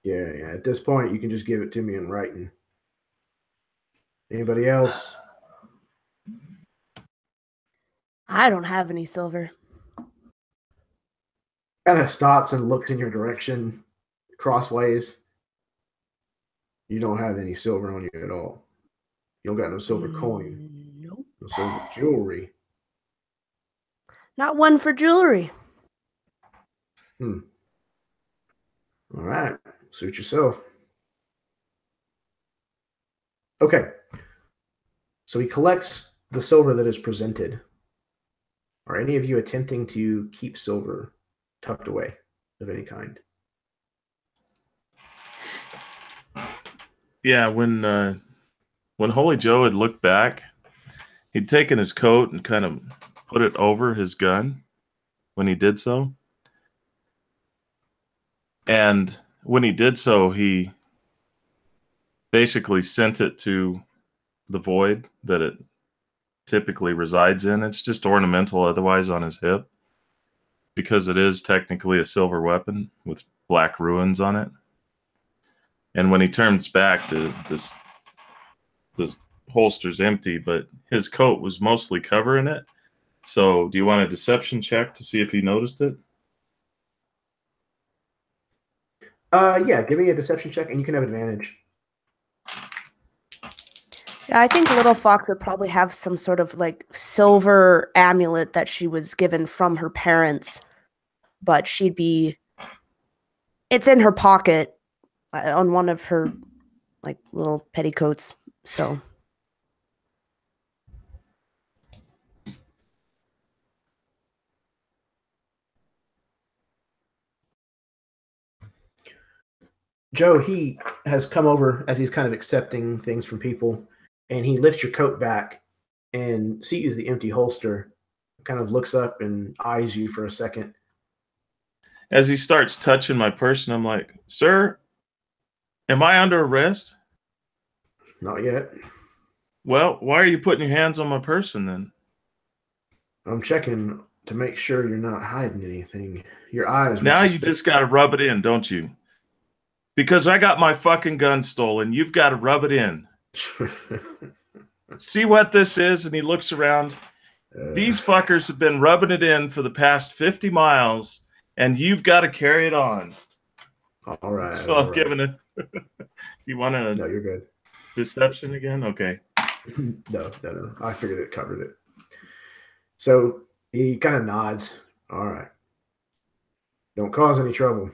Yeah. At this point, you can just give it to me in writing. Anybody else? I don't have any silver. Kind of stops and looks in your direction, crossways. You don't have any silver on you at all. You don't got no silver coin. Nope. No silver jewelry. Not one for jewelry. All right. Suit yourself. Okay. So he collects the silver that is presented. Are any of you attempting to keep silver tucked away of any kind? Yeah, when Holy Joe had looked back, he'd taken his coat and kind of put it over his gun when he did so. And when he did so, he basically sent it to the void that it typically resides in. It's just ornamental otherwise on his hip, because it is technically a silver weapon with black ruins on it. And when he turns back, this holster's empty, but his coat was mostly covering it. So do you want a deception check to see if he noticed it? Yeah, give me a deception check, and you can have advantage. Yeah, I think Little Fox would probably have some sort of like silver amulet that she was given from her parents, but it's in her pocket on one of her like little petticoats. So Joe, he has come over as he's kind of accepting things from people, and he lifts your coat back and sees the empty holster, kind of looks up and eyes you for a second. As he starts touching my person, I'm like, "Sir, am I under arrest?" Not yet. Well, why are you putting your hands on my person then? I'm checking to make sure you're not hiding anything. Your eyes. Now you just got to rub it in, don't you? Because I got my fucking gun stolen. You've got to rub it in. See what this is? And he looks around. These fuckers have been rubbing it in for the past 50 miles, and you've got to carry it on. All right. So I'm giving it. You want to? No, you're good. Deception again? Okay. No. I figured it covered it. So he kind of nods. All right. Don't cause any trouble.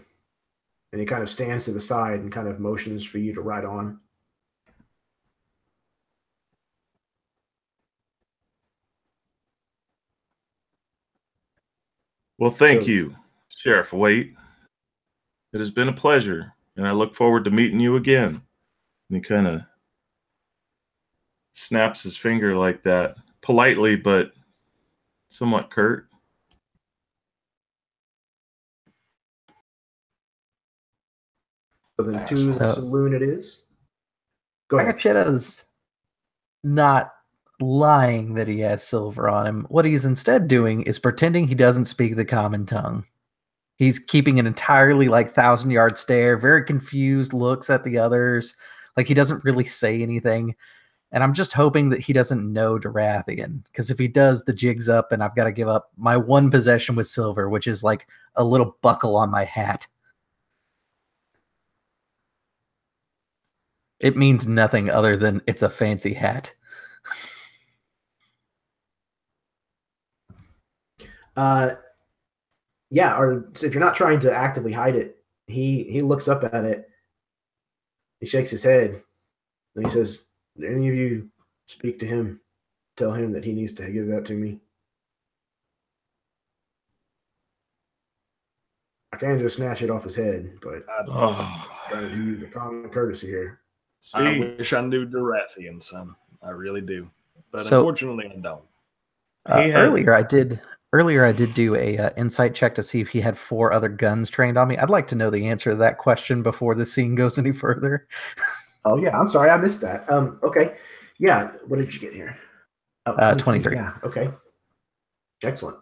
And he kind of stands to the side and kind of motions for you to ride on. Well, thank you, Sheriff Waite. It has been a pleasure, and I look forward to meeting you again. And he kind of snaps his finger like that, politely but somewhat curt. So then to the saloon it is. Go ahead. Agachetta's not lying that he has silver on him. What he's instead doing is pretending he doesn't speak the common tongue. He's keeping an entirely like 1,000-yard stare, very confused looks at the others, like he doesn't really say anything. And I'm just hoping that he doesn't know Durathian, because if he does, the jig's up and I've got to give up my one possession with silver, which is like a little buckle on my hat. It means nothing other than it's a fancy hat. Yeah, or if you're not trying to actively hide it, he looks up at it. He shakes his head, and he says, "Did any of you speak to him? Tell him that he needs to give that to me. I can just snatch it off his head, but I'm trying to do you the common courtesy here." See, I wish I knew Durathian, son. I really do, but So- unfortunately, I don't. Earlier, I did do a insight check to see if he had 4 other guns trained on me. I'd like to know the answer to that question before the scene goes any further. Oh yeah, I'm sorry, I missed that. Okay, yeah. What did you get here? Oh, 23. Yeah. Okay. Excellent.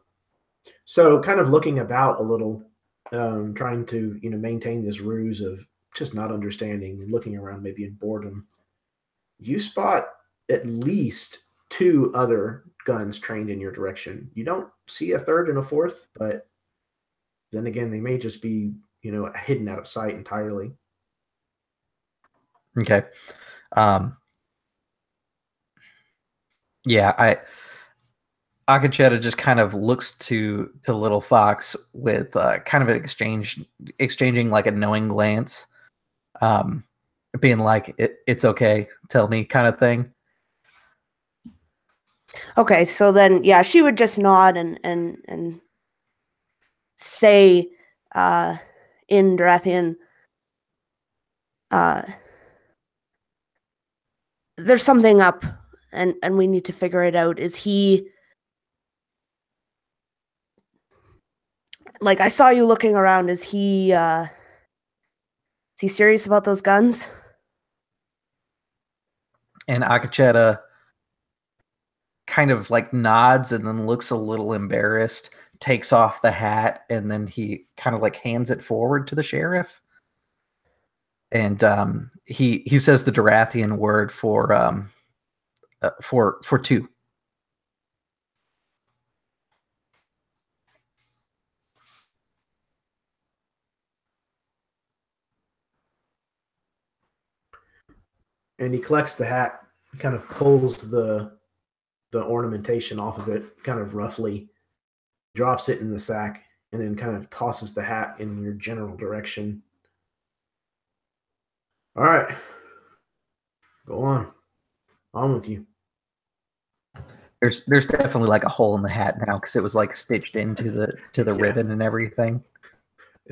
So, kind of looking about a little, trying to maintain this ruse of just not understanding and looking around, maybe in boredom. You spot at least 2 other guns trained in your direction. You don't see a third and a fourth, but then again, they may just be hidden out of sight entirely. Okay. Yeah, Agachetta just kind of looks to Little Fox with kind of an exchanging like a knowing glance, being like, it's okay, tell me kind of thing. okay, so then yeah, she would just nod and say in Durathian, there's something up and we need to figure it out. Is he like, I saw you looking around, is he Is he serious about those guns? And Akacheta kind of like nods and then looks a little embarrassed, takes off the hat, and then he kind of like hands it forward to the sheriff. And he says the Durathian word for two. And he collects the hat, kind of pulls the ornamentation off of it, kind of roughly, drops it in the sack, and then kind of tosses the hat in your general direction. All right. Go on with you. There's definitely like a hole in the hat now because it was like stitched into the ribbon and everything.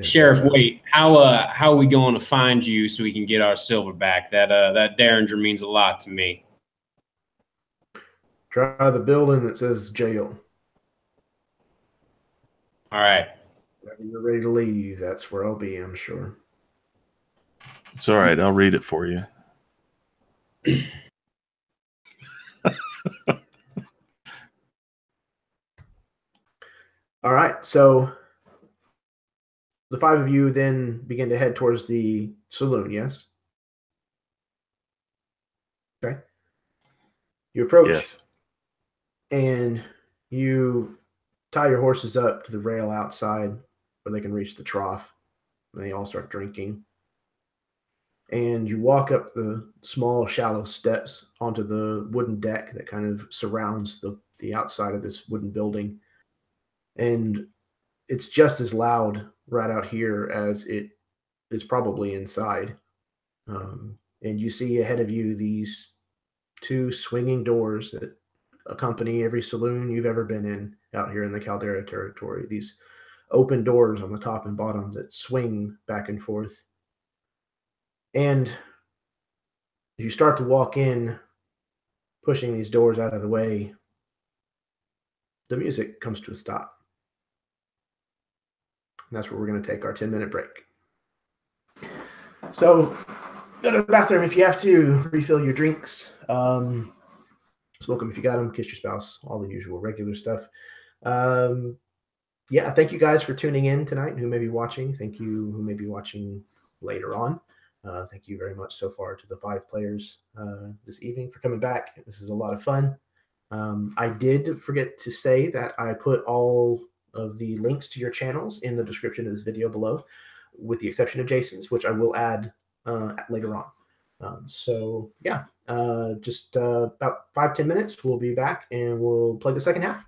Sheriff, wait. How are we going to find you so we can get our silver back? That Derringer means a lot to me. Try the building that says jail. All right. Whenever you're ready to leave, that's where I'll be, I'm sure. It's all right. I'll read it for you. All right, so the five of you then begin to head towards the saloon, yes? Okay. You approach, Yes. and you tie your horses up to the rail outside where they can reach the trough, and they all start drinking. And you walk up the small, shallow steps onto the wooden deck that kind of surrounds the outside of this wooden building. And it's just as loud right out here as it is probably inside. And you see ahead of you these two swinging doors that accompany every saloon you've ever been in out here in the Caldera territory. These open doors on the top and bottom that swing back and forth. And you start to walk in, pushing these doors out of the way, the music comes to a stop. And that's where we're going to take our 10-minute break. So go to the bathroom if you have to, refill your drinks, smoke them if you got them, kiss your spouse, all the usual regular stuff. Yeah, thank you guys for tuning in tonight, who may be watching. Thank you who may be watching later on. Thank you very much so far to the 5 players this evening for coming back. This is a lot of fun. I did forget to say that I put all of the links to your channels in the description of this video below, with the exception of Jason's, which I will add later on. So yeah, just about 5-10 minutes, we'll be back and we'll play the second half.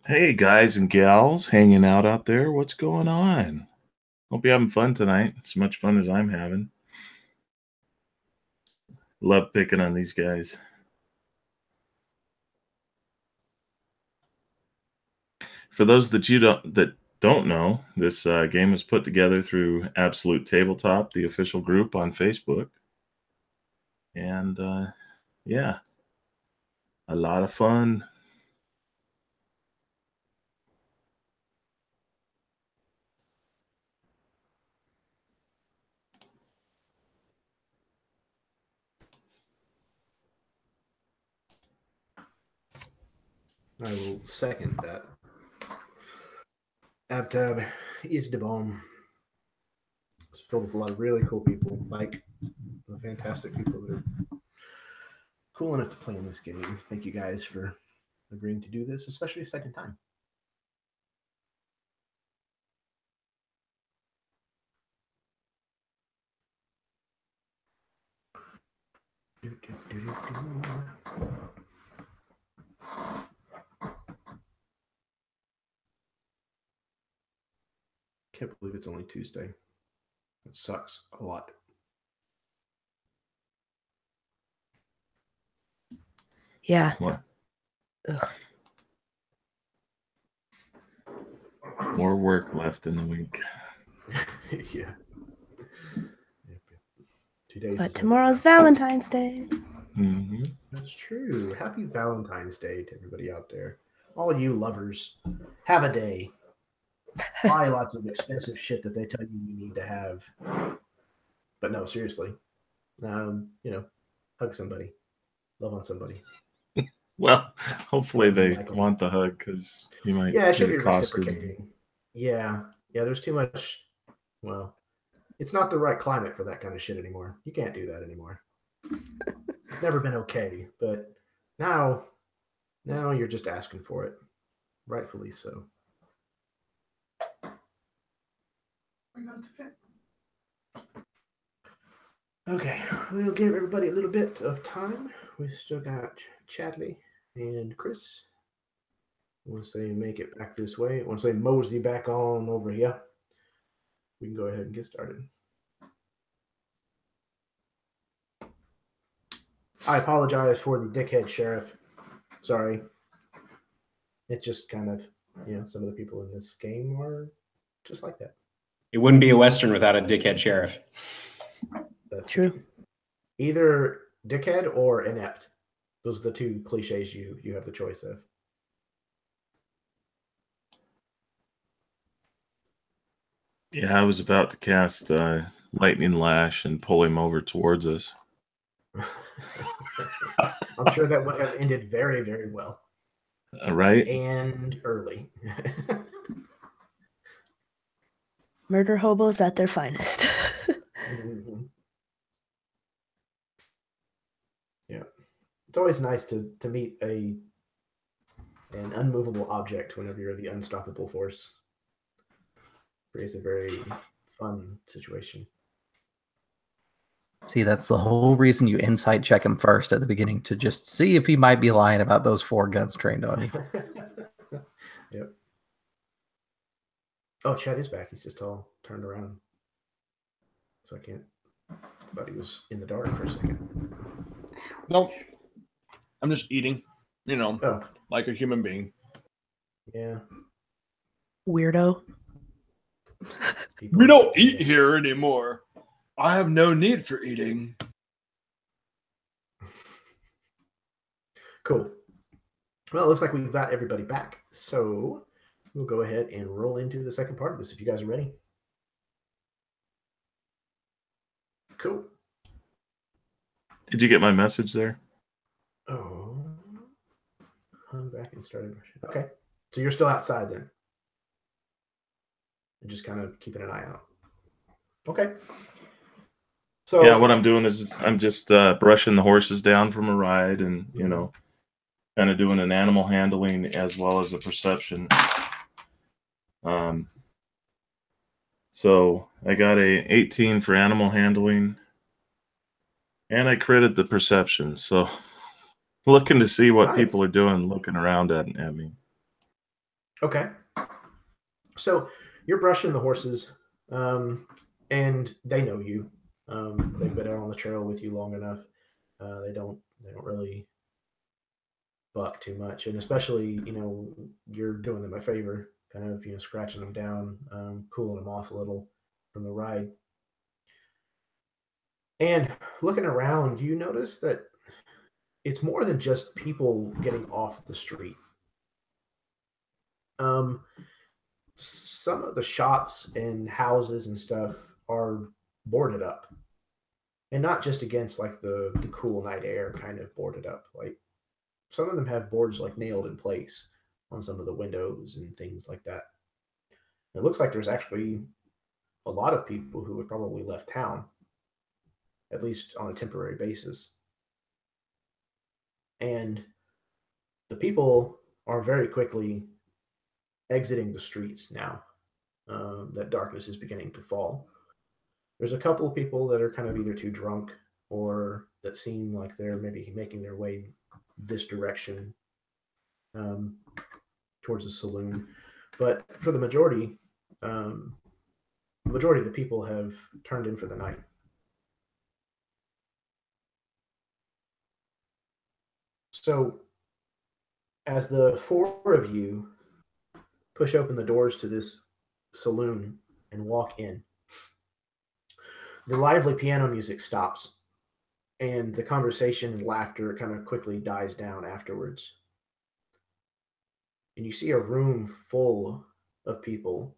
Hey, guys and gals hanging out there. What's going on? Hope you're having fun tonight. As much fun as I'm having. Love picking on these guys. For those that don't know, this game was put together through Absolute Tabletop, the official group on Facebook. And yeah, a lot of fun. I will second that. Abtab is the bomb. It's filled with a lot of really cool people, like the fantastic people that are cool enough to play in this game. Thank you guys for agreeing to do this, especially a second time. Can't believe it's only Tuesday. It sucks a lot. Yeah. What? Ugh. More work left in the week. Yeah. 2 days. But tomorrow's Valentine's Day. Mm-hmm. That's true. Happy Valentine's Day to everybody out there. All you lovers, have a day. Buy lots of expensive shit that they tell you need to have. But no, seriously. Hug somebody. Love on somebody. Well, hopefully they want the hug because you might it should get be accosted. reciprocating. Yeah, there's too much. Well, it's not the right climate for that kind of shit anymore. You can't do that anymore. It's never been okay, but now you're just asking for it. Rightfully so. I got it to fit. Okay, we'll give everybody a little bit of time. We've still got Chadley and Chris. Once they make it back this way, once they mosey back on over here, we can go ahead and get started. I apologize for the dickhead sheriff. Sorry. It's just kind of, some of the people in this game are just like that. It wouldn't be a Western without a dickhead sheriff. That's true. Either dickhead or inept. Those are the two cliches you have the choice of. Yeah, I was about to cast Lightning Lash and pull him over towards us. I'm sure that would have ended very, very well. Right? And early. Murder hobos at their finest. Mm-hmm. Yeah. It's always nice to meet an unmovable object whenever you're the unstoppable force. Creates a very fun situation. See, that's the whole reason you insight check him first at the beginning, to just see if he might be lying about those 4 guns trained on you. Yep. Oh, Chad is back. He's just all turned around. So I can't. I thought he was in the dark for a second. Nope. I'm just eating, like a human being. Yeah. Weirdo. We don't eat here anymore. I have no need for eating. Cool. Well, it looks like we've got everybody back. So we'll go ahead and roll into the second part of this if you guys are ready. Cool. Did you get my message there? Oh. I'm back and started. Okay. So you're still outside then? And just kind of keeping an eye out. Okay. So yeah, what I'm doing is I'm just brushing the horses down from a ride and, kind of doing an animal handling as well as a perception. So I got a 18 for animal handling and I critted the perception. So looking to see what Nice. people are doing, looking around at me. Okay. So you're brushing the horses, and they know you. They've been out on the trail with you long enough. They don't really buck too much, and especially you're doing them a favor, kind of scratching them down, cooling them off a little from the ride. And looking around, you notice that it's more than just people getting off the street. Some of the shops and houses and stuff are boarded up, and not just against like the cool night air kind of boarded up. Like some of them have boards like nailed in place on some of the windows and things like that. It looks like there's actually a lot of people who have probably left town, at least on a temporary basis. And the people are very quickly exiting the streets now that darkness is beginning to fall. There's a couple of people that are kind of either too drunk or that seem like they're maybe making their way this direction towards the saloon. But for the majority of the people have turned in for the night. So as the four of you push open the doors to this saloon and walk in, the lively piano music stops, and the conversation and laughter kind of quickly dies down afterwards. And you see a room full of people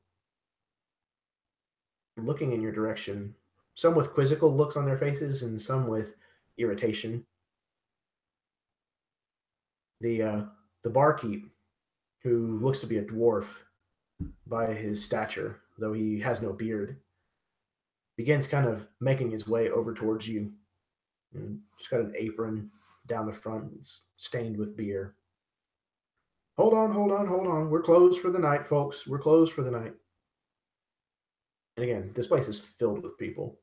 looking in your direction, some with quizzical looks on their faces and some with irritation. The barkeep, who looks to be a dwarf by his stature, though he has no beard, begins kind of making his way over towards you. And just got an apron down the front, it's stained with beer. Hold on. We're closed for the night, folks. We're closed for the night. And again, this place is filled with people.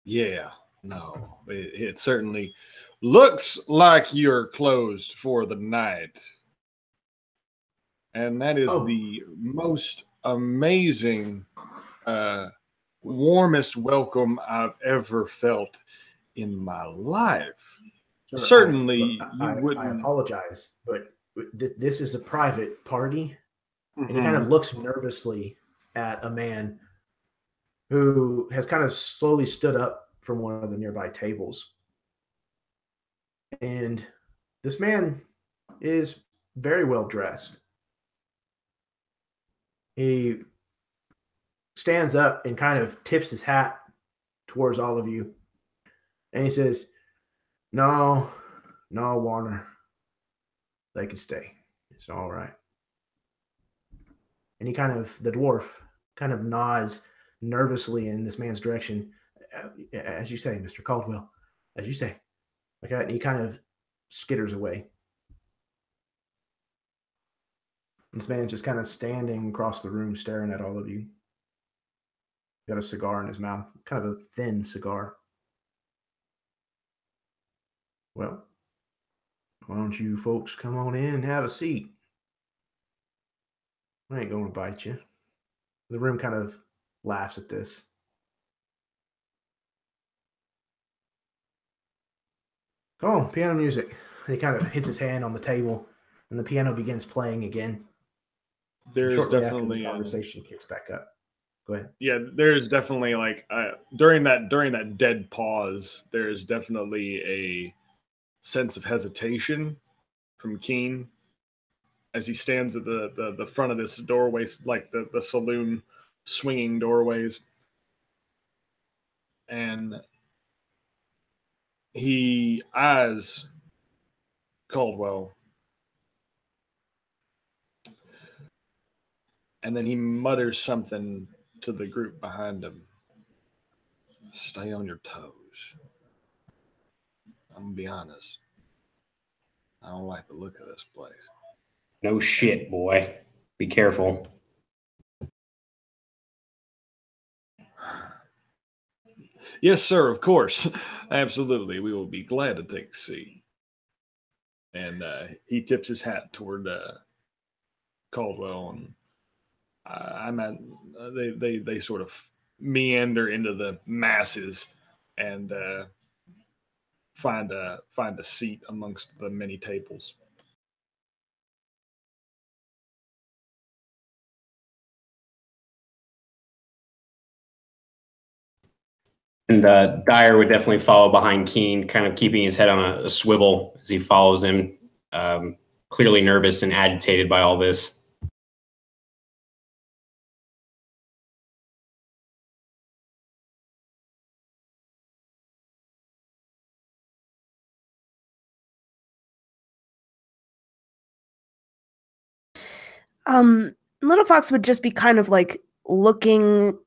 Yeah, no, it certainly looks like you're closed for the night. And that is the most amazing, warmest welcome I've ever felt in my life. Sure, certainly, I apologize, but this is a private party. Mm-hmm. And he kind of looks nervously at a man who has kind of slowly stood up from one of the nearby tables. And this man is very well dressed. He stands up and kind of tips his hat towards all of you. And he says, No, Warner. They can stay. It's all right. And the dwarf kind of nods nervously in this man's direction. As you say, Mr. Caldwell, as you say. Okay, and he kind of skitters away. This man's just kind of standing across the room staring at all of you. Got a cigar in his mouth, kind of a thin cigar. Well, why don't you folks come on in and have a seat? I ain't going to bite you. The room kind of laughs at this. Come on, piano music. And he kind of hits his hand on the table, and the piano begins playing again. There's definitely the conversation kicks back up. Go ahead. Yeah, there's definitely like during that dead pause, there's definitely a sense of hesitation from Keen as he stands at the front of this doorway, like the saloon swinging doorways, and he eyes Caldwell, and then he mutters something to the group behind him. Stay on your toes. I'm gonna be honest. I don't like the look of this place. No shit, boy. Be careful. Yes, sir, of course. Absolutely. We will be glad to take a seat. And he tips his hat toward Caldwell, and they sort of meander into the masses and find a seat amongst the many tables. And Dyer would definitely follow behind Keen, kind of keeping his head on a swivel as he follows him, clearly nervous and agitated by all this. Little Fox would just be kind of like looking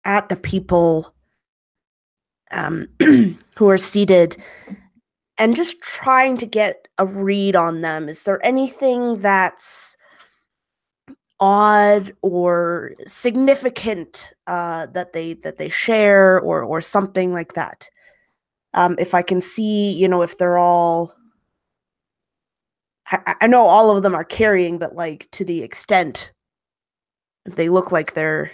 at the people who are seated and just trying to get a read on them. Is there anything that's odd or significant that they share or something like that? If I can see, if they're all, I know all of them are carrying, but like to the extent, if they look like they're,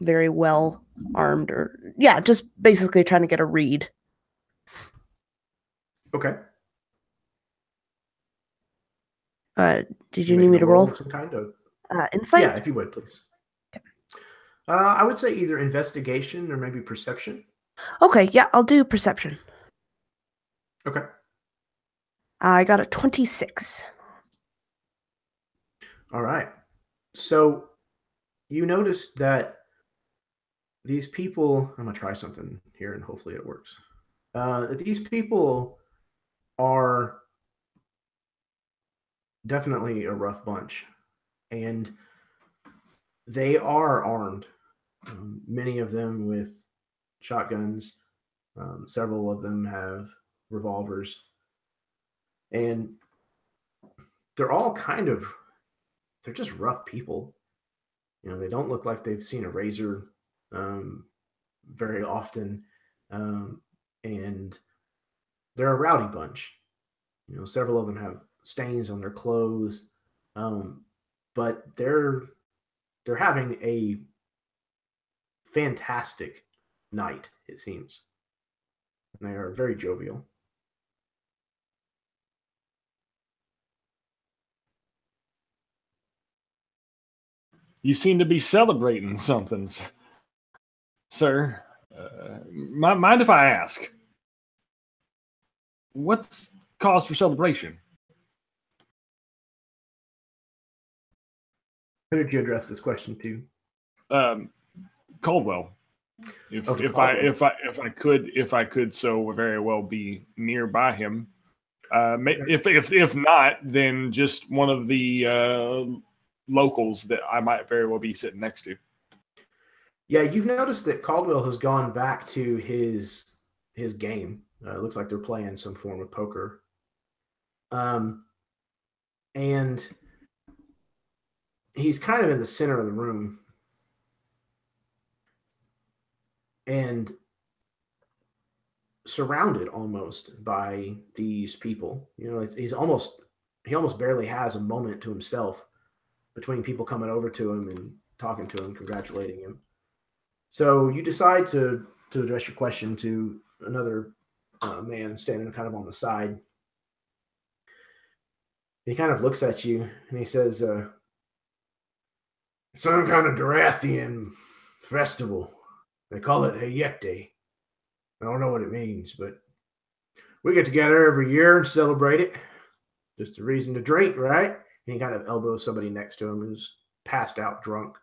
very well armed, or just basically trying to get a read. Okay. Did you need me to roll some kind of insight? Yeah, if you would, please. Okay. I would say either investigation or maybe perception. Okay, yeah, I'll do perception. Okay. I got a 26. All right. So you notice that these people, I'm going to try something here and hopefully it works. These people are definitely a rough bunch, and they are armed. Many of them with shotguns. Several of them have revolvers, and they're all they're just rough people. They don't look like they've seen a razor very often, and they're a rowdy bunch. Several of them have stains on their clothes, but they're having a fantastic night, it seems. And they are very jovial. You seem to be celebrating something, sir. Mind if I ask? What's cause for celebration? Who did you address this question to? Caldwell. If I could so very well be nearby him. If not, then just one of the locals that I might very well be sitting next to. Yeah, you've noticed that Caldwell has gone back to his game. It looks like they're playing some form of poker. And he's kind of in the center of the room. And surrounded almost by these people. He almost barely has a moment to himself between people coming over to him and talking to him, congratulating him. So you decide to address your question to another man standing kind of on the side. He kind of looks at you and he says, some kind of Durathian festival. They call it Hayekte. I don't know what it means, but we get together every year and celebrate it. Just a reason to drink, right? And he kind of elbows somebody next to him who's passed out drunk.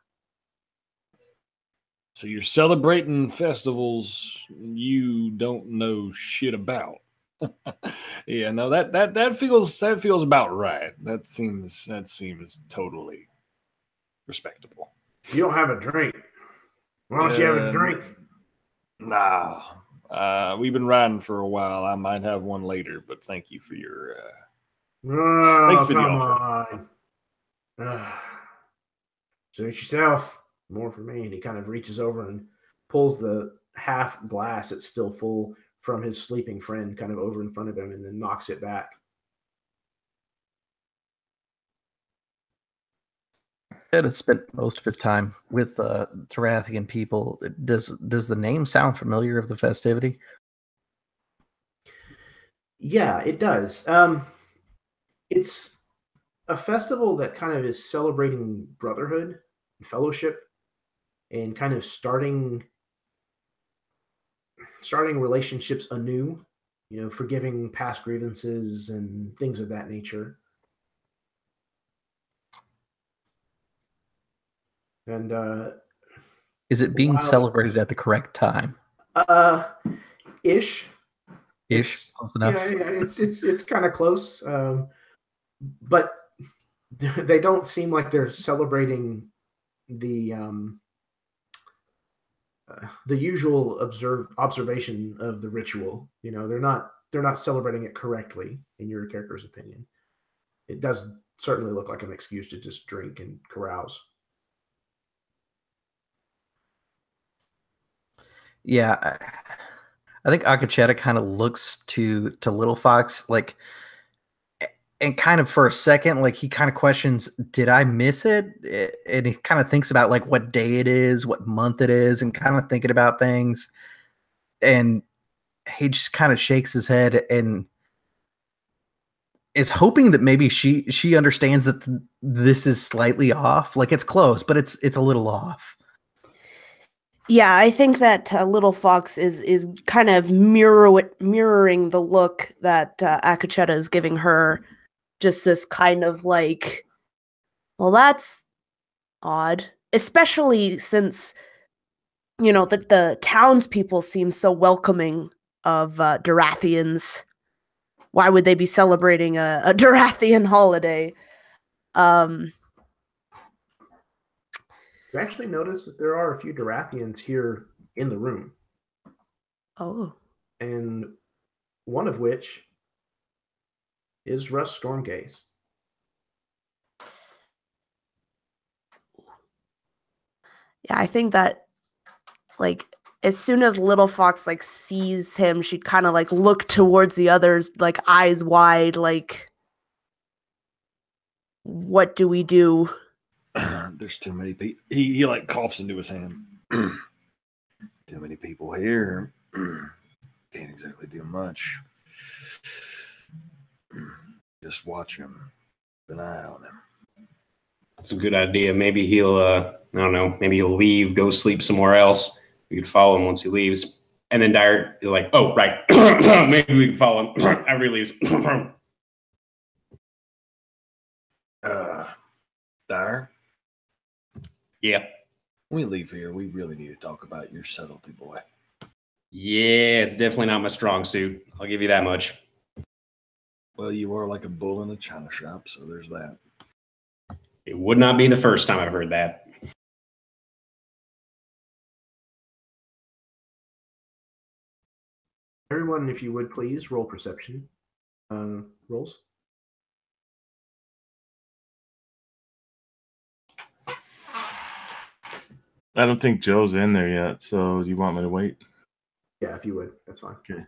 So you're celebrating festivals you don't know shit about. Yeah, no, that feels about right. That seems totally respectable. You don't have a drink. Why don't you have a drink? Nah. We've been riding for a while. I might have one later, but thank you for your thank you for the offer. Suit yourself. More for me. And he kind of reaches over and pulls the half glass that's still full from his sleeping friend kind of over in front of him and then knocks it back. Ed has spent most of his time with Durathian people. Does the name sound familiar of the festivity? Yeah, it does. It's a festival that kind of is celebrating brotherhood, fellowship, and kind of starting relationships anew. You know, forgiving past grievances and things of that nature. And is it being celebrated at the correct time? Ish. Close enough. Yeah, it's kind of close. But they don't seem like they're celebrating the usual observation of the ritual. You know, they're not celebrating it correctly, in your character's opinion. It does certainly look like an excuse to just drink and carouse. Yeah, I think Akacheta kind of looks to Little Fox like, and kind of for a second, like he kind of questions, did I miss it? And he kind of thinks about like what day it is, what month it is, and kind of thinking about things. And he just kind of shakes his head and is hoping that maybe she understands that this is slightly off. Like it's close, but it's a little off. Yeah, I think that Little Fox is kind of mirroring the look that Akacheta is giving her. Just this kind of like, well, that's odd. Especially since, you know, the townspeople seem so welcoming of Durathians. Why would they be celebrating a Durathian holiday? You actually notice that there are a few Durathians here in the room. Oh. And one of which is Russ Stormgaze. Yeah, I think that, like, as soon as Little Fox, like, sees him, she'd kind of, like, look towards the others, like, eyes wide, like, what do we do? There's too many people. He like coughs into his hand. Too many people here. Can't exactly do much. Just watch him. Keep an eye on him. It's a good idea. Maybe he'll, I don't know, maybe he'll leave, go sleep somewhere else. We could follow him once he leaves. And then Dyer is like, oh, right. Maybe we can follow him after he leaves. Dyer? Yeah. When we leave here, we really need to talk about your subtlety, boy. Yeah, it's definitely not my strong suit. I'll give you that much. Well, you are like a bull in a china shop, so there's that. It would not be the first time I've heard that. Everyone, if you would please, roll perception rolls. I don't think Joe's in there yet, so do you want me to wait? Yeah, if you would, that's fine. Okay.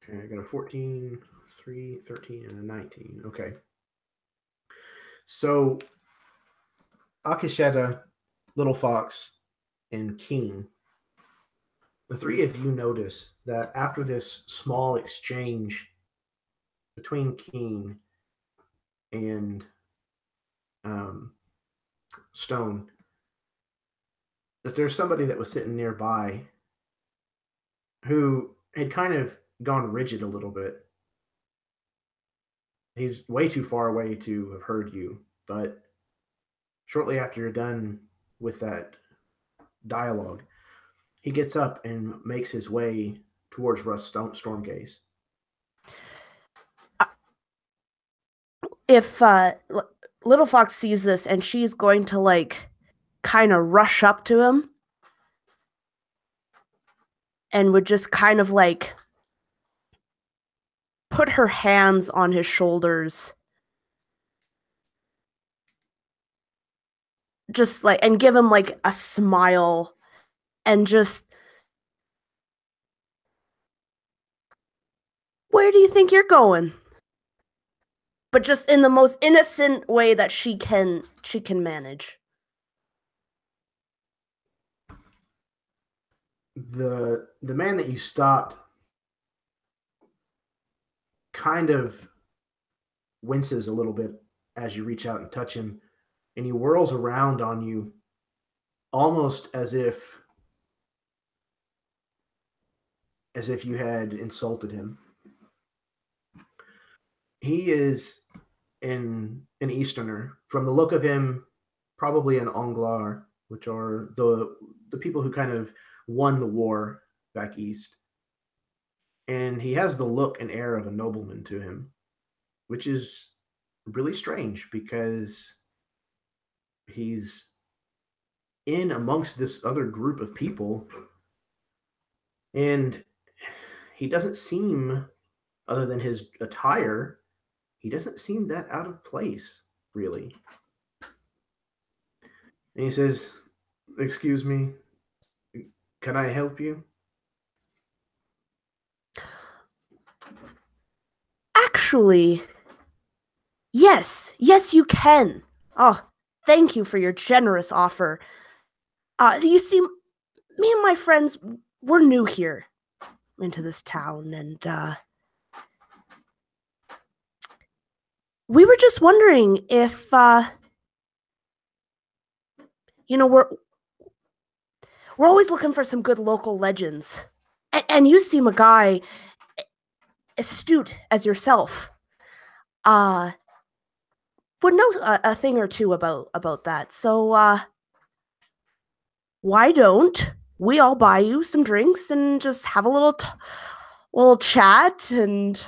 Okay, I got a 14, 3, 13, and a 19. Okay. So, Akisheta, Little Fox, and King, the three of you notice that after this small exchange between King and Stone, that there's somebody that was sitting nearby who had kind of gone rigid a little bit. He's way too far away to have heard you, but shortly after you're done with that dialogue, he gets up and makes his way towards Russ Stormgaze. If Little Fox sees this and she's going to, like, kind of rush up to him and would just kind of, like, put her hands on his shoulders, just like, and give him like a smile and just where do you think you're going? But just in the most innocent way that she can manage. The man that you stopped kind of winces a little bit as you reach out and touch him, and he whirls around on you almost as if you had insulted him. He is an Easterner. From the look of him, probably an Anglar, which are the people who kind of won the war back east. And he has the look and air of a nobleman to him, which is really strange because he's in amongst this other group of people, and he doesn't seem, other than his attire, he doesn't seem that out of place, really. And he says, "Excuse me, can I help you?" Actually, yes, you can. Oh, thank you for your generous offer. You see, me and my friends, we're new here into this town, and we were just wondering if, we're always looking for some good local legends, and you seem a guy astute as yourself. Would know a thing or two about that. So, why don't we all buy you some drinks and just have a little chat? And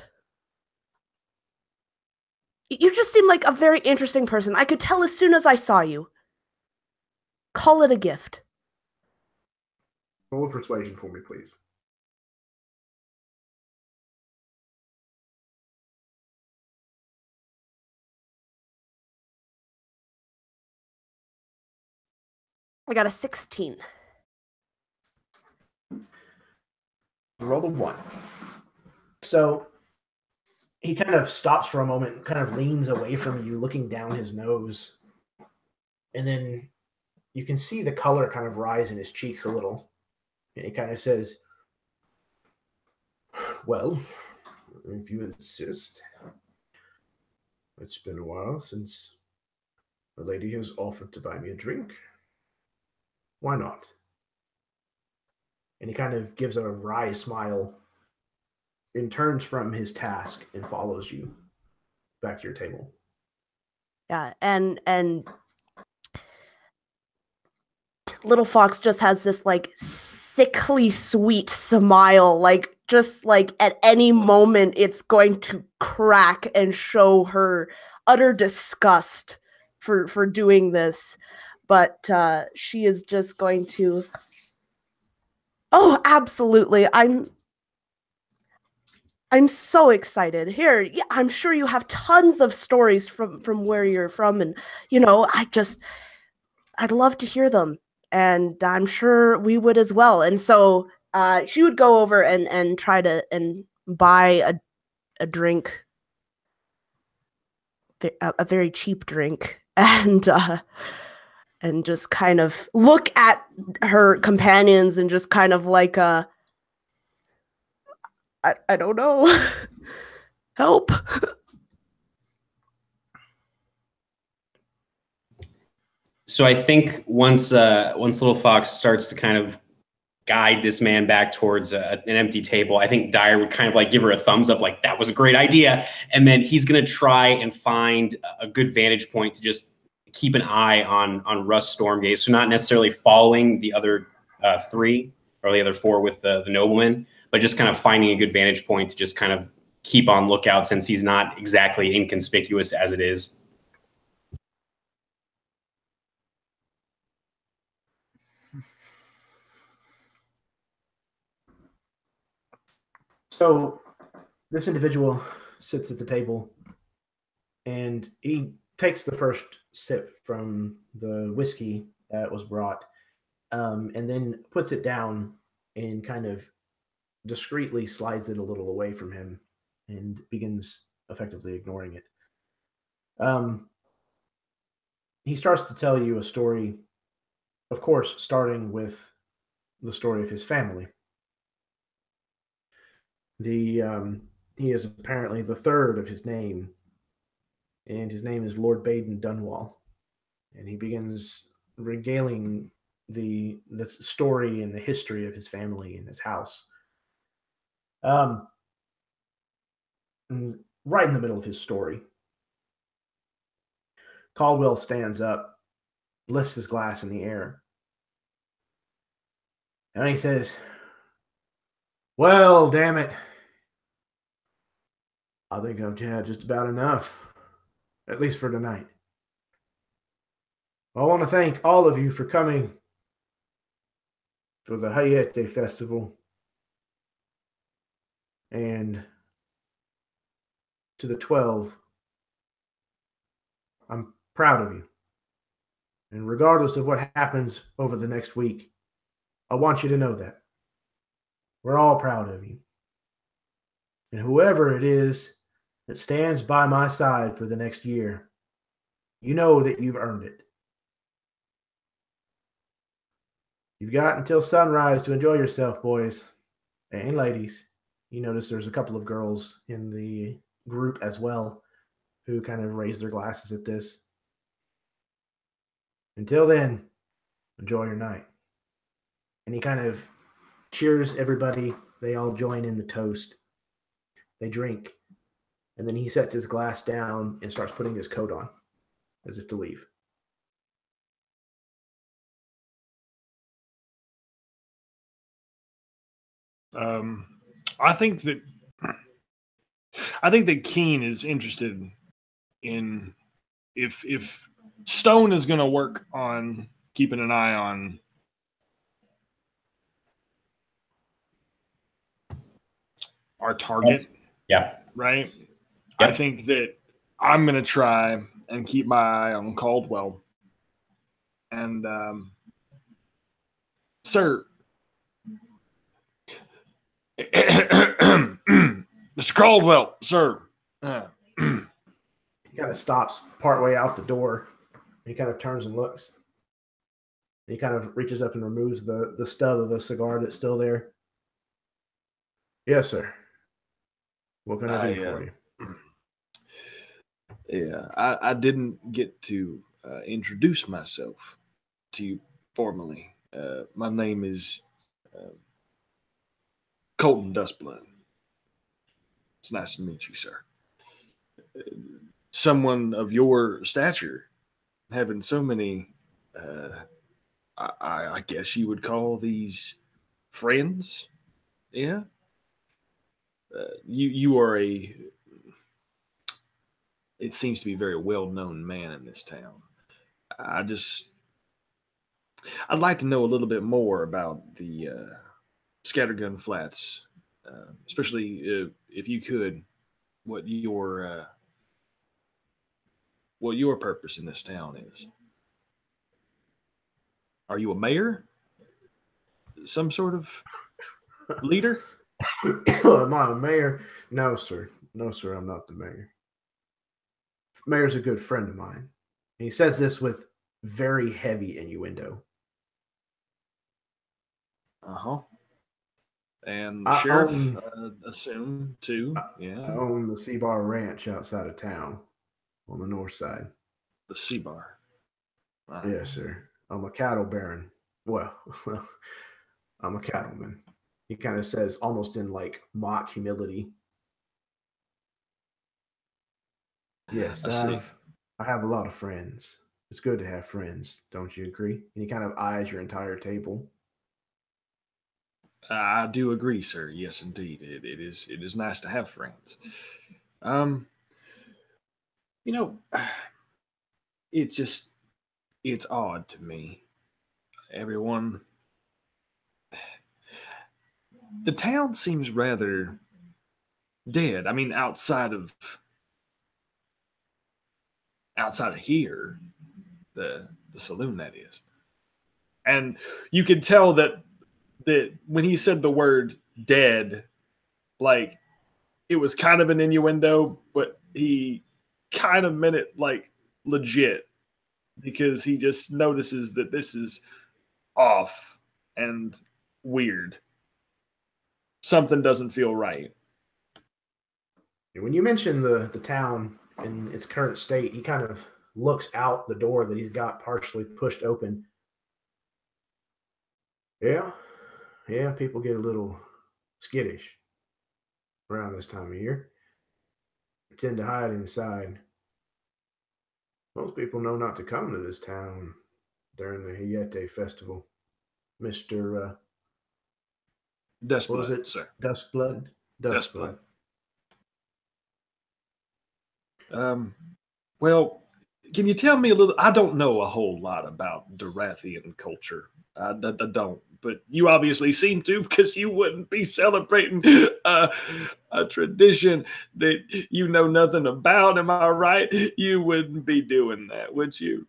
you just seem like a very interesting person. I could tell as soon as I saw you. Call it a gift. Roll a persuasion for me, please. I got a 16. Roll a 1. So he kind of stops for a moment, kind of leans away from you, looking down his nose. And then you can see the color kind of rise in his cheeks a little. And he kind of says, "Well, if you insist. It's been a while since a lady has offered to buy me a drink. Why not?" And he kind of gives a wry smile and turns from his task and follows you back to your table. Yeah, and Little Fox just has this like sickly sweet smile, like just like at any moment it's going to crack and show her utter disgust for doing this. But she is just going to, oh, absolutely. I'm so excited. Here, yeah, I'm sure you have tons of stories from where you're from, and I'd love to hear them, and I'm sure we would as well. And so she would go over and try to buy a drink, a very cheap drink, and just kind of look at her companions and just kind of like I don't know. Help. So I think once Little Fox starts to kind of guide this man back towards an empty table, I think Dyer would kind of like give her a thumbs up, like, that was a great idea. And then he's going to try and find a good vantage point to just keep an eye on Russ Stormgaze. So not necessarily following the other 3 or the other 4 with the nobleman, but just kind of finding a good vantage point to just kind of keep on lookout, since he's not exactly inconspicuous as it is. So this individual sits at the table and he takes the first sip from the whiskey that was brought, and then puts it down and kind of discreetly slides it a little away from him and begins effectively ignoring it. He starts to tell you a story, of course, starting with the story of his family. He is apparently the third of his name, and his name is Lord Baden Dunwall. And he begins regaling the story and the history of his family and his house. And right in the middle of his story, Caldwell stands up, lifts his glass in the air, and he says, "Well, damn it, I think I've had just about enough, at least for tonight. I want to thank all of you for coming for the Hayete Festival, and to the 12, I'm proud of you. And regardless of what happens over the next week, I want you to know that. We're all proud of you. And whoever it is that stands by my side for the next year, you know that you've earned it. You've got until sunrise to enjoy yourself, boys and ladies." You notice there's a couple of girls in the group as well who kind of raise their glasses at this. "Until then, enjoy your night." And he kind of cheers everybody. They all join in the toast. They drink. And then he sets his glass down and starts putting his coat on as if to leave. I think that Keen is interested in if Stone is going to work on keeping an eye on our target. Yeah. Right. Yep. I think that I'm going to try and keep my eye on Caldwell. And, sir, Mr. Caldwell, sir. He kind of stops partway out the door. He kind of turns and looks. He kind of reaches up and removes the stub of a cigar that's still there. "Yes, sir. What can I do for you?" Yeah, I didn't get to introduce myself to you formally. My name is Colton Dustblood. It's nice to meet you, sir. Someone of your stature, having so many, I guess you would call these friends. Yeah. You are it seems to be a very well-known man in this town. I'd like to know a little bit more about the Scattergun Flats, especially if you could, what your purpose in this town is. Are you a mayor? Some sort of leader? Am I a mayor? No, sir. No, sir, I'm not the mayor. The mayor's a good friend of mine. And he says this with very heavy innuendo. Uh-huh. And I sheriff, assume, too. Yeah. I own the Sea Bar Ranch outside of town on the north side. The Sea Bar? Yes, sir. I'm a cattle baron. Well, I'm a cattleman. He kind of says, almost in like mock humility. Yes, I have a lot of friends. It's good to have friends. Don't you agree? And he kind of eyes your entire table. I do agree, sir. Yes, indeed. It is nice to have friends. It's odd to me. Everyone, the town seems rather dead. I mean, outside of here, the saloon, that is. And you could tell that when he said the word dead, like it was kind of an innuendo, but he kind of meant it like legit, because he just notices that this is off and weird. Something doesn't feel right. When you mention the town in its current state, he kind of looks out the door that he's got partially pushed open. Yeah, people get a little skittish around this time of year. They tend to hide inside. Most people know not to come to this town during the Hiyete festival. Mr. Dustblood, what was it, sir? Dustblood? Dustblood. Well, can you tell me a little? I don't know a whole lot about Durathian culture. I don't, but you obviously seem to, because you wouldn't be celebrating a tradition that you know nothing about. Am I right? You wouldn't be doing that, would you?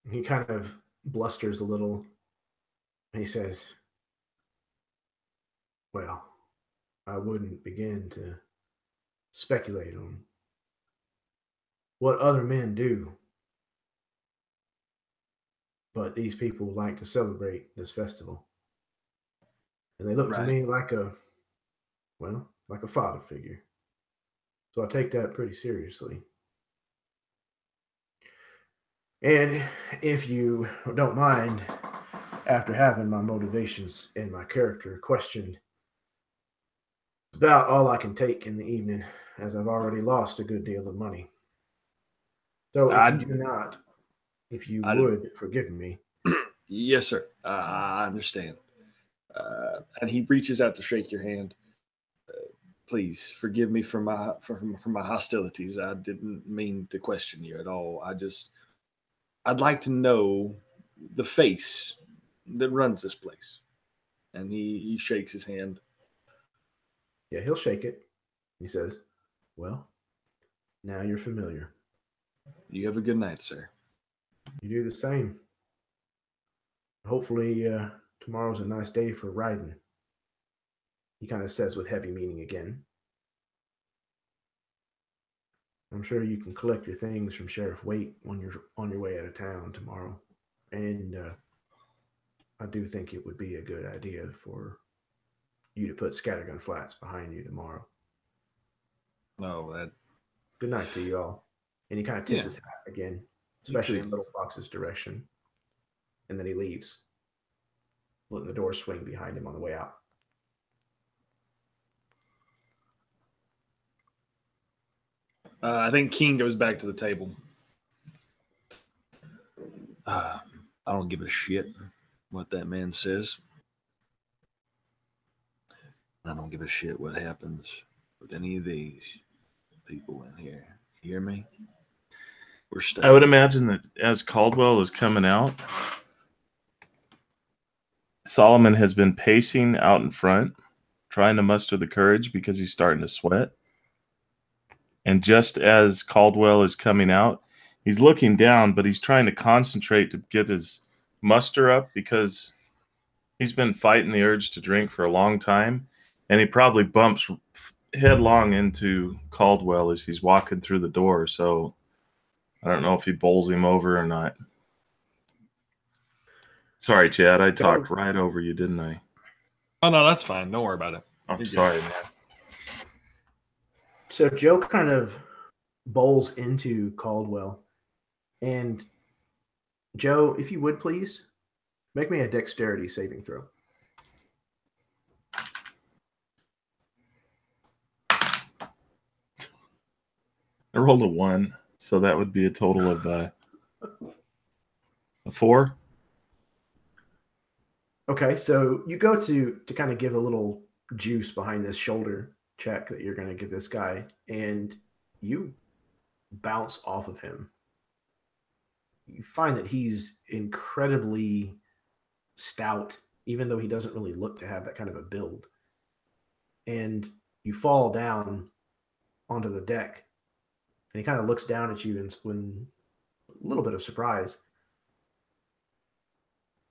He kind of blusters a little. He says, well, I wouldn't begin to speculate on what other men do, but these people like to celebrate this festival. And they look to me like a father figure. So I take that pretty seriously. And if you don't mind, after having my motivations and my character questioned, it's about all I can take in the evening, as I've already lost a good deal of money. So if you would forgive me. Yes, sir. I understand. And he reaches out to shake your hand. Please forgive me for my hostilities. I didn't mean to question you at all. I'd like to know the face that runs this place. And he shakes his hand. Yeah, he'll shake it. He says, well, now you're familiar. You have a good night, sir. You do the same. Hopefully tomorrow's a nice day for riding. He kind of says with heavy meaning again. I'm sure you can collect your things from Sheriff Waite when you're on your way out of town tomorrow. And I do think it would be a good idea for you to put Scattergun Flats behind you tomorrow. No, Good night to you all. And he kind of tips his hat again, especially in Little Fox's direction. And then he leaves, letting the door swing behind him on the way out. I think King goes back to the table. I don't give a shit what that man says. I don't give a shit what happens with any of these people in here. You hear me? We're staying. I would imagine that as Caldwell is coming out, Solomon has been pacing out in front, trying to muster the courage because he's starting to sweat. And just as Caldwell is coming out, he's looking down, but he's trying to concentrate to get his muster up because he's been fighting the urge to drink for a long time. And he probably bumps headlong into Caldwell as he's walking through the door. So I don't know if he bowls him over or not. Sorry, Chad. I talked right over you, didn't I? Oh, no, that's fine. Don't worry about it. I'm sorry, man. So Joe kind of bowls into Caldwell. And Joe, if you would please, make me a dexterity saving throw. I rolled a 1, so that would be a total of a 4. Okay, so you go to kind of give a little juice behind this shoulder check that you're going to give this guy, and you bounce off of him. You find that he's incredibly stout, even though he doesn't really look to have that kind of a build. And you fall down onto the deck, and he kind of looks down at you and with a little bit of surprise.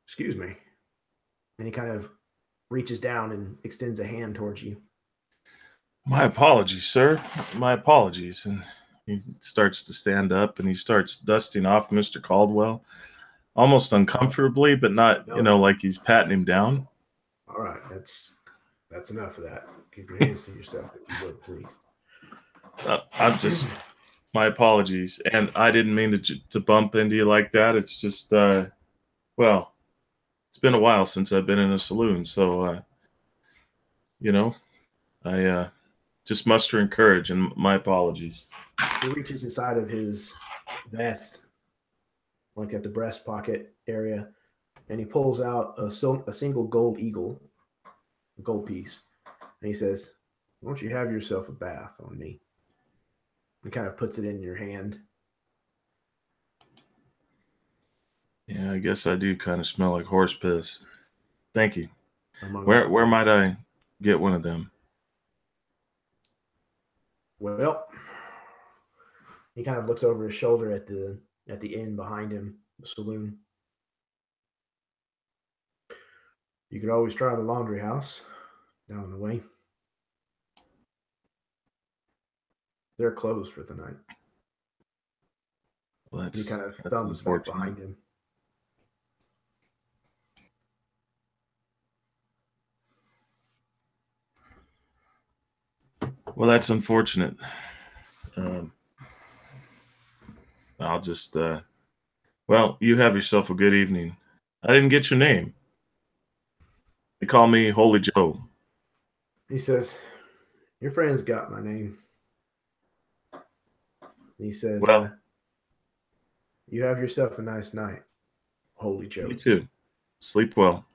Excuse me. And he kind of reaches down and extends a hand towards you. My apologies, sir. My apologies. And he starts to stand up and he starts dusting off Mr. Caldwell, almost uncomfortably, but not, like he's patting him down. All right, that's enough of that. Keep your hands to yourself, if you would, please. I'm just, my apologies, and I didn't mean to bump into you like that. It's just, well, it's been a while since I've been in a saloon, so I just mustering courage, and my apologies. He reaches inside of his vest, like at the breast pocket area, and he pulls out a single gold eagle, a gold piece, and he says, "Why don't you have yourself a bath on me?" He kind of puts it in your hand. Yeah, I guess I do kind of smell like horse piss. Thank you. Where might I get one of them? Well, he kind of looks over his shoulder at the inn behind him, the saloon. You could always try the laundry house down the way. They're closed for the night. Well, he kind of thumbs back behind him. Well, that's unfortunate. I'll just, well, you have yourself a good evening. I didn't get your name. They call me Holy Joe. He says, "Your friend's got my name." He said, "Well, you have yourself a nice night, Holy Joe." You too. Sleep well.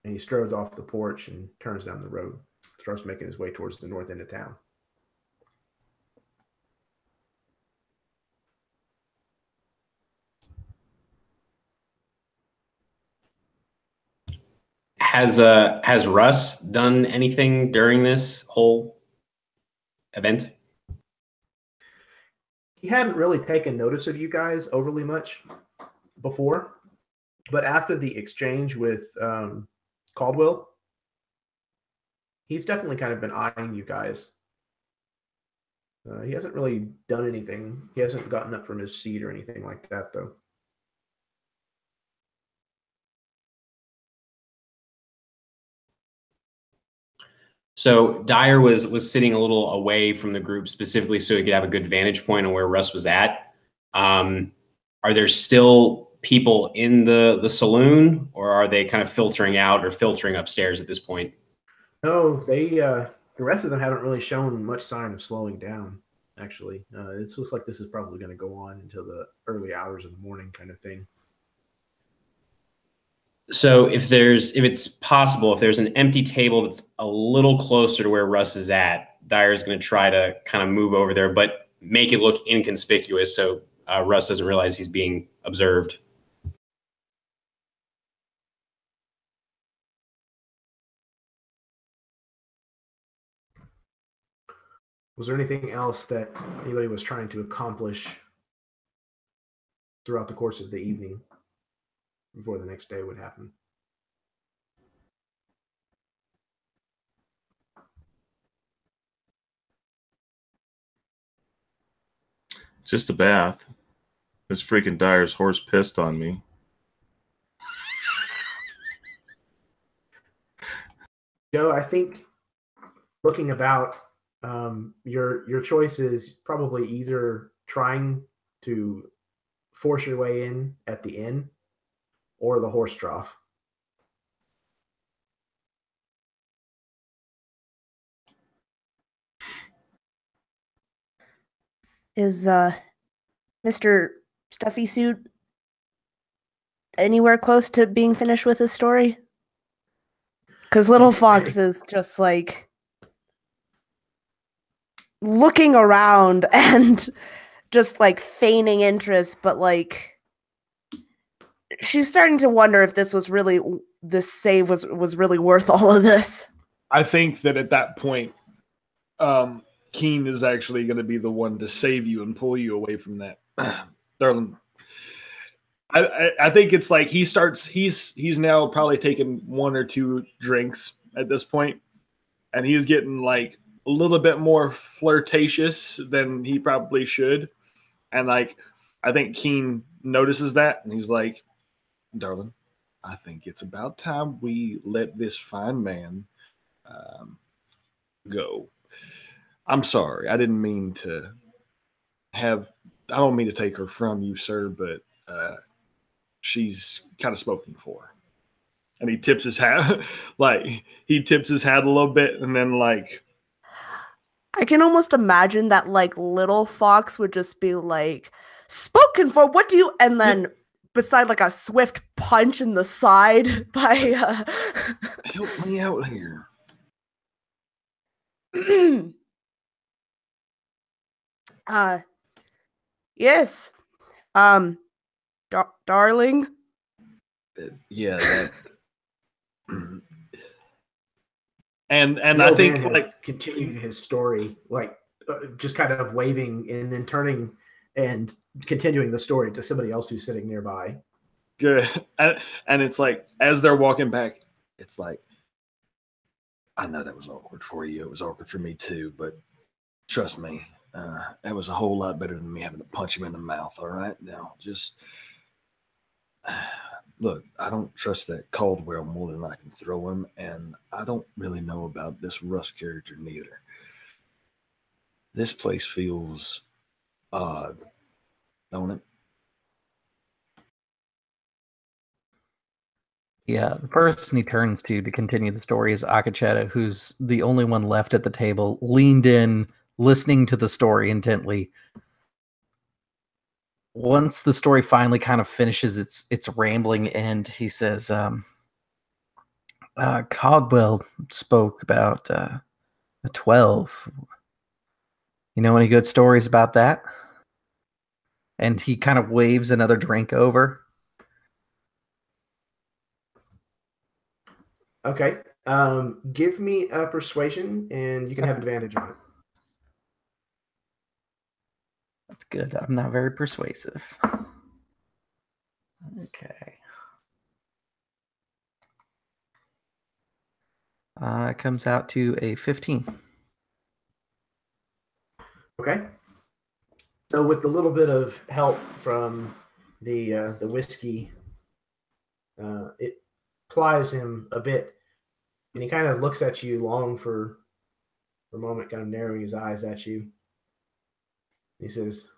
And he strodes off the porch and turns down the road, starts making his way towards the north end of town. Has Russ done anything during this whole event? He hadn't really taken notice of you guys overly much before, but after the exchange with Caldwell, he's definitely kind of been eyeing you guys. He hasn't really done anything. He hasn't gotten up from his seat or anything like that, though. So Dyer was sitting a little away from the group specifically so he could have a good vantage point on where Russ was at. Are there still people in the saloon, or are they kind of filtering out or filtering upstairs at this point? No, the rest of them haven't really shown much sign of slowing down, actually. It looks like this is probably going to go on until the early hours of the morning kind of thing. So if it's possible, if there's an empty table that's a little closer to where Russ is at, Dyer's going to try to kind of move over there, but make it look inconspicuous so Russ doesn't realize he's being observed. Was there anything else that anybody was trying to accomplish throughout the course of the evening before the next day would happen? Just a bath. This freaking Dyer's horse pissed on me. Joe, I think looking about, your choice is probably either trying to force your way in at the inn or the horse trough. Is Mr. Stuffy Suit anywhere close to being finished with his story? Because Little Fox is just like looking around and just like feigning interest, but like she's starting to wonder if this save was really worth all of this. I think that at that point, Keen is actually going to be the one to save you and pull you away from that. Darling, I think it's like he's now probably taken one or two drinks at this point, and he's getting like a little bit more flirtatious than he probably should. And like, I think Keen notices that, and he's like, "Darling, I think it's about time we let this fine man go. I'm sorry. I didn't mean to have, I don't mean to take her from you, sir, but she's kind of spoken for." And he tips his hat, he tips his hat a little bit, and then I can almost imagine that like little fox would just be like, "Spoken for, what do you," and then beside like a swift punch in the side by Help me out here. Yes. Darling. Yeah, that. and The I old think man like has continued his story, just kind of waving and then turning and continuing the story to somebody else who's sitting nearby. good. And it's like, as they're walking back, It's like, I know that was awkward for you. It was awkward for me too, but trust me, that was a whole lot better than me having to punch him in the mouth. All right, now just look. I don't trust that Caldwell more than I can throw him, and I don't really know about this Russ character neither. This place feels odd, don't it? Yeah, the person he turns to continue the story is Akacheta, who's the only one left at the table, leaned in, listening to the story intently. Once the story finally kind of finishes its rambling end, he says, Caldwell spoke about the 12. You know any good stories about that? And he kind of waves another drink over. Okay. Give me a persuasion, and you can have advantage on it. That's good. I'm not very persuasive. Okay. It comes out to a 15. Okay. So with a little bit of help from the whiskey, it plies him a bit, and he kind of looks at you long for a moment, kind of narrowing his eyes at you. He says,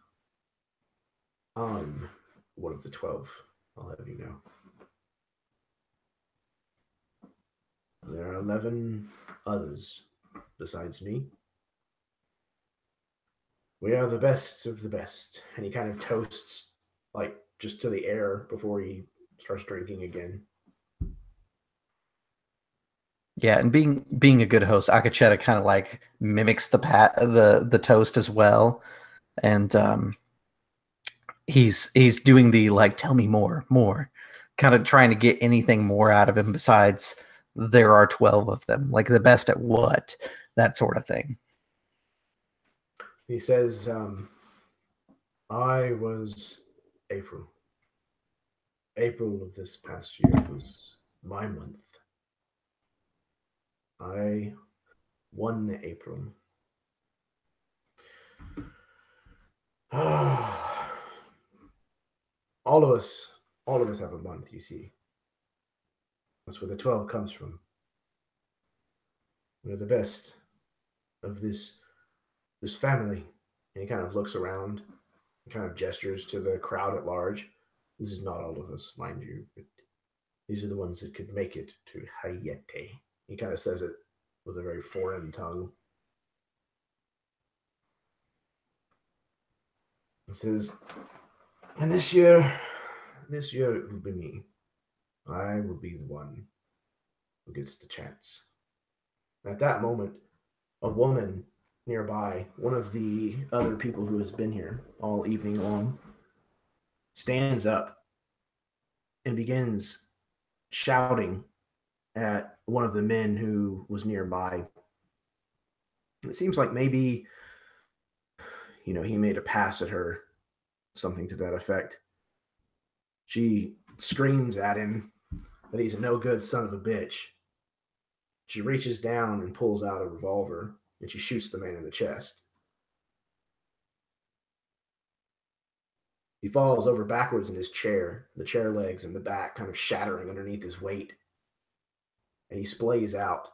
"I'm one of the 12. I'll have you know. There are 11 others besides me. We are the best of the best." And he kind of toasts, just to the air before he starts drinking again. Yeah, and being a good host, Akacheta kind of mimics the toast as well, and he's doing the tell me more, kind of trying to get anything more out of him besides there are 12 of them, like the best at what, that sort of thing. He says, I was April. April of this past year was my month. I won April. All of us have a month, you see. That's where the 12 comes from. We're the best of this family. And he kind of looks around and kind of gestures to the crowd at large. This is not all of us, mind you, but these are the ones that could make it to Hayete. He kind of says it with a very foreign tongue. He says, and this year it will be me. I will be the one who gets the chance. And at that moment, a woman nearby, one of the other people who has been here all evening long, stands up and begins shouting at one of the men who was nearby. It seems like maybe, he made a pass at her, something to that effect. She screams at him that he's a no good son of a bitch. She reaches down and pulls out a revolver and she shoots the man in the chest. He falls over backwards in his chair, the chair legs and the back kind of shattering underneath his weight. And he splays out,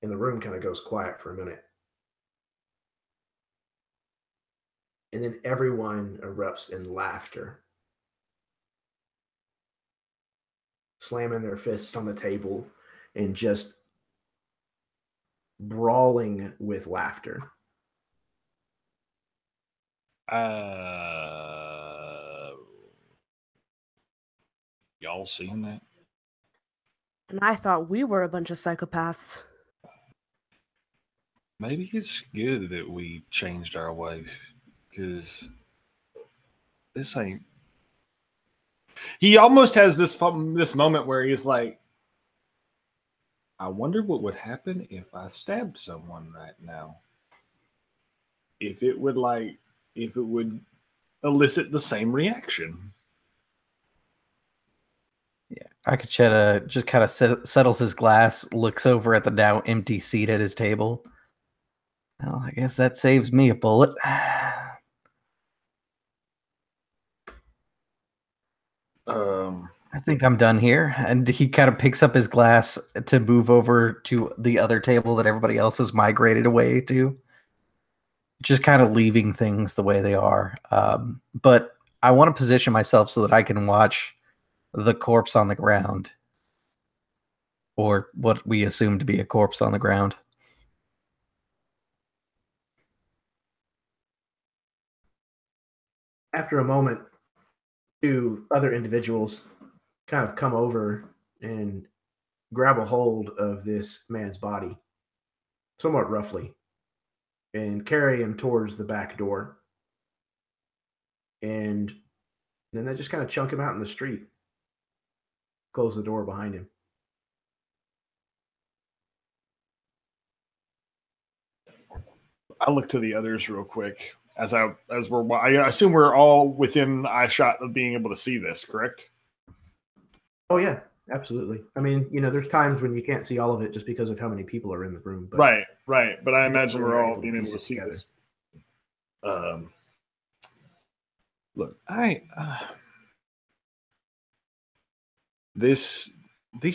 and the room kind of goes quiet for a minute. And then everyone erupts in laughter, slamming their fists on the table and just brawling with laughter. Y'all seeing that? And I thought we were a bunch of psychopaths. Maybe it's good that we changed our ways, because this ain't. He almost has this moment where he's like, I wonder what would happen if I stabbed someone right now. if it would elicit the same reaction. Yeah, Akacheta just kind of settles his glass, looks over at the now empty seat at his table. Well, I guess that saves me a bullet. I think I'm done here. And he kind of picks up his glass to move over to the other table that everybody else has migrated away to. Just kind of leaving things the way they are. But I want to position myself so that I can watch the corpse on the ground. Or what we assume to be a corpse on the ground. After a moment, two other individuals kind of come over and grab a hold of this man's body, somewhat roughly, and carry him towards the back door. And then they just kind of chunk him out in the street, close the door behind him. I look to the others real quick I assume we're all within eyeshot of being able to see this, correct? Oh yeah, absolutely. I mean, there's times when you can't see all of it just because of how many people are in the room. But right. But I imagine we're all being able to see this. Look, these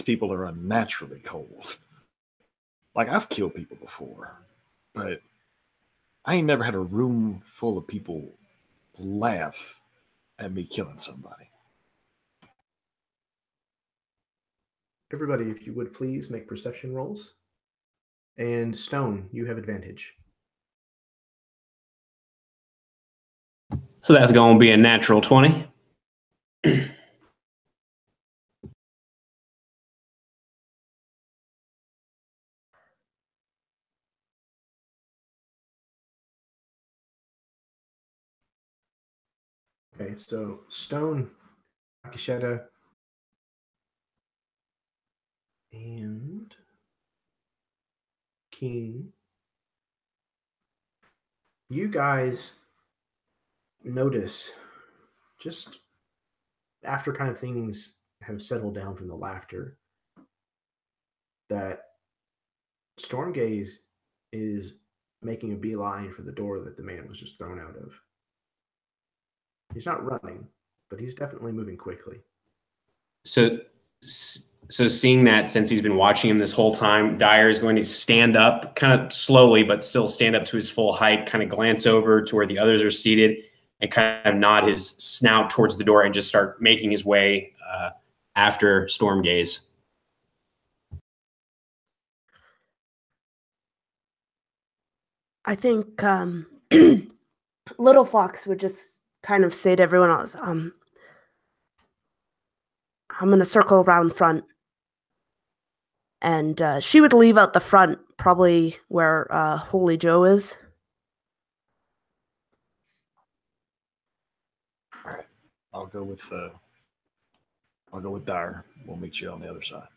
people are unnaturally cold. Like, I've killed people before, but I ain't never had a room full of people laugh at me killing somebody. Everybody, if you would please make perception rolls. And Stone, you have advantage. So that's going to be a natural 20. Okay, so Stone, Akasheta, and King. You guys notice, just after kind of things have settled down from the laughter, that Stormgaze is making a beeline for the door that the man was just thrown out of. He's not running, but he's definitely moving quickly. So seeing that, since he's been watching him this whole time, Dyer is going to stand up kind of slowly, but still stand up to his full height, kind of glance over to where the others are seated and kind of nod his snout towards the door and just start making his way after Stormgaze. I think Little Fox would just kind of say to everyone else, I'm going to circle around front. And she would leave out the front, probably where Holy Joe is. All right. I'll go with Dyer. We'll meet you on the other side.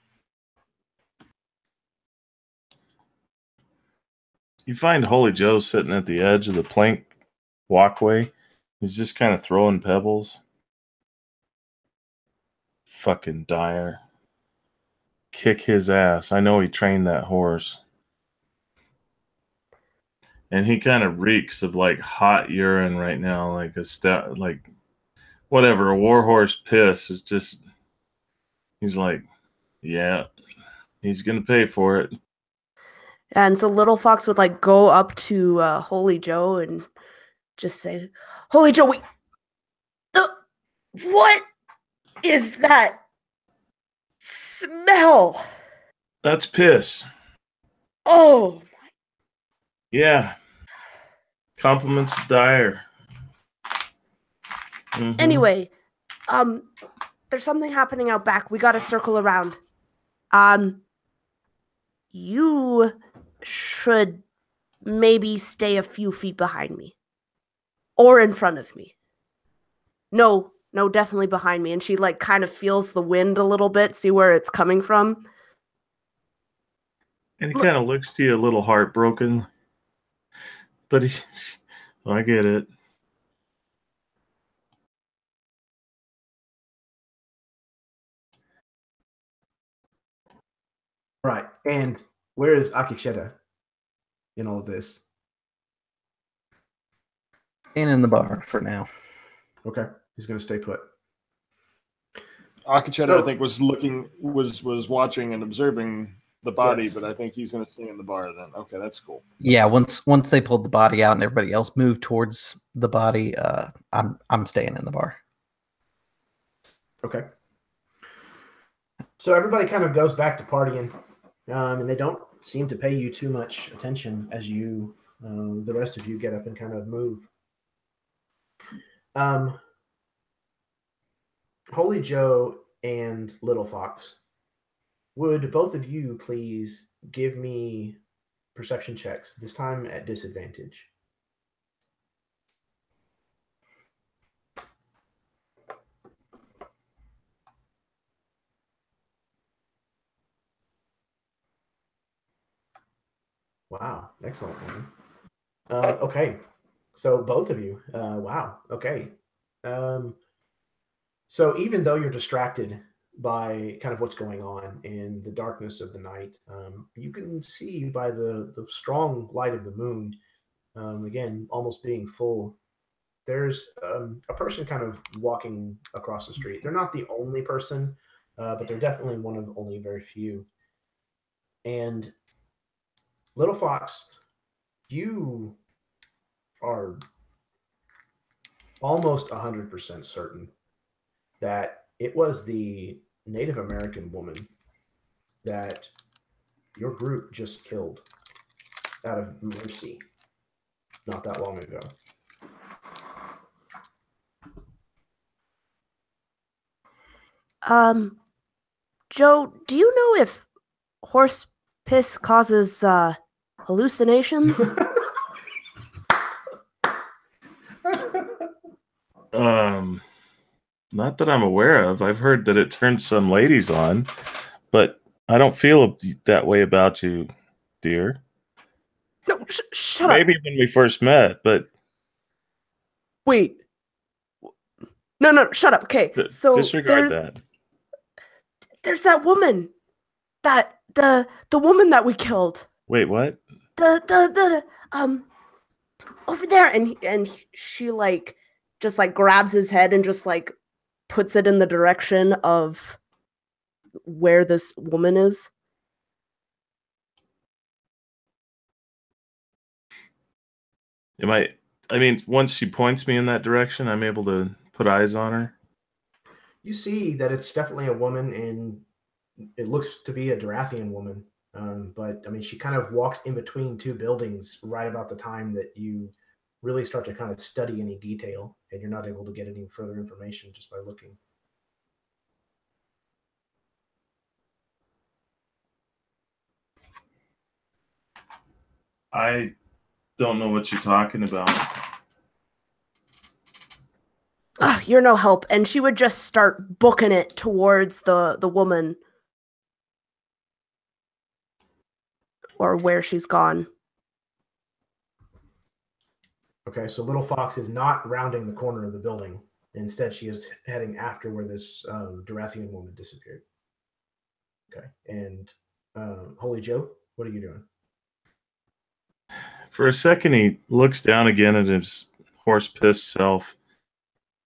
You find Holy Joe sitting at the edge of the plank walkway. He's just kind of throwing pebbles. Fucking Dyer. Kick his ass. I know he trained that horse. and he kind of reeks of like hot urine right now, like like whatever, a warhorse piss is just. He's like, yeah, he's gonna pay for it. And so Little Fox would like go up to Holy Joe and just say, "Holy Joe, wait, what is that smell?" That's piss. Oh. Yeah. Compliments of Dyer. Mm-hmm. Anyway, there's something happening out back. We gotta circle around. You should maybe stay a few feet behind me. Or in front of me. No, definitely behind me. And she like kind of feels the wind a little bit, see where it's coming from. And he kind of looks to you a little heartbroken. But I get it. Right. And where is Akisheta in all of this? Staying in the bar for now. Okay. He's going to stay put. Akisheta, So- I think, was watching and observing the body, Yes. but I think he's going to stay in the bar then. Okay, that's cool. Yeah, once they pulled the body out and everybody else moved towards the body, I'm staying in the bar. Okay. So everybody kind of goes back to partying, and they don't seem to pay you too much attention as you, the rest of you, get up and kind of move. Holy Joe and Little Fox, would both of you please give me perception checks, this time at disadvantage? Wow, excellent, man. Okay, so both of you, wow, okay. So even though you're distracted by kind of what's going on in the darkness of the night, you can see by the strong light of the moon, again, almost being full, there's a person kind of walking across the street. They're not the only person, but they're definitely one of only very few. And Little Fox, you are almost 100% certain that it was the Native American woman that your group just killed out of mercy not that long ago. Joe, do you know if horse piss causes hallucinations? Not that I'm aware of. I've heard that it turns some ladies on, but I don't feel that way about you, dear. No, shut up. Maybe when we first met, but Wait. No, shut up. Okay, so disregard that. There's that woman, that the woman that we killed. Wait, what? The over there, and she like just like grabs his head and just like puts it in the direction of where this woman is. I mean, once she points me in that direction, I'm able to put eyes on her. You see that it's definitely a woman, and it looks to be a Durathian woman. But I mean, she kind of walks in between two buildings right about the time that you really start to kind of study any detail, and you're not able to get any further information just by looking. I don't know what you're talking about. You're no help. And she would just start booking it towards the woman. Or where she's gone. Okay, so Little Fox is not rounding the corner of the building. Instead, she is heading after where this Durathian woman disappeared. Okay, and Holy Joe, what are you doing? For a second, he looks down again at his horse-pissed self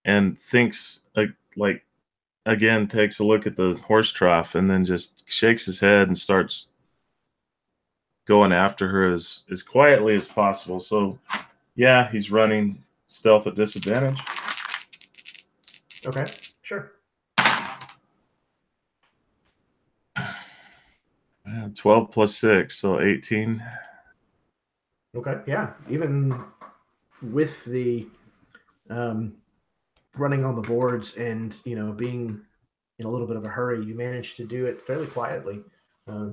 and thinks, like again, takes a look at the horse trough and then just shakes his head and starts going after her as quietly as possible. So, yeah, he's running stealth at disadvantage. Okay, sure. 12 plus 6, so 18. Okay, yeah. Even with the running on the boards and, being in a little bit of a hurry, you managed to do it fairly quietly.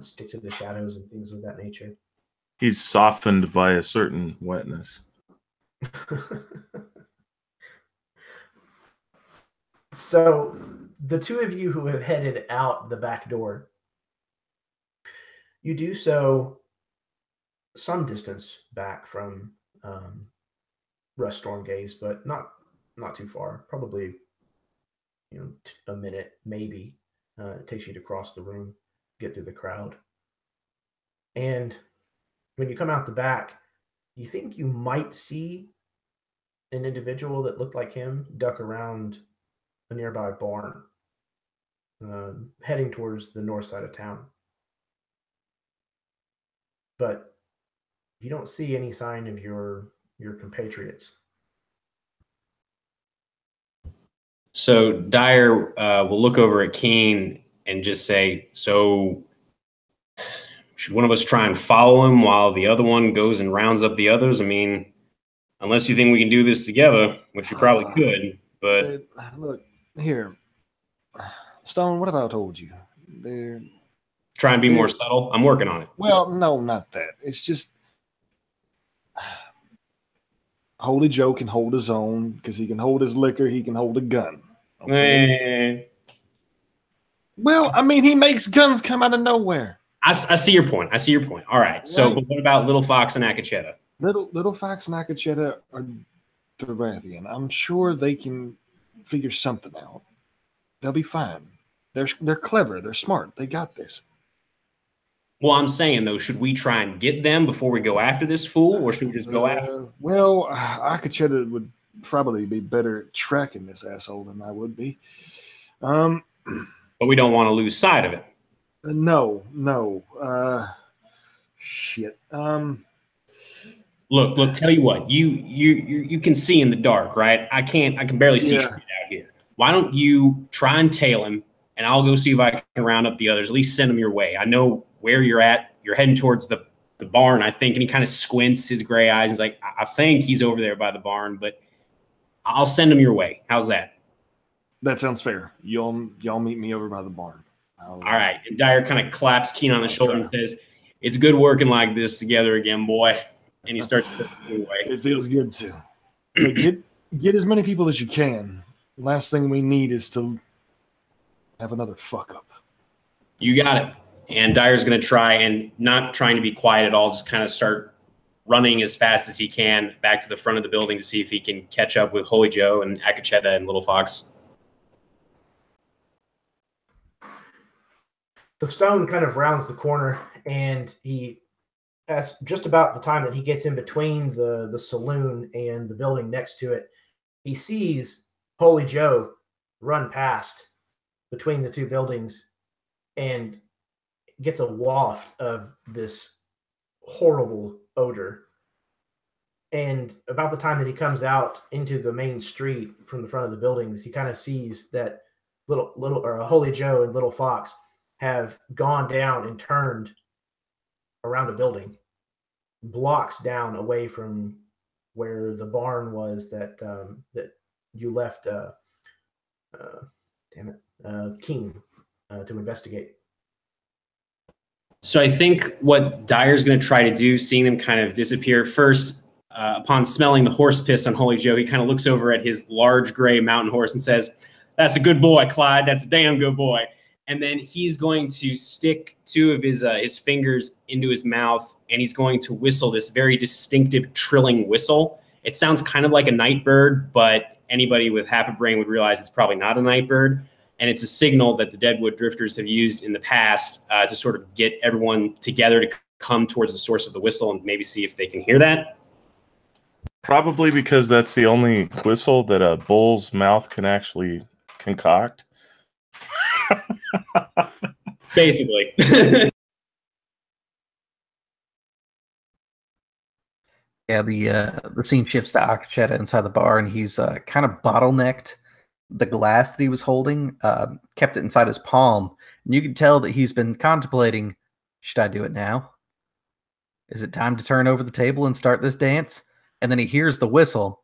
Stick to the shadows and things of that nature. He's softened by a certain wetness. So the two of you who have headed out the back door, you do so some distance back from Rust Stormgaze, but not too far. Probably, a minute, maybe. It takes you to cross the room, get through the crowd. And when you come out the back, you think you might see an individual that looked like him duck around a nearby barn, heading towards the north side of town. But you don't see any sign of your compatriots. So Dyer will look over at Keen and just say, so should one of us try and follow him while the other one goes and rounds up the others? I mean, unless you think we can do this together, which we probably could, but... Look, here. Stone, what have I told you? Try and be more subtle. I'm working on it. Well, no, not that. It's just... Holy Joe can hold his own because he can hold his liquor, he can hold a gun. Okay? Well, I mean, he makes guns come out of nowhere. I see your point. I see your point. All right. So, but what about Little Fox and Akacheta? Little Fox and Akacheta are Durathian. I'm sure they can figure something out. They'll be fine. They're clever. They're smart. They got this. Well, I'm saying, though, should we try and get them before we go after this fool, or should we just go after? Well, Akacheta would probably be better at tracking this asshole than I would be. But we don't want to lose sight of it. No. Shit. Look. Tell you what. You can see in the dark, right? I can barely see shit out here. Why don't you try and tail him, and I'll go see if I can round up the others. At least send them your way. I know where you're at. You're heading towards the barn, I think. And he kind of squints his gray eyes. He's like, I think he's over there by the barn, but I'll send him your way. How's that? That sounds fair. Y'all meet me over by the barn. All right. And Dyer kind of claps Keen on the shoulder and says, it's good working like this together again, boy. And he starts to move away. It feels good too. Get as many people as you can. Last thing we need is to have another fuck up. You got it. And Dyer's going to try, and not trying to be quiet at all, just kind of start running as fast as he can back to the front of the building to see if he can catch up with Holy Joe and Akacheta and Little Fox. So Stone kind of rounds the corner, and as just about the time that he gets in between the saloon and the building next to it, he sees Holy Joe run past between the two buildings and gets a waft of this horrible odor. And about the time that he comes out into the main street from the front of the buildings, he kind of sees that Holy Joe and Little Fox have gone down and turned around a building, blocks down away from where the barn was that you left King to investigate. So I think what Dyer's going to try to do, seeing them kind of disappear, first, upon smelling the horse piss on Holy Joe, he kind of looks over at his large gray mountain horse and says, "That's a good boy, Clyde. That's a damn good boy." And then he's going to stick two of his fingers into his mouth, and he's going to whistle this very distinctive trilling whistle. It sounds kind of like a night bird, but anybody with half a brain would realize it's probably not a night bird. And it's a signal that the Deadwood Drifters have used in the past to sort of get everyone together to come towards the source of the whistle and maybe see if they can hear that. Probably because that's the only whistle that a bull's mouth can actually concoct. Basically. Yeah, the scene shifts to Akacheta inside the bar, and he's kind of bottlenecked the glass that he was holding, kept it inside his palm, and you can tell that he's been contemplating, should I do it now? Is it time to turn over the table and start this dance? And then he hears the whistle,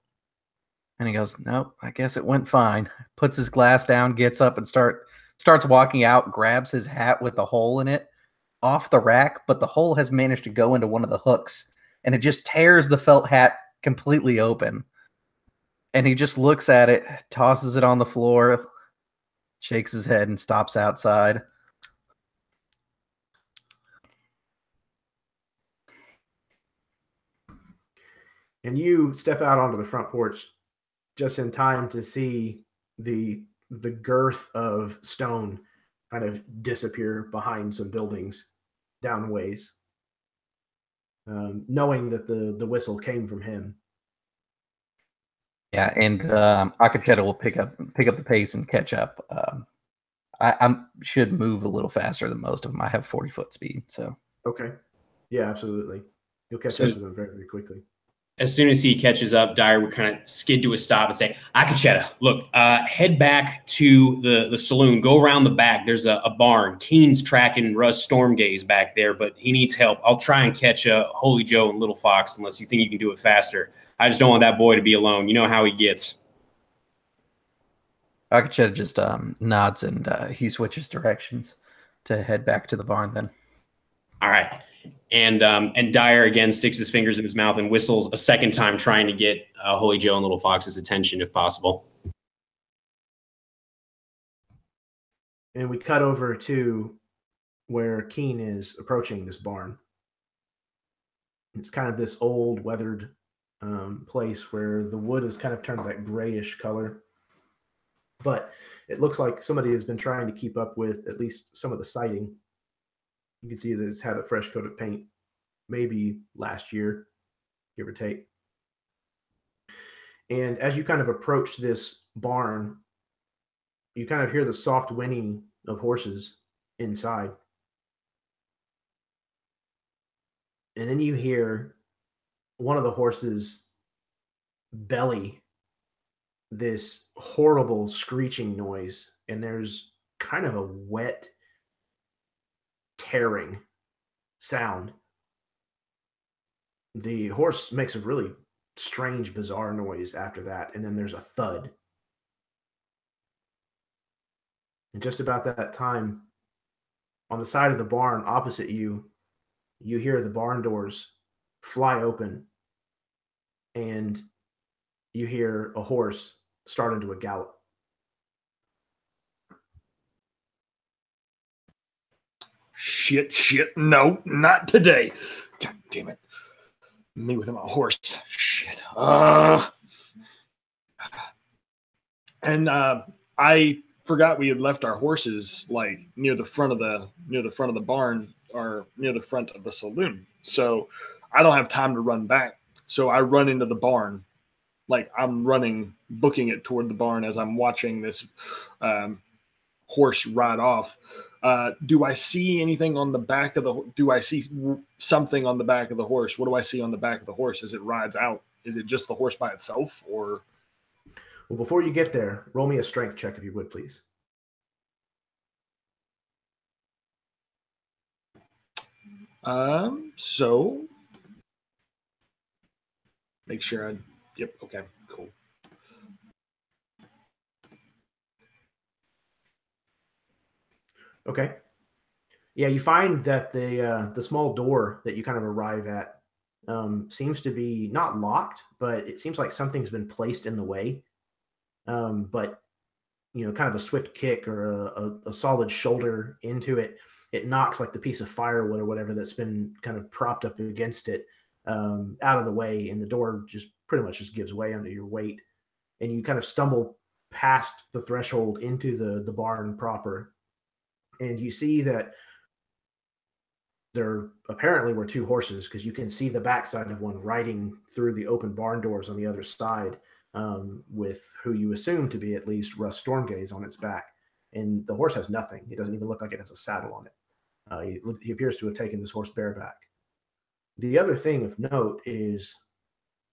and he goes, nope, I guess it went fine. Puts his glass down, gets up, and starts walking out, grabs his hat with the hole in it off the rack, but the hole has managed to go into one of the hooks, and it just tears the felt hat completely open. And he just looks at it, tosses it on the floor, shakes his head, and stops outside. And you step out onto the front porch just in time to see the girth of stone kind of disappear behind some buildings down ways, knowing that the whistle came from him. Yeah, and Akacheta will pick up the pace and catch up. I should move a little faster than most of them. I have 40-foot speed, so. Okay. Yeah, absolutely. You'll catch up to them very, very quickly. As soon as he catches up, Dyer would kind of skid to a stop and say, Akacheta, look, head back to the saloon. Go around the back. There's a barn. Keen's tracking Russ Stormgaze back there, but he needs help. I'll try and catch Holy Joe and Little Fox unless you think you can do it faster. I just don't want that boy to be alone. You know how he gets. Akacheta just nods, and he switches directions to head back to the barn then. All right. And Dyer again sticks his fingers in his mouth and whistles a second time, trying to get Holy Joe and Little Fox's attention if possible. And we cut over to where Keen is approaching this barn. It's kind of this old, weathered place where the wood has kind of turned that grayish color. But it looks like somebody has been trying to keep up with at least some of the siding. You can see that it's had a fresh coat of paint, maybe last year, give or take. And as you kind of approach this barn, you kind of hear the soft whinnying of horses inside. And then you hear one of the horses belly this horrible screeching noise, and there's kind of a wet, tearing sound. The horse makes a really strange, bizarre noise after that, and then there's a thud. And just about that time, on the side of the barn opposite you, you hear the barn doors fly open, and you hear a horse start into a gallop. Shit, no, not today. God damn it. Me with my horse. Shit. And I forgot we had left our horses like near the front of the barn, or near the front of the saloon. So I don't have time to run back. So I run into the barn. Like I'm running, booking it toward the barn as I'm watching this horse ride off. Do I see anything on the back of the? Do I see something on the back of the horse? What do I see on the back of the horse as it rides out? Is it just the horse by itself, or? Well, before you get there, roll me a strength check if you would, please. So make sure yep. Okay. Cool. Okay. Yeah, you find that the small door that you kind of arrive at seems to be not locked, but it seems like something's been placed in the way. But kind of a swift kick or a solid shoulder into it, it knocks like the piece of firewood or whatever that's been kind of propped up against it out of the way, and the door just pretty much just gives way under your weight, and you kind of stumble past the threshold into the barn proper. And you see that there apparently were 2 horses, because you can see the backside of one riding through the open barn doors on the other side, with who you assume to be at least Russ Stormgaze on its back. And the horse has nothing. It doesn't even look like it has a saddle on it. He appears to have taken this horse bareback. The other thing of note is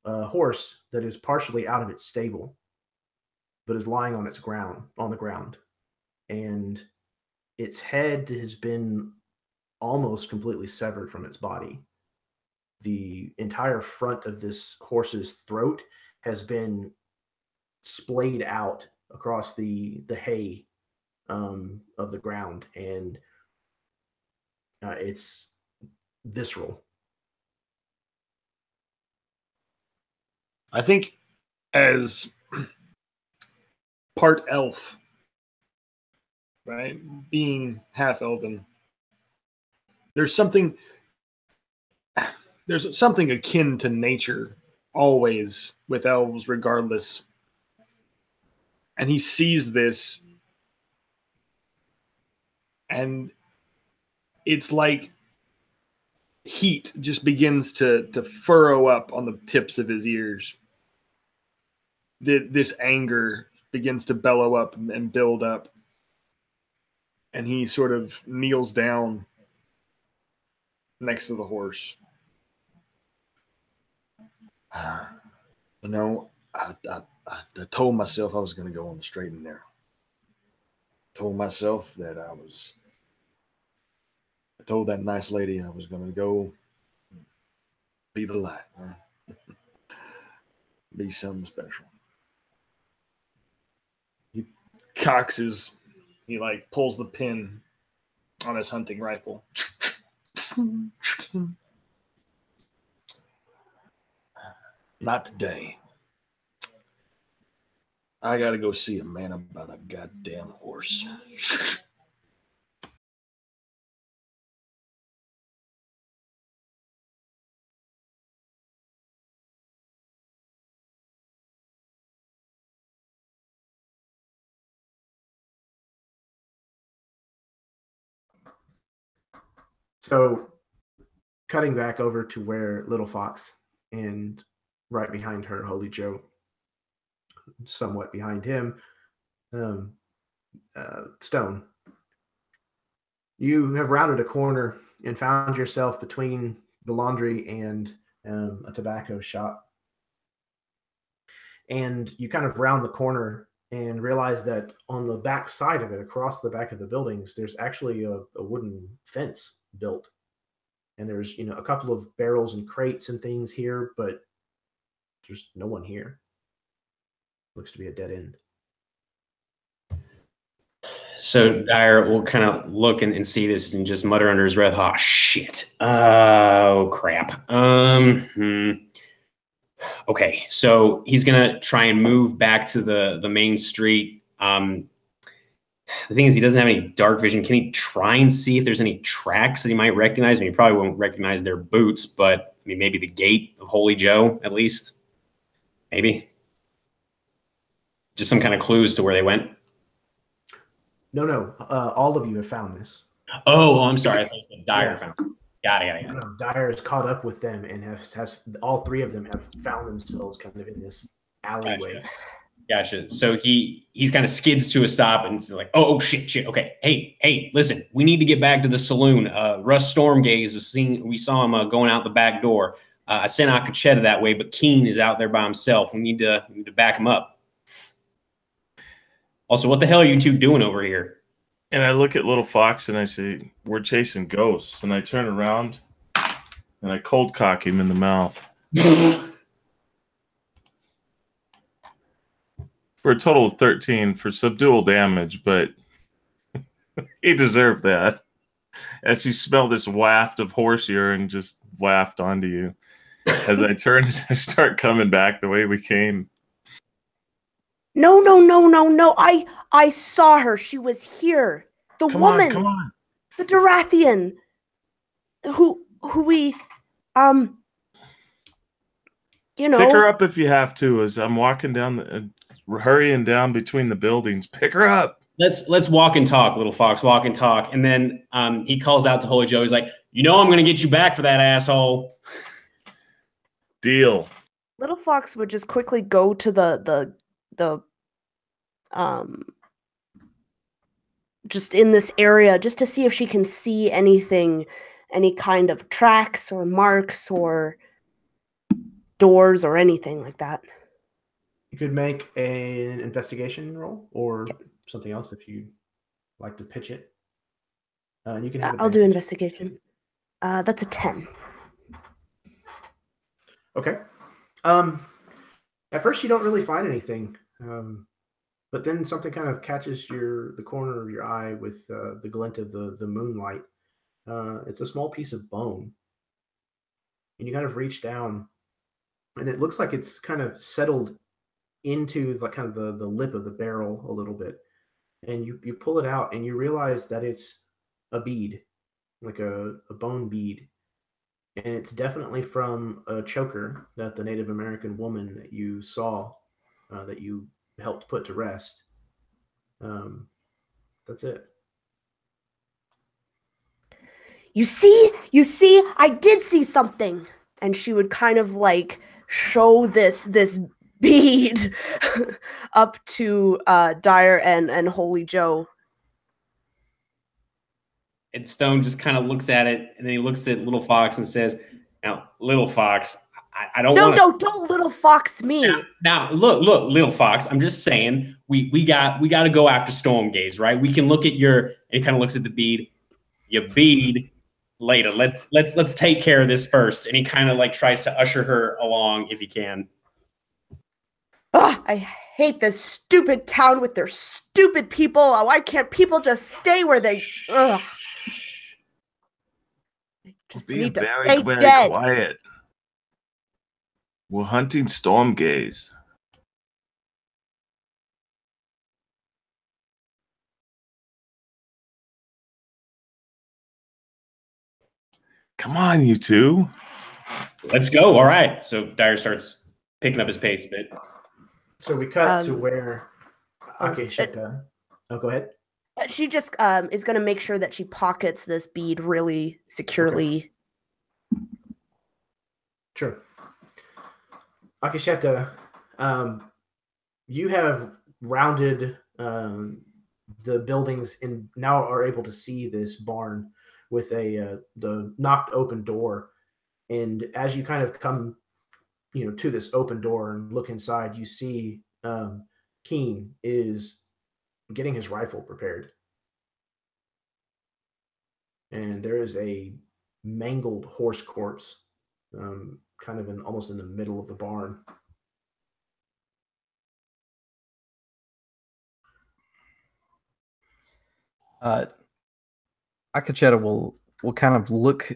a horse that is partially out of its stable, but is lying on the ground. And its head has been almost completely severed from its body. The entire front of this horse's throat has been splayed out across the hay of the ground, and it's visceral. I think as part elf, right, being half elven, there's something akin to nature always with elves, regardless. And he sees this, and it's like heat just begins to furrow up on the tips of his ears. This anger begins to bellow up and build up. And he sort of kneels down next to the horse. You know, I told myself I was going to go on the straight and narrow. I told myself that I told that nice lady I was going to go be the light. Be something special. He like pulls the pin on his hunting rifle. Not today. I got to go see a man about a goddamn horse. So, cutting back over to where Little Fox, and right behind her, Holy Joe, somewhat behind him, Stone. You have rounded a corner and found yourself between the laundry and a tobacco shop. And you kind of round the corner and realize that on the back side of it, across the back of the buildings, there's actually a wooden fence built. And there's, a couple of barrels and crates and things here, but there's no one here. Looks to be a dead end. So Dyer will kind of look and see this and just mutter under his breath, "Oh shit! Oh crap!" Okay, so he's gonna try and move back to the main street. The thing is, he doesn't have any dark vision. Can he try and see if there's any tracks that he might recognize? I mean, he probably won't recognize their boots, but I mean, maybe the gate of Holy Joe, at least. Maybe. Just some kind of clues to where they went. No. All of you have found this. Oh, I'm sorry. I thought you said Dyer found it. Got it. No, Dyer has caught up with them and has all 3 of them have found themselves kind of in this alleyway. Gotcha. So he's kind of skids to a stop and it's like, oh shit. Okay, hey, listen, we need to get back to the saloon. Russ Stormgaze we saw him going out the back door. I sent Akacheta that way, but Keen is out there by himself. We need to back him up. Also, what the hell are you 2 doing over here? And I look at Little Fox and I say, "We're chasing ghosts." And I turn around and I cold cock him in the mouth. For a total of 13 for subdual damage, but he deserved that. As you smell this waft of horse urine just waft onto you. As I turn and I start coming back the way we came. No. I saw her. She was here. The woman. Come on. The Durathian. Who we, Pick her up if you have to. As I'm walking down, hurrying down between the buildings. Pick her up. Let's walk and talk, Little Fox. Walk and talk. And then he calls out to Holy Joe. He's like, You know I'm going to get you back for that asshole. Deal. Little Fox would just quickly go to the just in this area just to see if she can see anything, any kind of tracks or marks or doors or anything like that. You could make an investigation roll or something else if you like to pitch it. You can have I'll do advantage. investigation. That's a 10. Okay. At first you don't really find anything, but then something kind of catches the corner of your eye with the glint of the moonlight. It's a small piece of bone, and you kind of reach down, and it looks like it's kind of settled into the kind of the lip of the barrel a little bit, and you pull it out, and you realize that it's a bead, like a bone bead. And it's definitely from a choker that the Native American woman that you saw, that you helped put to rest. That's it. You see, I did see something. And she would kind of like show this bead up to Dyer and Holy Joe. And Stone just kind of looks at it, and then he looks at Little Fox and says, "Now, Little Fox, I don't want to." No, don't Little Fox me. Now, look, Little Fox. I'm just saying, we got to go after Stormgaze, right? We can look at your. And he kind of looks at the bead. Your bead later. Let's take care of this first. And he kind of like tries to usher her along if he can. Ugh, I hate this stupid town with their stupid people. Why can't people just stay where they? Ugh. Just Being need to very, stay very dead. quiet. We're hunting Stormgaze. Come on, you two. Let's go. All right. So Dyer starts picking up his pace a bit. So we cut to where. Okay, go ahead. She just is going to make sure that she pockets this bead really securely. Okay. Sure. Akisheta, you have rounded the buildings and now are able to see this barn with the knocked open door. And as you kind of come, to this open door and look inside, you see Keen is getting his rifle prepared. And there is a mangled horse corpse kind of almost in the middle of the barn. Akacheta will kind of look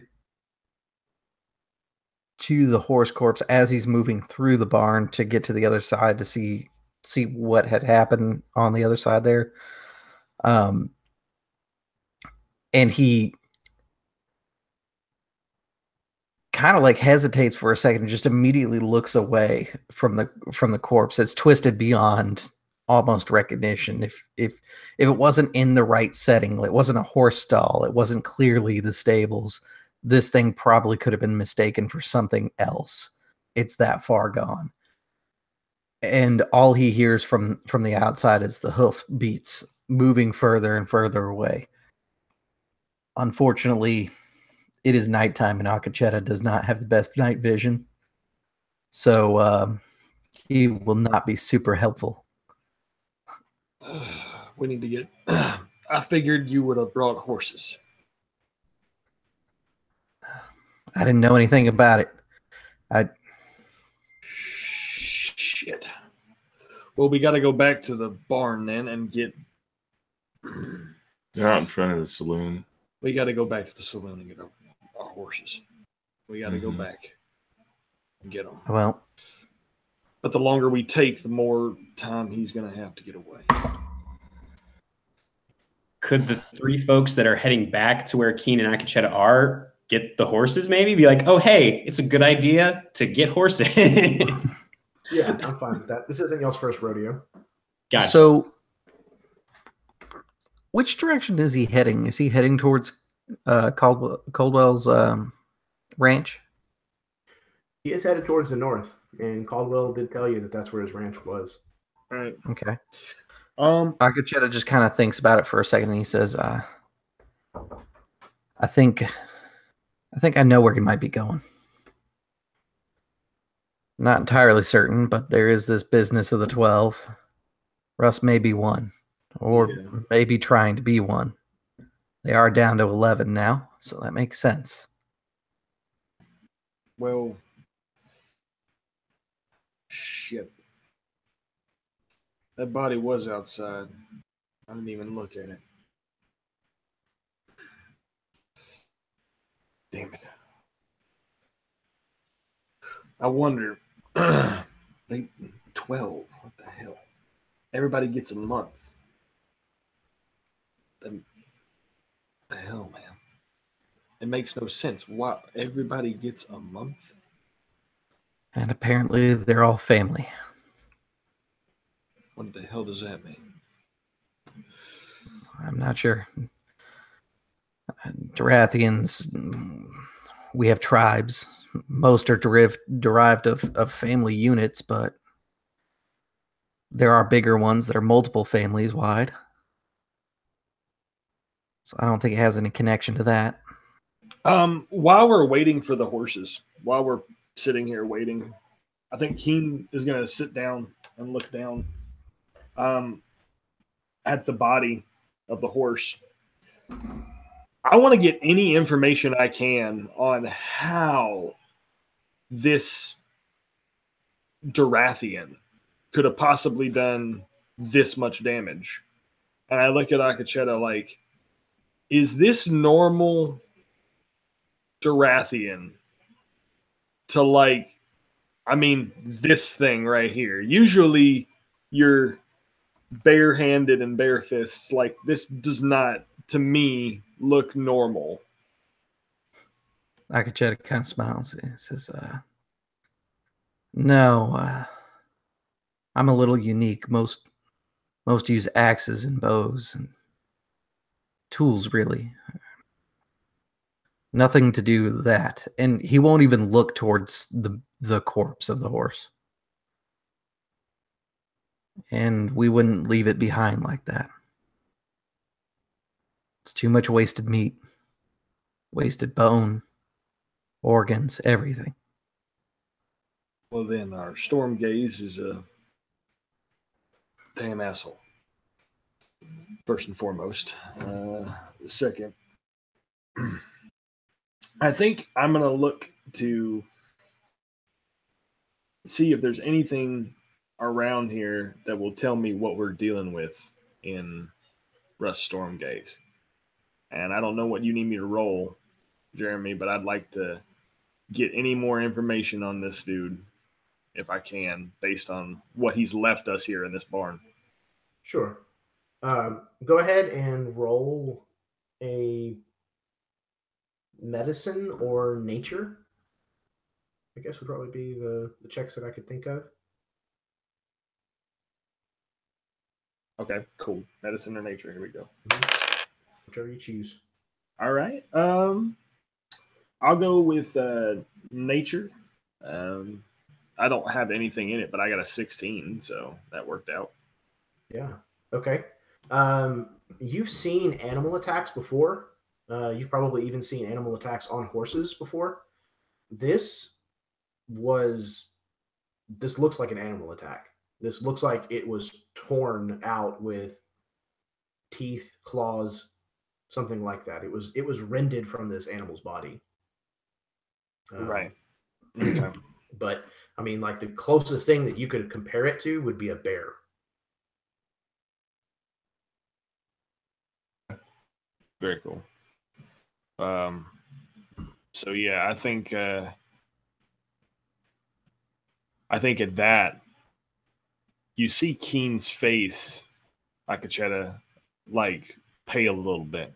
to the horse corpse as he's moving through the barn to get to the other side to see what had happened on the other side there. And he kind of like hesitates for a second and just immediately looks away from the corpse. It's twisted beyond almost recognition. If it wasn't in the right setting, it wasn't a horse stall, it wasn't clearly the stables, this thing probably could have been mistaken for something else. It's that far gone. And all he hears from the outside is the hoof beats moving further and further away. Unfortunately, it is nighttime and Akacheta does not have the best night vision. So he will not be super helpful. We need to get... I figured you would have brought horses. I didn't know anything about it. Shit. Well, we got to go back to the barn then and get... They're out in front of the saloon. We got to go back to the saloon and get our horses. We got to go back and get them. Well, but the longer we take, the more time he's going to have to get away. Could the three folks that are heading back to where Keen and Akacheta are get the horses maybe? Be like, oh, hey, it's a good idea to get horses. Yeah, I'm fine with that. This isn't y'all's first rodeo. Gotcha. So, which direction is he heading? Is he heading towards Caldwell's ranch? He is headed towards the north, and Caldwell did tell you that that's where his ranch was. Right. Okay. Um, just kind of thinks about it for a second, and he says, I think I know where he might be going. Not entirely certain, but there is this business of the 12. Russ may be one, or maybe trying to be one. They are down to 11 now, so that makes sense. Well, shit. That body was outside. I didn't even look at it. Damn it. I wonder. They 12. What the hell? Everybody gets a month. The hell, man. It makes no sense. Why everybody gets a month? And apparently they're all family. What the hell does that mean? I'm not sure. Durathians, we have tribes. Most are derived of family units, but there are bigger ones that are multiple families wide. So I don't think it has any connection to that. while we're waiting for the horses, while we're sitting here waiting, I think Keen is going to sit down and look down at the body of the horse. I want to get any information I can on how this Durathian could have possibly done this much damage. And I look at Akacheta like, is this normal Durathian to like, I mean, this thing right here? Usually you're barehanded and bare fists. Like, this does not, to me, look normal. Akacheta kind of smiles. He says, no, I'm a little unique. Most use axes and bows and tools, really. Nothing to do with that. And he won't even look towards the corpse of the horse. And we wouldn't leave it behind like that. It's too much wasted meat, wasted bone, organs, everything. Well, then our storm gaze is a damn asshole. First and foremost. Second, I think I'm going to look to see if there's anything around here that will tell me what we're dealing with in Russ Stormgaze. And I don't know what you need me to roll, Jeremy, but I'd like to get any more information on this dude if I can, based on what he's left us here in this barn. Sure. Go ahead and roll a medicine or nature. I guess would probably be the checks that I could think of. Okay, cool. Medicine or nature. Here we go. Whichever you choose. All right. I'll go with nature. I don't have anything in it, but I got a 16, so that worked out. Yeah. Okay. You've seen animal attacks before. You've probably even seen animal attacks on horses before. This looks like an animal attack. This looks like it was torn out with teeth, claws, something like that. It was rended from this animal's body. Right. Okay. But I mean, like the closest thing that you could compare it to would be a bear. Very cool. So yeah, I think at that you see Keen's face, Akacheta, like pale a little bit.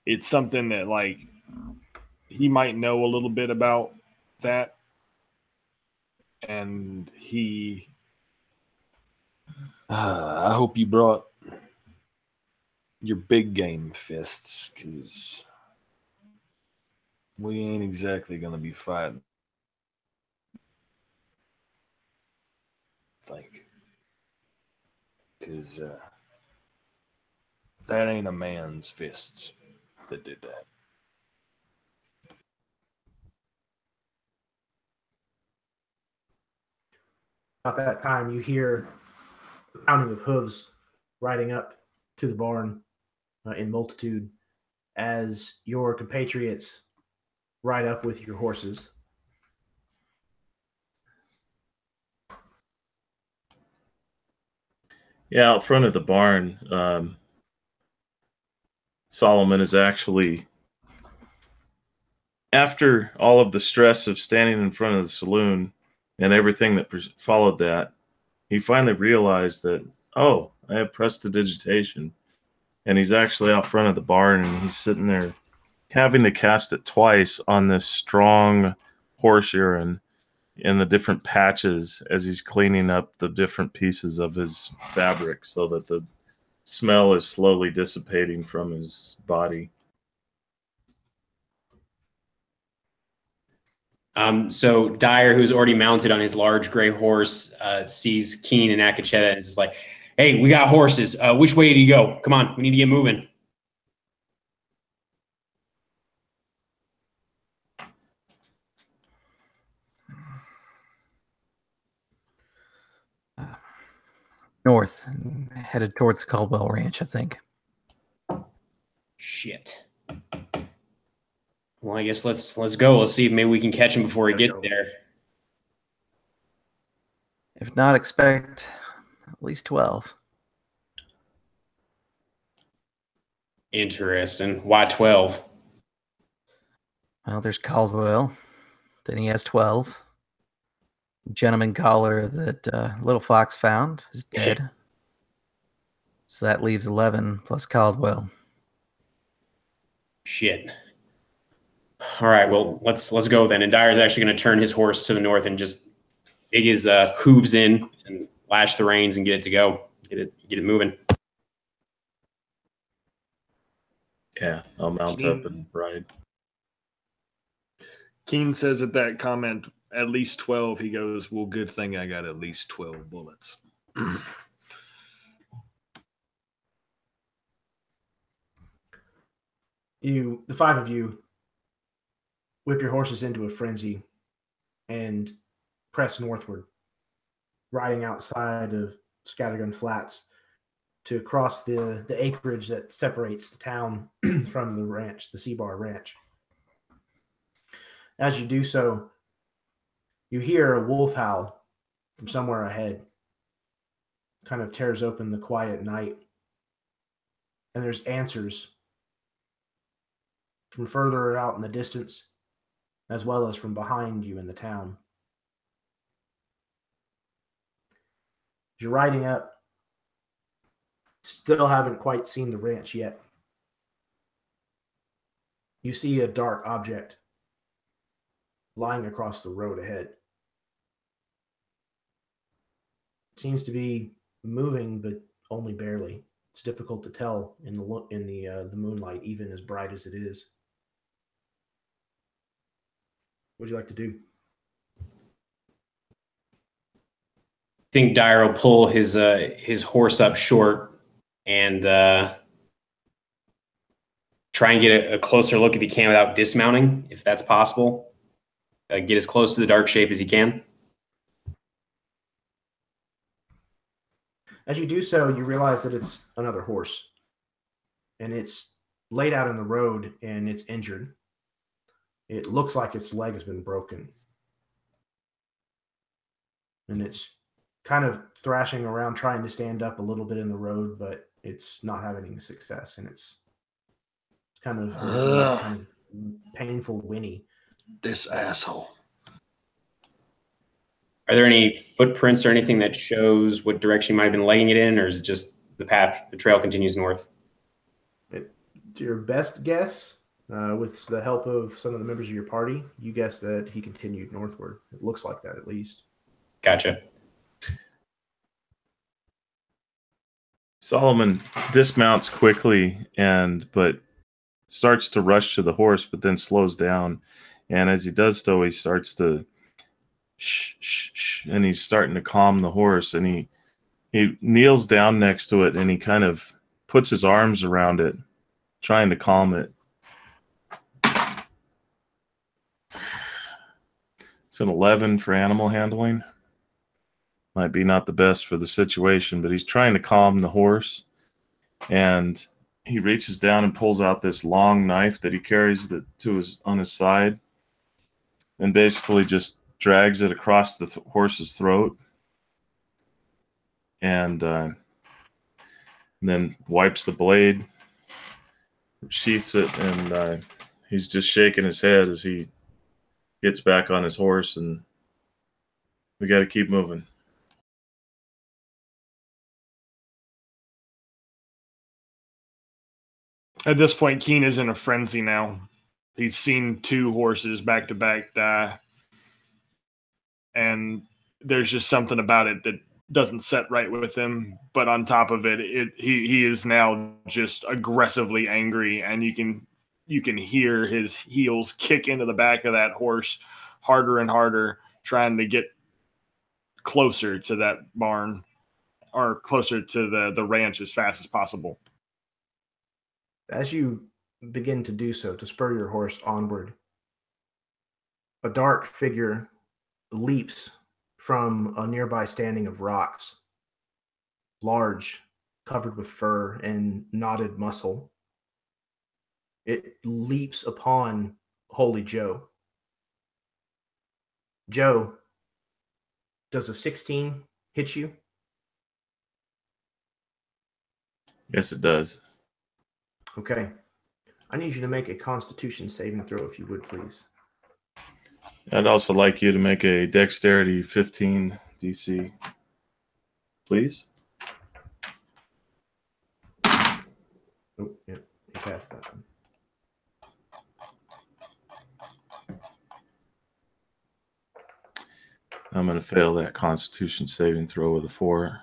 It's something that like he might know a little bit about that, and he. I hope you brought your big game fists, because we ain't exactly going to be fighting. I think. Because that ain't a man's fists that did that. About that time, you hear the pounding of hooves riding up to the barn in multitude as your compatriots ride up with your horses. Yeah, out front of the barn, Solomon is actually, after all of the stress of standing in front of the saloon and everything that followed that, he finally realized that, oh, I have prestidigitation. And he's actually out front of the barn, and he's sitting there having to cast it twice on this strong horse urine in the different patches as he's cleaning up the different pieces of his fabric so that the smell is slowly dissipating from his body. So Dyer, who's already mounted on his large gray horse, sees Keen and Akacheta and is just like, hey, we got horses. Which way do you go? Come on, we need to get moving. North, headed towards Caldwell Ranch, I think. Shit. Well, I guess let's go. Let's see if maybe we can catch him before he gets there. If not, expect at least 12. Interesting. Why 12? Well, there's Caldwell. Then he has 12. Gentleman caller that Little Fox found is dead. So that leaves 11 plus Caldwell. Shit. All right, well, let's go then. And Dyer's actually going to turn his horse to the north and just dig his hooves in and lash the reins and get it to go. Get it moving. Yeah, I'll mount up and ride. Keen says at that comment, at least 12, he goes, well, good thing I got at least 12 bullets. The five of you, whip your horses into a frenzy and press northward, riding outside of Scattergun Flats to cross the acreage that separates the town from the ranch, the Seabar Ranch. As you do so, you hear a wolf howl from somewhere ahead. Kind of tears open the quiet night. And there's answers from further out in the distance, as well as from behind you in the town. As you're riding up, still haven't quite seen the ranch yet. You see a dark object lying across the road ahead. It seems to be moving, but only barely. It's difficult to tell in the moonlight, even as bright as it is. What would you like to do? I think Dyer will pull his horse up short and try and get a closer look if he can without dismounting, if that's possible. Get as close to the dark shape as he can. As you do so, you realize that it's another horse. And it's laid out in the road and it's injured. It looks like its leg has been broken. And it's kind of thrashing around trying to stand up a little bit in the road, but it's not having any success. And it's kind of painful whinny. This asshole. Are there any footprints or anything that shows what direction you might have been legging it in, or is it just the trail continues north? To your best guess, with the help of some of the members of your party, you guess that he continued northward. It looks like that, at least. Gotcha. Solomon dismounts quickly but starts to rush to the horse, but then slows down. And as he does so, he starts to shh, shh, shh, and he's starting to calm the horse. And he kneels down next to it, and he kind of puts his arms around it, trying to calm it. It's an 11 for animal handling. Might be not the best for the situation, but he's trying to calm the horse. And he reaches down and pulls out this long knife that he carries on his side, and basically just drags it across the horse's throat, and then wipes the blade, sheaths it, and he's just shaking his head as he gets back on his horse, and we got to keep moving. At this point, Keen is in a frenzy now. He's seen 2 horses back to back die, and there's just something about it that doesn't set right with him. But on top of it, he is now just aggressively angry, and you can hear his heels kick into the back of that horse harder and harder, trying to get closer to that barn or closer to the ranch as fast as possible. As you begin to do so, to spur your horse onward, a dark figure leaps from a nearby standing of rocks, large, covered with fur and knotted muscle. It leaps upon Holy Joe. Joe, does a 16 hit you? Yes, it does. Okay. I need you to make a Constitution saving throw, if you would, please. I'd also like you to make a Dexterity 15 DC, please. Oh, yeah, you passed that one. I'm going to fail that Constitution saving throw with a 4.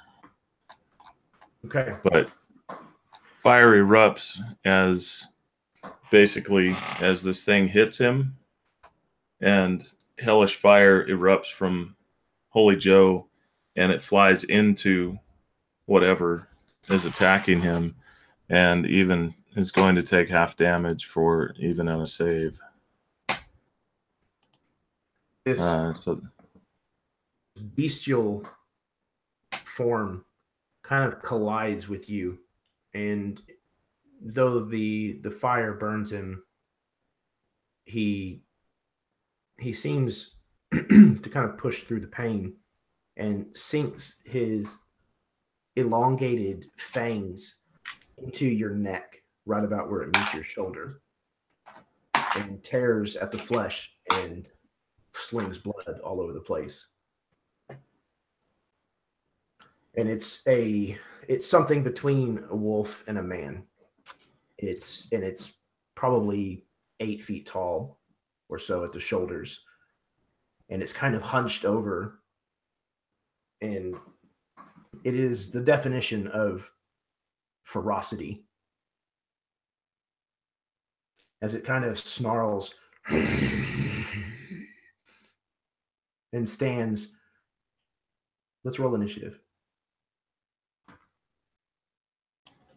Okay. But fire erupts as this thing hits him, and hellish fire erupts from Holy Joe, and it flies into whatever is attacking him, and even is going to take half damage for even on a save. So bestial form kind of collides with you, and though the fire burns him, he seems to kind of push through the pain and sinks his elongated fangs into your neck right about where it meets your shoulder, and tears at the flesh and slings blood all over the place. And it's something between a wolf and a man. It's probably 8 feet tall or so at the shoulders, and it's kind of hunched over, and it is the definition of ferocity as it kind of snarls and stands. Let's roll initiative.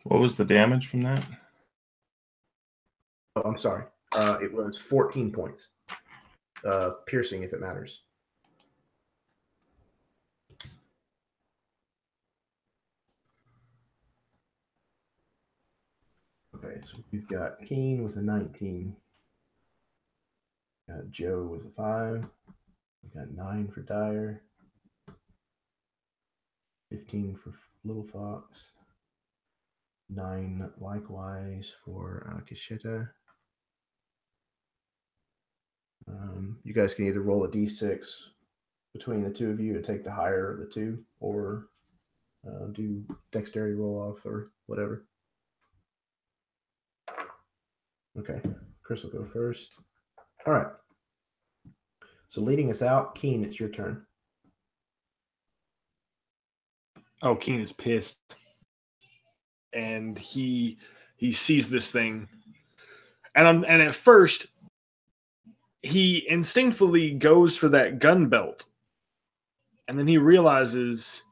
What was the damage from that? Oh, I'm sorry. It was 14 points. Piercing, if it matters. Okay, so we've got Keen with a 19. Got Joe with a 5. We got 9 for Dyer. 15 for Little Fox. 9 likewise for Kishita. You guys can either roll a d6 between the two of you and take the higher of the two, or do dexterity roll off or whatever. Okay, Chris will go first. All right. So leading us out, Keen, it's your turn. Oh, Keen is pissed. and he sees this thing, and at first he instinctively goes for that gun belt, and then he realizes,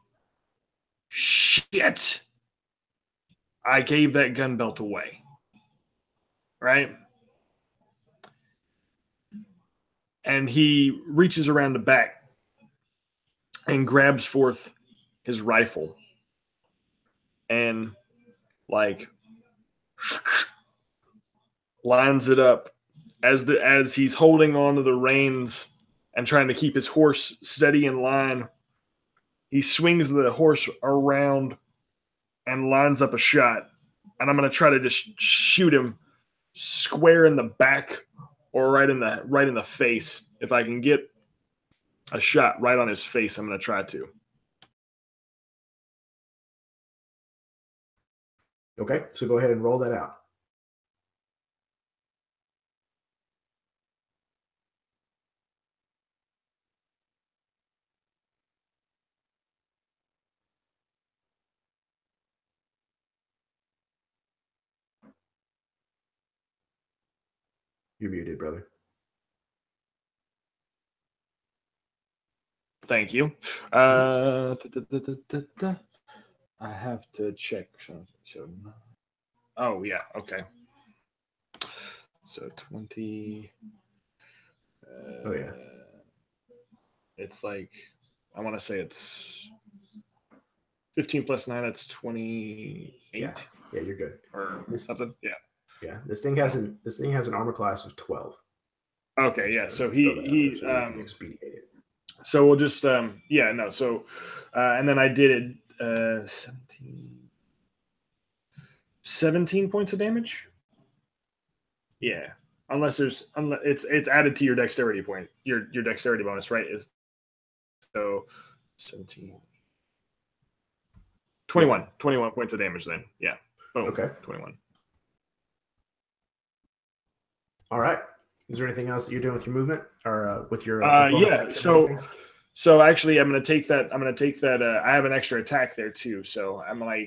shit, I gave that gun belt away, right? And he reaches around the back and grabs forth his rifle and like lines it up as he's holding on to the reins and trying to keep his horse steady in line. He swings the horse around and lines up a shot. And I'm going to try to just shoot him square in the back or right in the face. If I can get a shot right on his face, I'm going to try to. Okay, so go ahead and roll that out. You're muted, brother. Thank you. I have to check. So, oh yeah, okay. So 20. Oh yeah. It's like, I want to say it's 15 plus 9. That's 28. Yeah, you're good. Or something. Yeah. Yeah, this thing has an armor class of 12. Okay, yeah. So he expedited. So we'll just So and then I did 17 points of damage. Yeah, unless it's added to your dexterity point, your dexterity bonus, right? Is so 17, 21 points of damage then. Yeah. Boom. Okay. 21. All right. Is there anything else that you're doing with your movement or with your? Yeah. So actually, I'm gonna take that. I have an extra attack there too. So I'm gonna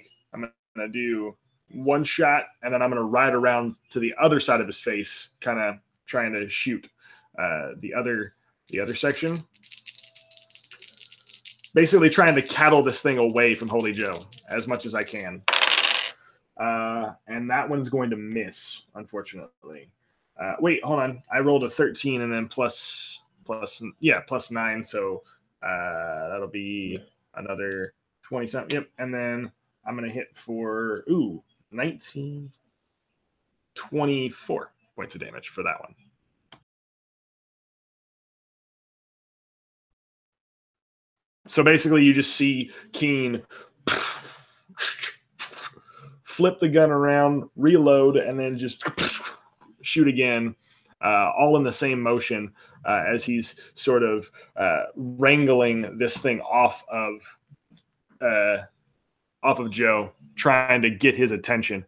do one shot, and then I'm gonna ride around to the other side of his face, kind of trying to shoot the other section. Basically, trying to cattle this thing away from Holy Joe as much as I can. And that one's going to miss, unfortunately. Wait, hold on. I rolled a 13 and then plus 9. So that'll be another 20 something. Yep. And then I'm going to hit for 24 points of damage for that one. So basically you just see Keen flip the gun around, reload, and then just shoot again, all in the same motion as he's sort of wrangling this thing off of Joe, trying to get his attention.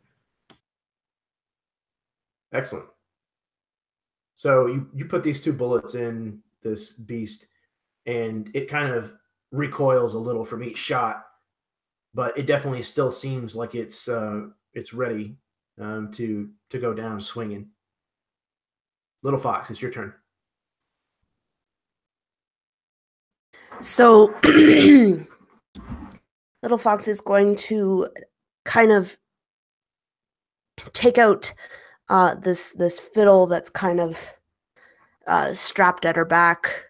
Excellent. So you put these 2 bullets in this beast, and it kind of recoils a little from each shot, but it definitely still seems like it's ready to go down swinging. Little Fox, it's your turn. So Little Fox is going to kind of take out this fiddle that's kind of strapped at her back,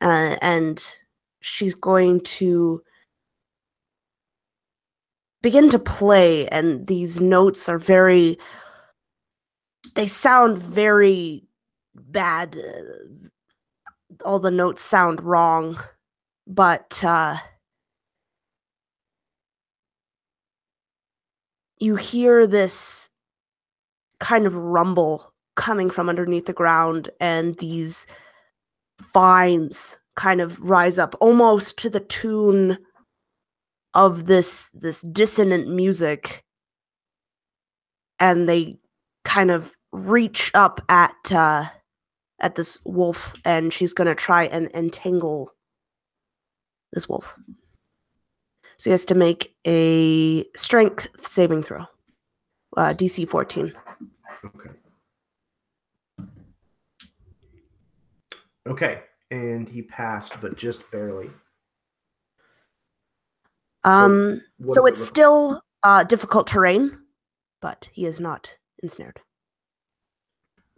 and she's going to begin to play, and these notes are they sound very bad. All the notes sound wrong, but you hear this kind of rumble coming from underneath the ground, and these vines kind of rise up almost to the tune of this dissonant music, and they kind of reach up at this wolf, and she's going to try and entangle this wolf. So he has to make a strength saving throw. DC 14. Okay. Okay, and he passed, but just barely. So what does it it's look still difficult terrain, but he is not ensnared.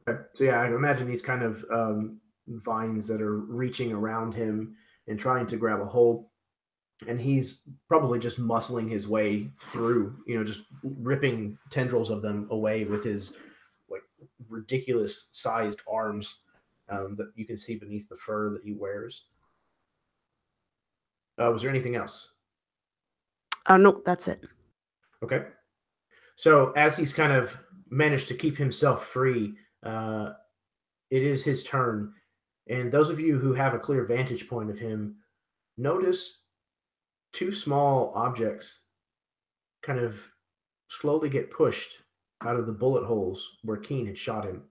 Okay. So yeah, I imagine these kind of vines that are reaching around him and trying to grab a hold, and he's probably just muscling his way through, just ripping tendrils of them away with his like ridiculous sized arms that you can see beneath the fur that he wears. Was there anything else? No, that's it. Okay. So as he's kind of managed to keep himself free, it is his turn. And those of you who have a clear vantage point of him notice two small objects kind of slowly get pushed out of the bullet holes where Keen had shot him,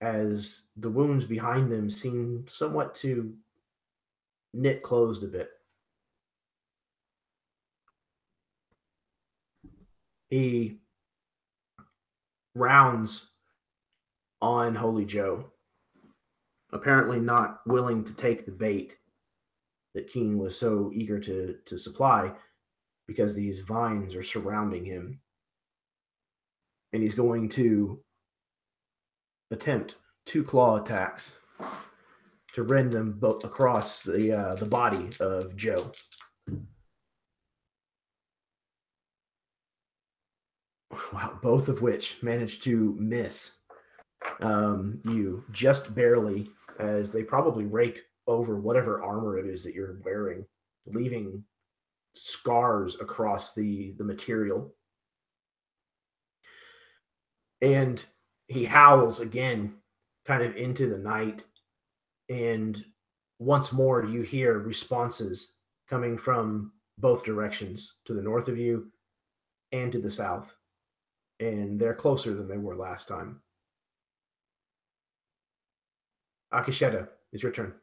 as the wounds behind them seem somewhat to knit closed a bit. He rounds on Holy Joe, apparently not willing to take the bait that Keen was so eager to supply, because these vines are surrounding him. And he's going to attempt 2 claw attacks to rend them both across the body of Joe. Wow, both of which managed to miss you just barely, as they probably rake over whatever armor it is that you're wearing, leaving scars across the material. And he howls again, kind of into the night, and once more you hear responses coming from both directions, to the north of you and to the south. And they're closer than they were last time. Akisheta, it's your turn.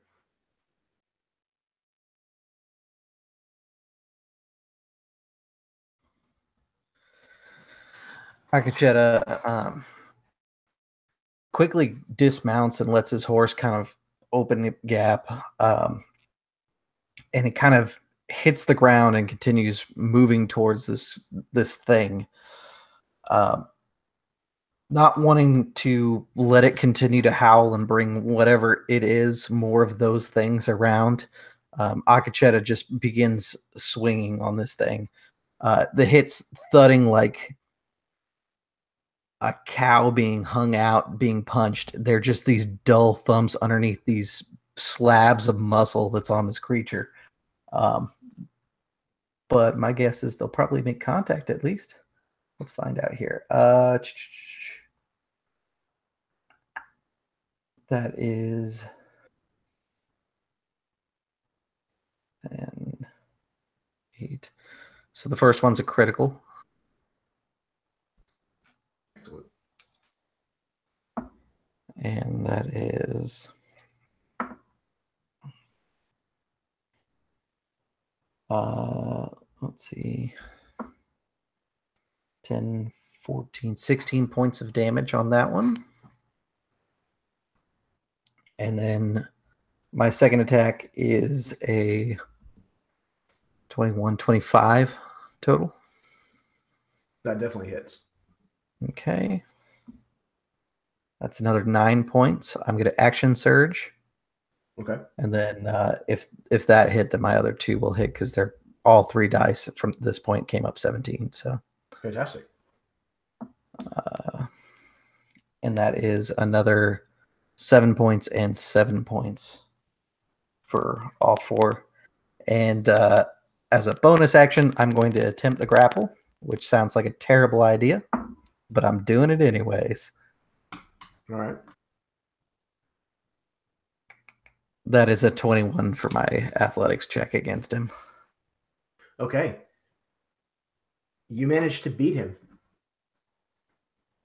Akisheta quickly dismounts and lets his horse kind of open the gap, and it kind of hits the ground and continues moving towards this thing. Not wanting to let it continue to howl and bring whatever it is, more of those things around, Akisheta just begins swinging on this thing. The hits thudding like a cow being hung out, being punched. They're just these dull thumps underneath these slabs of muscle that's on this creature. But my guess is they'll probably make contact at least. Let's find out here. That is 10, 8. So the first one's a critical. Excellent. And that is let's see, 10, 14, 16 points of damage on that one. And then my second attack is a 21, 25 total. That definitely hits. Okay. That's another 9 points. I'm going to action surge. Okay. And then if that hit, then my other 2 will hit, because they're all 3 dice from this point came up 17. So fantastic. And that is another 7 points and 7 points for all 4. And as a bonus action, I'm going to attempt the grapple, which sounds like a terrible idea, but I'm doing it anyways. All right. That is a 21 for my athletics check against him. Okay. You managed to beat him.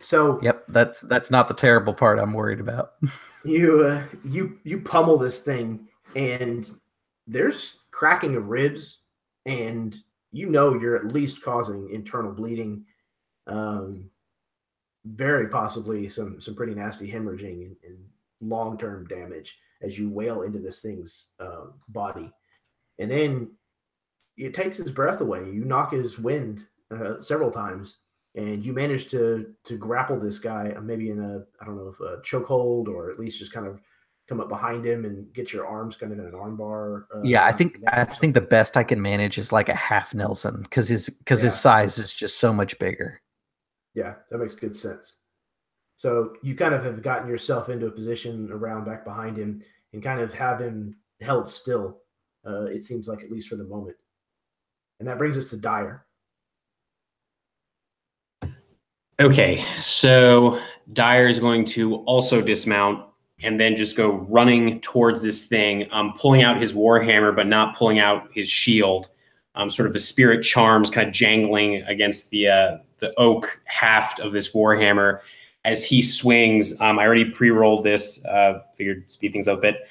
So yep, that's not the terrible part I'm worried about. you pummel this thing, and there's cracking of ribs and you know you're at least causing internal bleeding, very possibly some pretty nasty hemorrhaging and long-term damage as you wail into this thing's body. And then it takes his breath away. You knock his wind several times, and you manage to grapple this guy, maybe in a, I don't know if a chokehold, or at least just kind of come up behind him and get your arms kind of in an arm bar. Yeah, I think the best I can manage is like a half Nelson, because his size is just so much bigger. Yeah, that makes good sense. So you kind of have gotten yourself into a position around back behind him and kind of have him held still, it seems like, at least for the moment. And that brings us to Dyer. Okay, so Dyer is going to also dismount and then just go running towards this thing, pulling out his warhammer, but not pulling out his shield. Sort of the spirit charms kind of jangling against the oak haft of this warhammer as he swings. I already pre-rolled this, figured to speed things up a bit.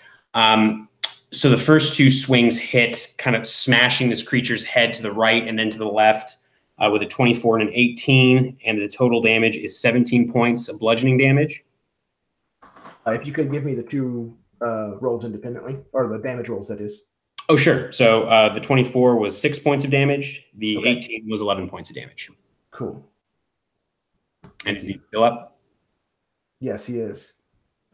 So the first two swings hit, kind of smashing this creature's head to the right and then to the left with a 24 and an 18, and the total damage is 17 points of bludgeoning damage. If you could give me the two rolls independently, or the damage rolls, that is. Oh, sure. So the 24 was 6 points of damage. The 18 was 11 points of damage. Cool. And is he still up? Yes, he is.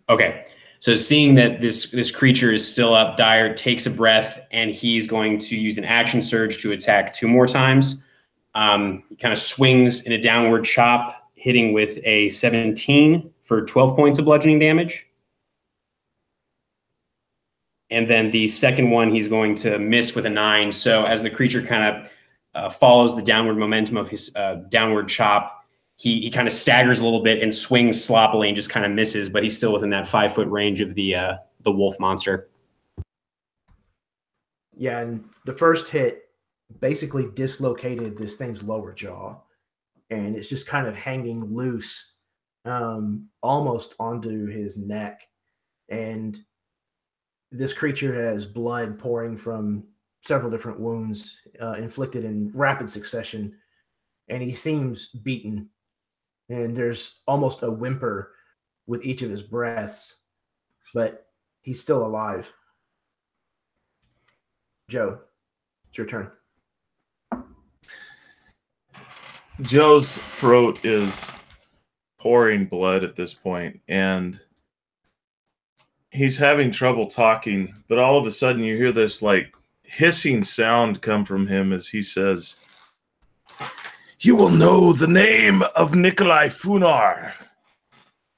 Okay. So seeing that this creature is still up, Dyer takes a breath, and he's going to use an action surge to attack 2 more times. He kind of swings in a downward chop, hitting with a 17 for 12 points of bludgeoning damage. And then the second one, he's going to miss with a 9. So as the creature kind of follows the downward momentum of his downward chop, he kind of staggers a little bit and swings sloppily and just kind of misses, but he's still within that 5-foot range of the wolf monster. Yeah, and the first hit basically dislocated this thing's lower jaw, and it's just kind of hanging loose almost onto his neck. And this creature has blood pouring from several different wounds inflicted in rapid succession, and he seems beaten. And there's almost a whimper with each of his breaths, but he's still alive. Joe, it's your turn. Joe's throat is pouring blood at this point, and he's having trouble talking, but all of a sudden you hear this like hissing sound come from him as he says, "You will know the name of Nikolai Funar.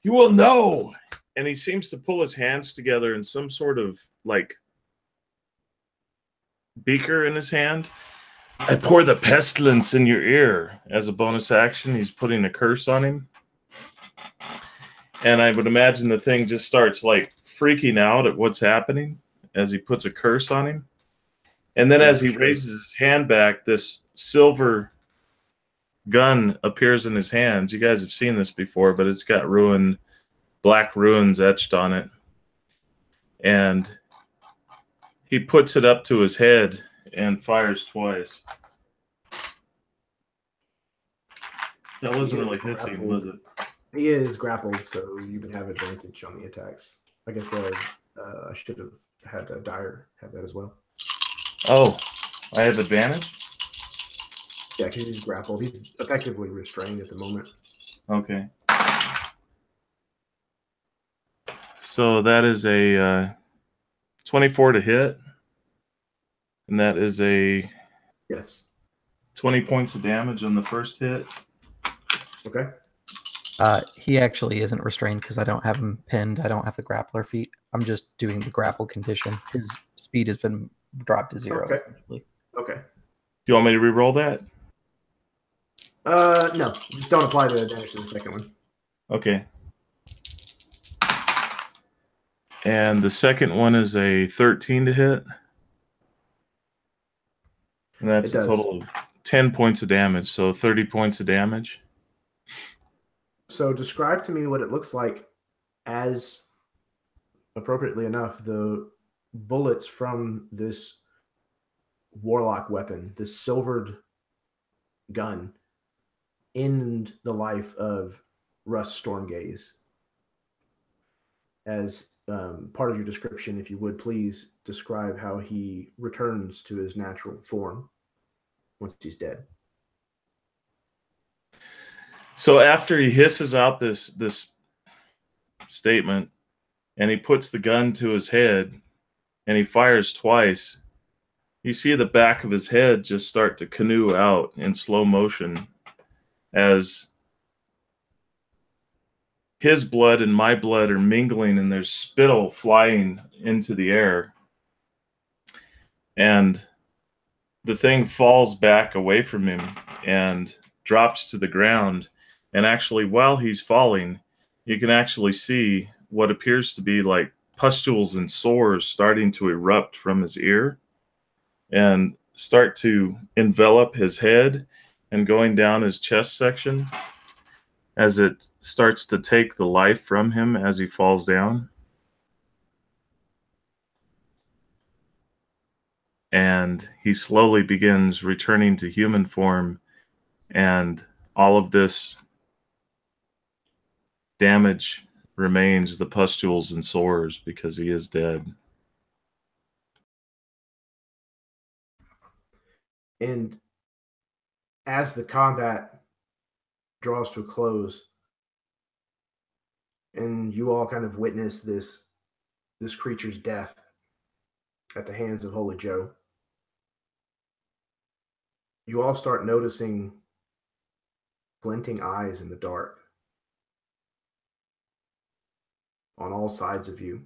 You will know." And he seems to pull his hands together in some sort of like beaker in his hand. "I pour the pestilence in your ear." As a bonus action, he's putting a curse on him. And I would imagine the thing just starts like freaking out at what's happening as he puts a curse on him. And then as he raises his hand back, this silver gun appears in his hands. You guys have seen this before, but it's got black runes etched on it. And he puts it up to his head and fires twice. That wasn't really hissing, was it? He is grappled, so you would have advantage on the attacks. Like I said, I should have had Dyer have that as well. Oh, I have advantage? Yeah, because he's grappled. He's effectively restrained at the moment. Okay. So that is a 24 to hit. And that is a 20 points of damage on the first hit. Okay. He actually isn't restrained because I don't have him pinned. I don't have the grappler feat. I'm just doing the grapple condition. His speed has been dropped to 0, essentially. Okay. Do you want me to re-roll that? No. Just don't apply the damage to the second one. Okay. And the second one is a 13 to hit. And that's a total of 10 points of damage, so 30 points of damage. So describe to me what it looks like as, appropriately enough, the bullets from this warlock weapon, this silvered gun, in the life of Russ Stormgaze. As part of your description, if you would please describe how he returns to his natural form once he's dead. So after he hisses out this statement, and he puts the gun to his head, and he fires twice, you see the back of his head just start to canoe out in slow motion as his blood and my blood are mingling, and there's spittle flying into the air. And the thing falls back away from him and drops to the ground. And actually, while he's falling, you can actually see what appears to be like pustules and sores starting to erupt from his ear and start to envelop his head and going down his chest section as it starts to take the life from him as he falls down. And he slowly begins returning to human form, and all of this damage remains, the pustules and sores, because he is dead. And as the combat draws to a close, and you all kind of witness this creature's death at the hands of Holy Joe, you all start noticing glinting eyes in the dark on all sides of you,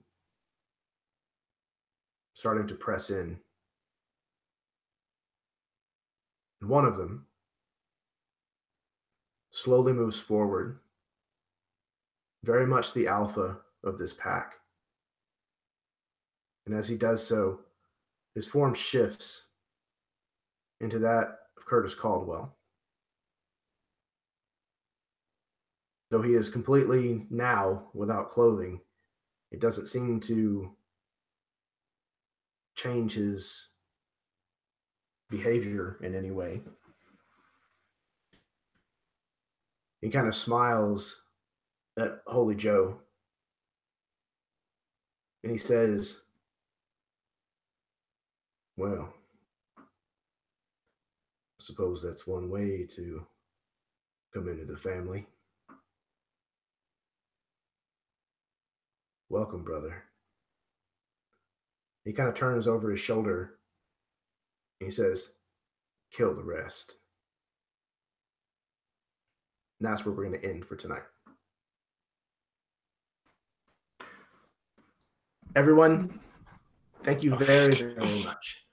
starting to press in. And one of them slowly moves forward, very much the alpha of this pack. And as he does so, his form shifts into that of Curtis Caldwell. Though he is completely now without clothing, it doesn't seem to change his behavior in any way. He kind of smiles at Holy Joe, and he says, "Well, I suppose that's one way to come into the family. Welcome, brother." He kind of turns over his shoulder and he says, "Kill the rest." And that's where we're going to end for tonight. Everyone, thank you very, very much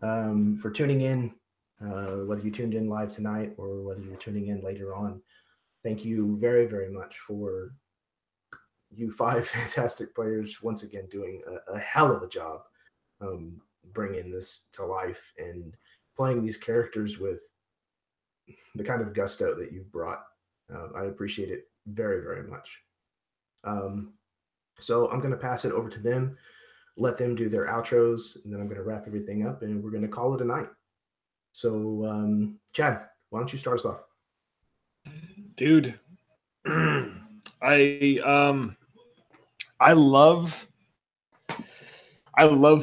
for tuning in, whether you tuned in live tonight or whether you're tuning in later on. Thank you very, very much for you 5 fantastic players once again doing a hell of a job bringing this to life and playing these characters with the kind of gusto that you've brought. I appreciate it very, very much. So I'm going to pass it over to them, let them do their outros, and then I'm going to wrap everything up and we're going to call it a night. So Chad, why don't you start us off? Dude, I love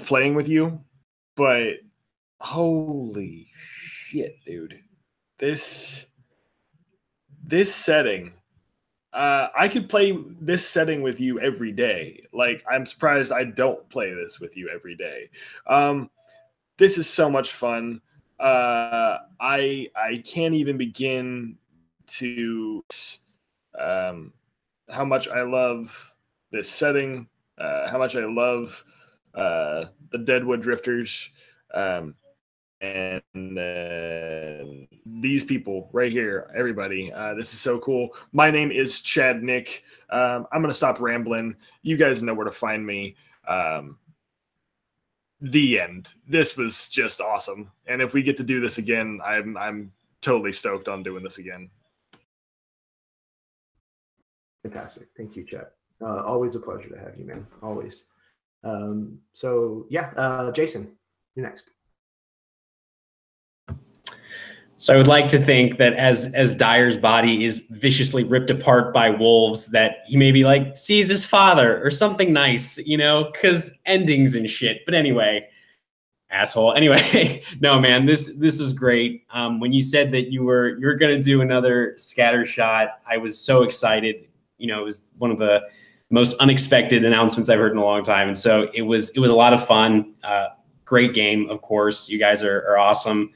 playing with you, but holy shit, dude. This setting, I could play this setting with you every day. Like, I'm surprised I don't play this with you every day. This is so much fun. I can't even begin to how much I love this setting, how much I love the Deadwood Drifters, and these people right here, everybody. This is so cool. My name is Chad Nick. I'm going to stop rambling. You guys know where to find me. The end. This was just awesome. And if we get to do this again, I'm totally stoked on doing this again. Fantastic. Thank you, Chad. Always a pleasure to have you, man. Always. So yeah, Jason, you're next. So I would like to think that as Dyer's body is viciously ripped apart by wolves, that he maybe like sees his father or something nice, you know, because endings and shit. But anyway, asshole. Anyway, no, man, this is great. When you said that you're gonna do another Scattershot, I was so excited. You know, it was one of the most unexpected announcements I've heard in a long time, and so it was a lot of fun. Great game, of course. You guys are awesome.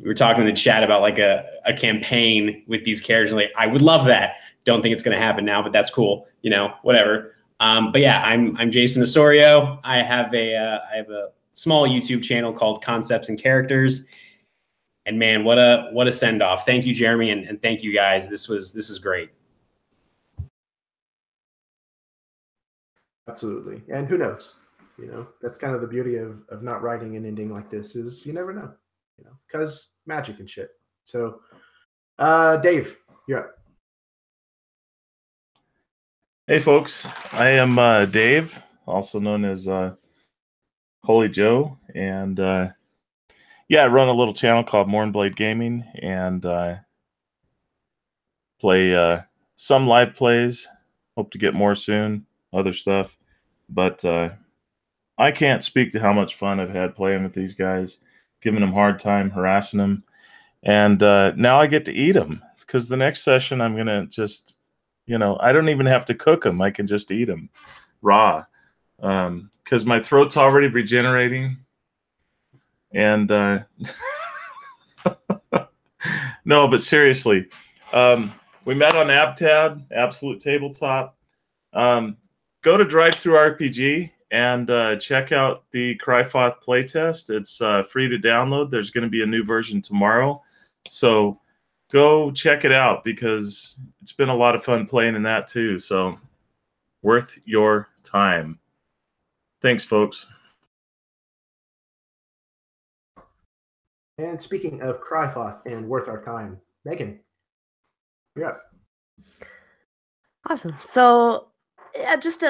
We were talking in the chat about like a campaign with these characters. Like, I would love that. Don't think it's going to happen now, but that's cool. You know, whatever. But yeah, I'm Jason Osorio. I have a small YouTube channel called Concepts and Characters. And man, what a send off. Thank you, Jeremy, and thank you guys. This was great. Absolutely. And who knows? You know, that's kind of the beauty of not writing an ending like this, is you never know. You know, because magic and shit. So, Dave, you're up. Hey, folks. I am Dave, also known as Holy Joe. And yeah, I run a little channel called Mournblade Gaming, and play some live plays. Hope to get more soon, other stuff. But I can't speak to how much fun I've had playing with these guys, giving them a hard time, harassing them. And now I get to eat them, because the next session I'm going to just, you know, I don't even have to cook them. I can just eat them raw, because my throat's already regenerating. And no, but seriously, we met on AbTab, Absolute Tabletop. Go to DriveThruRPG and check out the Cryfoth playtest. It's free to download. There's going to be a new version tomorrow. So go check it out, because it's been a lot of fun playing in that too. So worth your time. Thanks, folks. And speaking of Cryfoth and worth our time, Megan, you're up. Awesome. So, yeah, just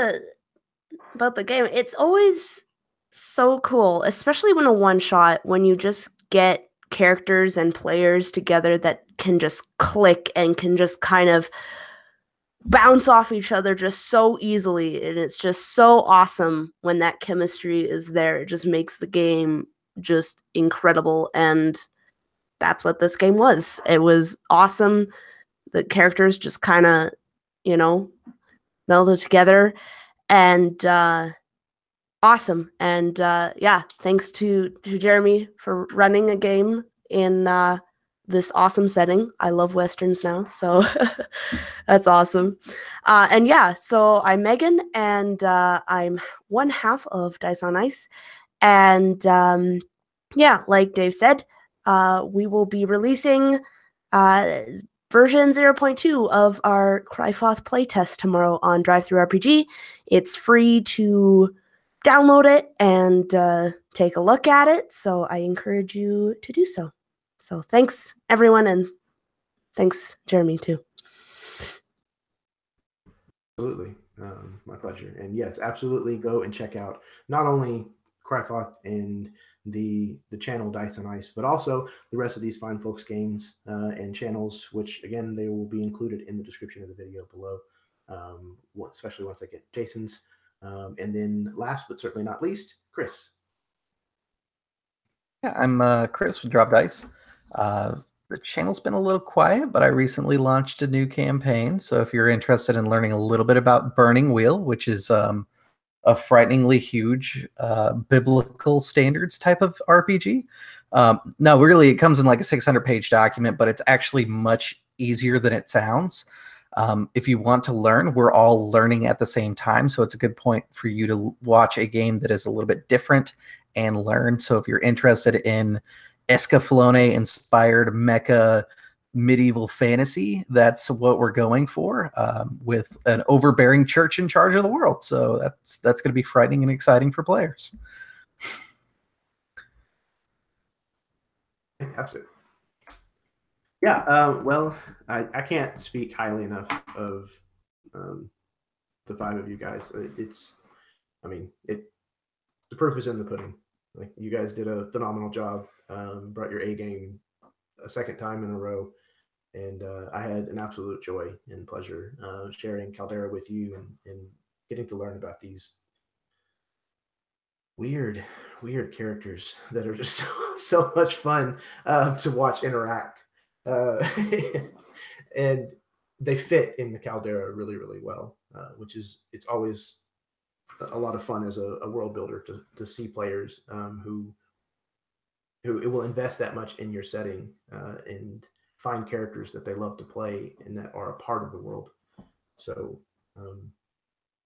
about the game, it's always so cool, especially when a one-shot, when you just get characters and players together that can just click and can just kind of bounce off each other just so easily. And it's just so awesome when that chemistry is there. It just makes the game just incredible. And that's what this game was. It was awesome. The characters just kind of, you know, melded together, and awesome. And yeah, thanks to Jeremy for running a game in this awesome setting. I love Westerns now, so that's awesome. And yeah, so I'm Megan, and I'm one half of Dice on Ice. And yeah, like Dave said, we will be releasing version 0.2 of our Cryfoth playtest tomorrow on DriveThruRPG. It's free to download it and take a look at it, so I encourage you to do so. So thanks, everyone, and thanks, Jeremy, too. Absolutely. My pleasure. And yes, absolutely go and check out not only Cryfoth and the channel Dice on Ice, but also the rest of these fine folks games and channels, which again, they will be included in the description of the video below, especially once I get Jason's. And then last but certainly not least, Chris. Yeah, I'm Chris with Drop Dice. The channel's been a little quiet, but I recently launched a new campaign. So if you're interested in learning a little bit about Burning Wheel, which is a frighteningly huge biblical standards type of RPG. No, really, it comes in like a 600-page document, but it's actually much easier than it sounds. If you want to learn, we're all learning at the same time, so it's a good point for you to watch a game that is a little bit different and learn. So if you're interested in Escaflowne-inspired mecha medieval fantasy, that's what we're going for, with an overbearing church in charge of the world. So that's going to be frightening and exciting for players. Fantastic. Yeah, well, I can't speak highly enough of the five of you guys. The proof is in the pudding. Like, you guys did a phenomenal job, brought your A game a second time in a row, and I had an absolute joy and pleasure sharing Caldera with you and getting to learn about these weird characters that are just so much fun to watch interact. And they fit in the Caldera really well, which is, it's always a lot of fun as a world builder to see players who it will invest that much in your setting and find characters that they love to play and that are a part of the world. So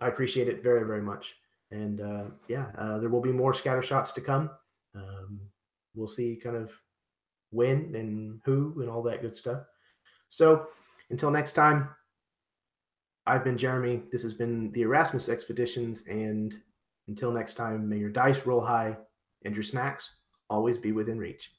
I appreciate it very much. And there will be more Scattershots to come. We'll see kind of when and who and all that good stuff. So until next time, I've been Jeremy. This has been the Erasmus Expeditions. And until next time, may your dice roll high and your snacks always be within reach.